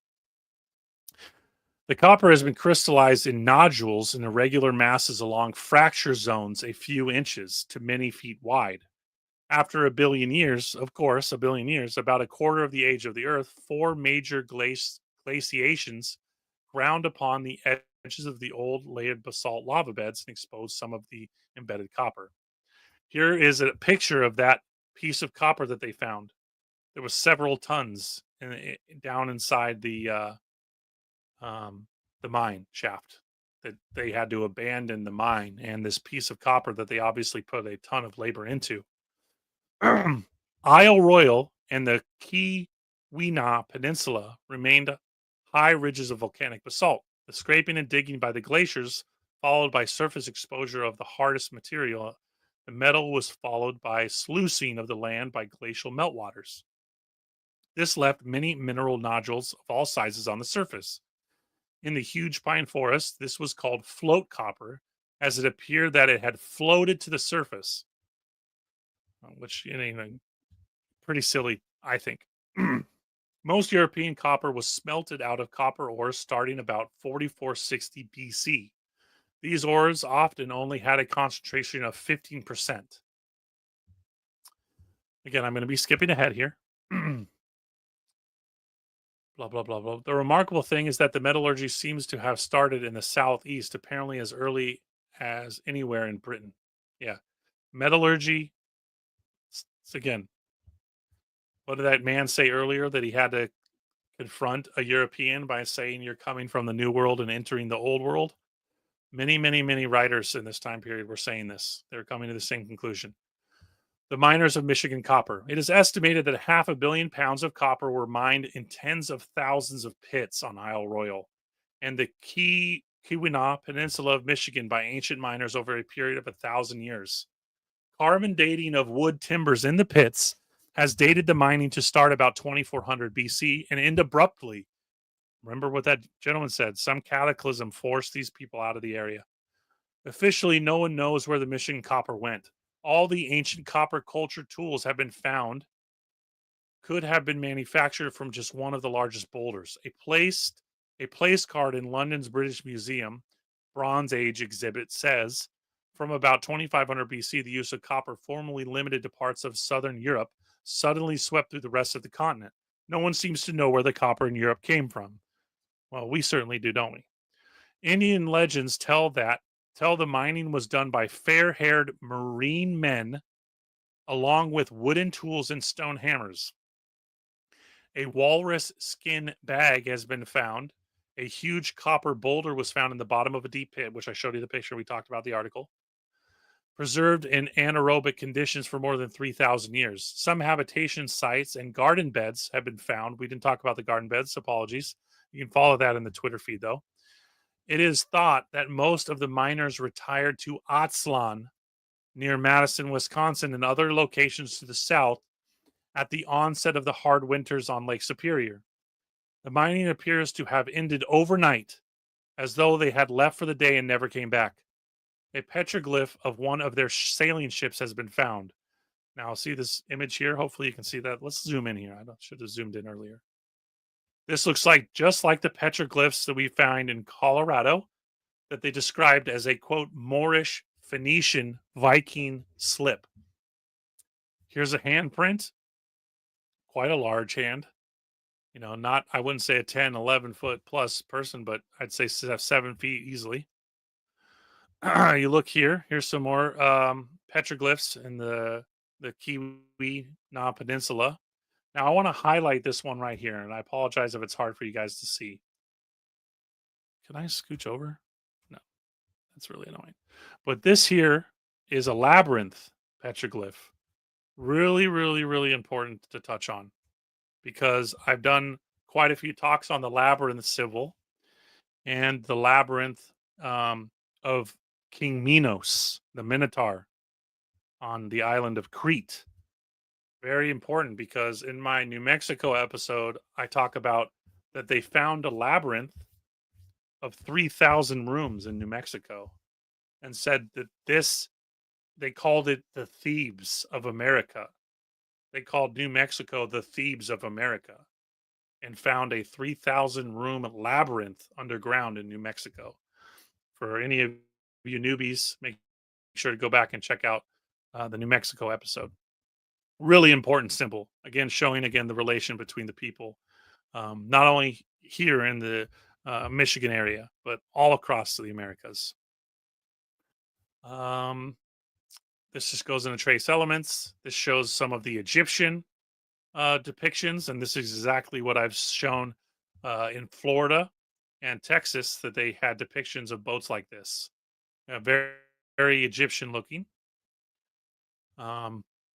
The copper has been crystallized in nodules in irregular masses along fracture zones a few inches to many feet wide. After a billion years, of course, a billion years, about a quarter of the age of the Earth, four major glaciations ground upon the edges of the old layered basalt lava beds and exposed some of the embedded copper. Here is a picture of that piece of copper that they found. There was several tons down inside the mine shaft, that they had to abandon the mine, and this piece of copper that they obviously put a ton of labor into. Isle Royale and the Keweenaw Peninsula remained high ridges of volcanic basalt. The scraping and digging by the glaciers, followed by surface exposure of the hardest material. The metal was followed by sluicing of the land by glacial meltwaters. This left many mineral nodules of all sizes on the surface. In the huge pine forest, this was called float copper, as it appeared that it had floated to the surface, which, you know, pretty silly, I think. Most European copper was smelted out of copper ores starting about 4460 BC. These ores often only had a concentration of 15%. Again, I'm going to be skipping ahead here. Blah, blah, blah, blah. The remarkable thing is that the metallurgy seems to have started in the southeast, apparently as early as anywhere in Britain. Yeah. Metallurgy, again, what did that man say earlier? That he had to confront a European by saying you're coming from the New World and entering the Old World? Many, many, many writers in this time period were saying this. They're coming to the same conclusion. The miners of Michigan copper. It is estimated that 500 million pounds of copper were mined in tens of thousands of pits on Isle Royale and the Keweenaw Peninsula of Michigan by ancient miners over a period of 1,000 years. Carbon dating of wood timbers in the pits has dated the mining to start about 2400 BC and end abruptly. Remember what that gentleman said: some cataclysm forced these people out of the area. Officially, no one knows where the Michigan copper went. All the ancient copper culture tools have been found could have been manufactured from just one of the largest boulders. A place card in London's British Museum Bronze Age exhibit says from about 2500 BC, the use of copper, formerly limited to parts of southern Europe, suddenly swept through the rest of the continent. No one seems to know where the copper in Europe came from. Well, we certainly do, don't we? Indian legends tell the mining was done by fair-haired marine men along with wooden tools and stone hammers. A walrus skin bag has been found. A huge copper boulder was found in the bottom of a deep pit, which I showed you the picture. We talked about the article. Preserved in anaerobic conditions for more than 3,000 years. Some habitation sites and garden beds have been found. We didn't talk about the garden beds. Apologies. You can follow that in the Twitter feed, though. It is thought that most of the miners retired to Asylum near Madison, Wisconsin, and other locations to the south at the onset of the hard winters on Lake Superior. The mining appears to have ended overnight, as though they had left for the day and never came back. A petroglyph of one of their sailing ships has been found. Now, see this image here? Hopefully you can see that. Let's zoom in here. I should have zoomed in earlier. This looks like just like the petroglyphs that we find in Colorado that they described as a, quote, Moorish, Phoenician, Viking slip. Here's a handprint. Quite a large hand. You know, not, I wouldn't say a 10, 11 foot plus person, but I'd say 7 feet easily. You look here, here's some more petroglyphs in the Keweenaw Peninsula. Now, I want to highlight this one right here, and I apologize if it's hard for you guys to see. Can I scooch over? No, that's really annoying. But this here is a labyrinth petroglyph. Really, really, really important to touch on because I've done quite a few talks on the labyrinth civil and the labyrinth of King Minos, the Minotaur, on the island of Crete. Very important because in my New Mexico episode, I talk about that they found a labyrinth of 3,000 rooms in New Mexico and said that they called it the Thebes of America. They called New Mexico the Thebes of America and found a 3,000 room labyrinth underground in New Mexico. For any of you newbies, make sure to go back and check out the New Mexico episode. Really important symbol. Again, showing the relation between the people, not only here in the Michigan area, but all across the Americas. This just goes into trace elements. This shows some of the Egyptian depictions, and this is exactly what I've shown in Florida and Texas, that they had depictions of boats like this. Very, very Egyptian looking.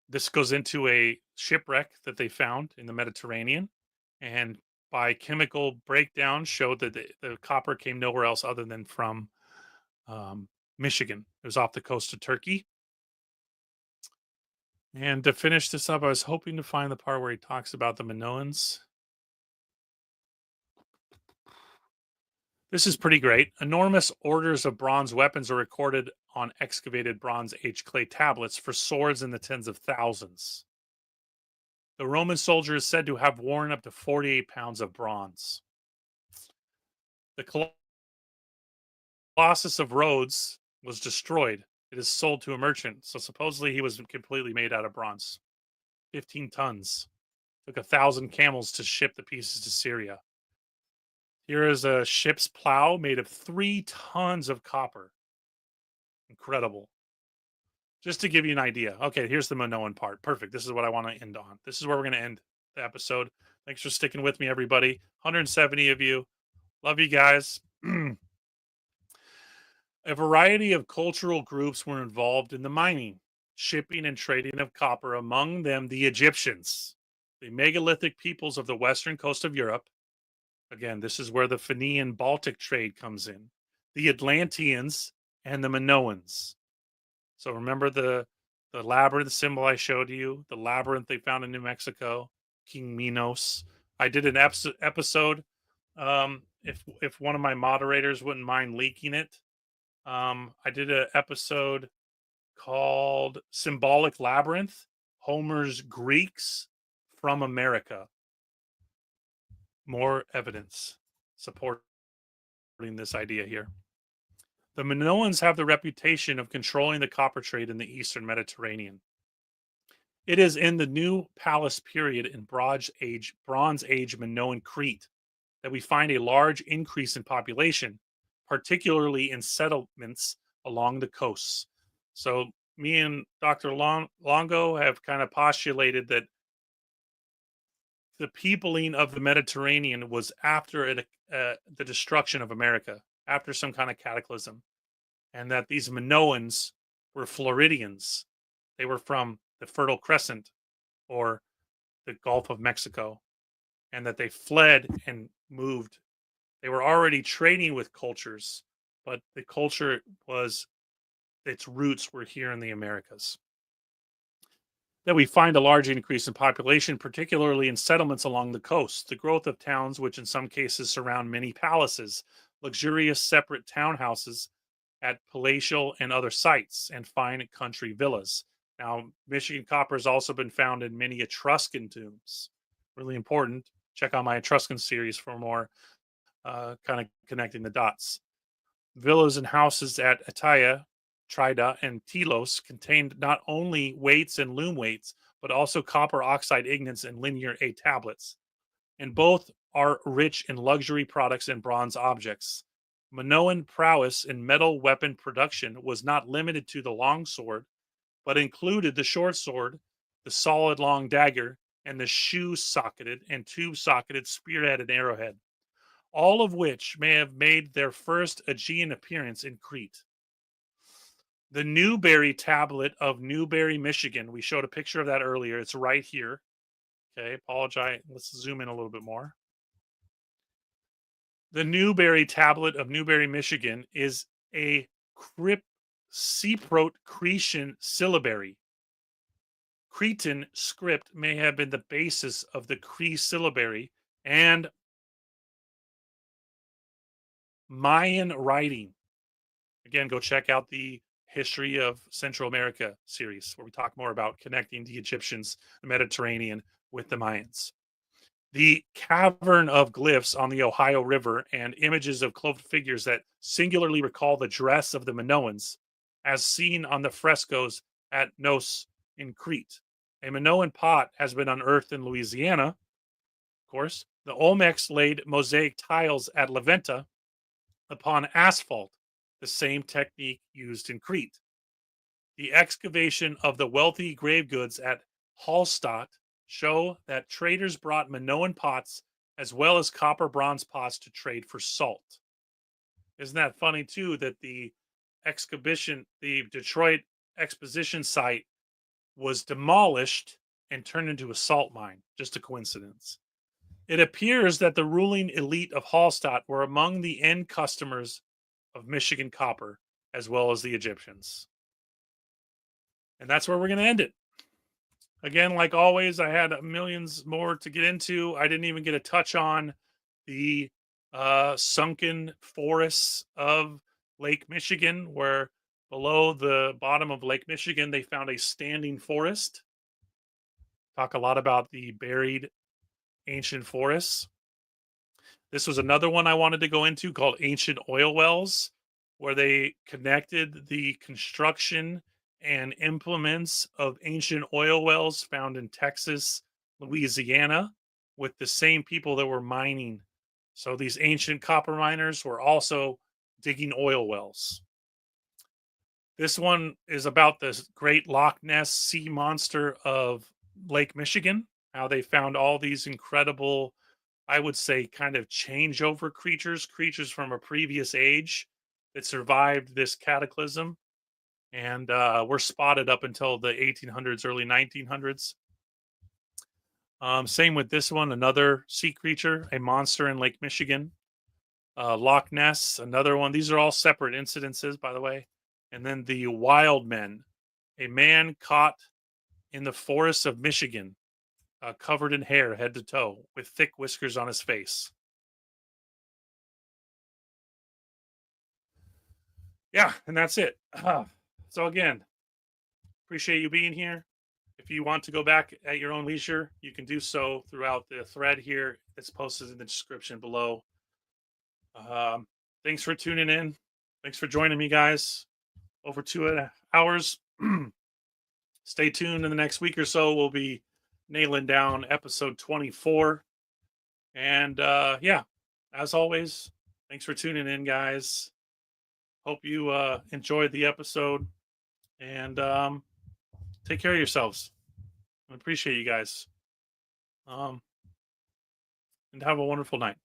This goes into a shipwreck that they found in the Mediterranean, and by chemical breakdown showed that the copper came nowhere else other than from Michigan. It was off the coast of Turkey. And to finish this up, I was hoping to find the part where he talks about the Minoans. This is pretty great. Enormous orders of bronze weapons are recorded on excavated Bronze Age clay tablets for swords in the tens of thousands. The Roman soldier is said to have worn up to 48 pounds of bronze. The Colossus of Rhodes was destroyed. It is sold to a merchant, so supposedly he was completely made out of bronze. 15 tons. Took 1,000 camels to ship the pieces to Syria. Here is a ship's plow made of 3 tons of copper. Incredible. Just to give you an idea. Okay, here's the Minoan part. Perfect. This is what I want to end on. This is where we're going to end the episode. Thanks for sticking with me, everybody. 170 of you. Love you guys. A variety of cultural groups were involved in the mining, shipping, and trading of copper, among them the Egyptians, the megalithic peoples of the western coast of Europe. Again, this is where the Phoenician Baltic trade comes in. The Atlanteans and the Minoans. So remember the labyrinth symbol I showed you, the labyrinth they found in New Mexico, King Minos. I did an episode, if one of my moderators wouldn't mind leaking it, I did an episode called Symbolic Labyrinth, Homer's Greeks from America. More evidence supporting this idea here. The Minoans have the reputation of controlling the copper trade in the Eastern Mediterranean. It is in the New Palace period in Bronze Age Minoan Crete that we find a large increase in population, particularly in settlements along the coasts. So, me and Dr. Longo have kind of postulated that the peopling of the Mediterranean was after the destruction of America, after some kind of cataclysm, and that these Minoans were Floridians. They were from the Fertile Crescent or the Gulf of Mexico, and that they fled and moved. They were already trading with cultures, but the culture was its roots were here in the Americas. That we find a large increase in population, particularly in settlements along the coast. The growth of towns, which in some cases surround many palaces, luxurious separate townhouses at palatial and other sites, and fine country villas. Now, Michigan copper has also been found in many Etruscan tombs. Really important. Check out my Etruscan series for more kind of connecting the dots. Villas and houses at Ataya, Trida, and Telos contained not only weights and loom weights, but also copper oxide ingots and linear A tablets. And both are rich in luxury products and bronze objects. Minoan prowess in metal weapon production was not limited to the long sword, but included the short sword, the solid long dagger, and the shoe socketed and tube socketed spearhead and arrowhead, all of which may have made their first Aegean appearance in Crete. The Newberry tablet of Newberry, Michigan. We showed a picture of that earlier. It's right here. Okay, apologize. Let's zoom in a little bit more. The Newberry tablet of Newberry, Michigan is a Cypriot Cretan syllabary. Cretan script may have been the basis of the Cree syllabary and Mayan writing. Again, go check out the History of Central America series where we talk more about connecting the Egyptians, the Mediterranean with the Mayans. The cavern of glyphs on the Ohio River and images of clothed figures that singularly recall the dress of the Minoans, as seen on the frescoes at Nos in Crete. A Minoan pot has been unearthed in Louisiana, of course. The Olmecs laid mosaic tiles at La Venta upon asphalt, the same technique used in Crete. The excavation of the wealthy grave goods at Hallstatt show that traders brought Minoan pots as well as copper bronze pots to trade for salt. Isn't that funny too that the Detroit exposition site was demolished and turned into a salt mine? Just a coincidence. It appears that the ruling elite of Hallstatt were among the end customers of Michigan copper, as well as the Egyptians. And that's where we're going to end it. Again, like always, I had millions more to get into. I didn't even get a touch on the sunken forests of Lake Michigan, where below the bottom of Lake Michigan, they found a standing forest. Talk a lot about the buried ancient forests. This was another one I wanted to go into called Ancient Oil Wells, where they connected the construction and implements of ancient oil wells found in Texas, Louisiana, with the same people that were mining. So these ancient copper miners were also digging oil wells. This one is about the great Loch Ness sea monster of Lake Michigan, how they found all these incredible, I would say, kind of changeover creatures from a previous age that survived this cataclysm and were spotted up until the 1800s, early 1900s. Same with this one, another sea creature, a monster in Lake Michigan. Loch Ness, another one. These are all separate incidences, by the way. And then the Wild Men, a man caught in the forests of Michigan, covered in hair head to toe, with thick whiskers on his face. yeah, and that's it. So again, appreciate you being here. If you want to go back at your own leisure, you can do so throughout the thread here. It's posted in the description below. Um, Thanks for tuning in. Thanks for joining me, guys. Over 2 hours. Stay tuned in the next week or so. We'll be nailing down episode 24. And yeah, as always, thanks for tuning in, guys. Hope you enjoyed the episode. And take care of yourselves. I appreciate you guys. And have a wonderful night.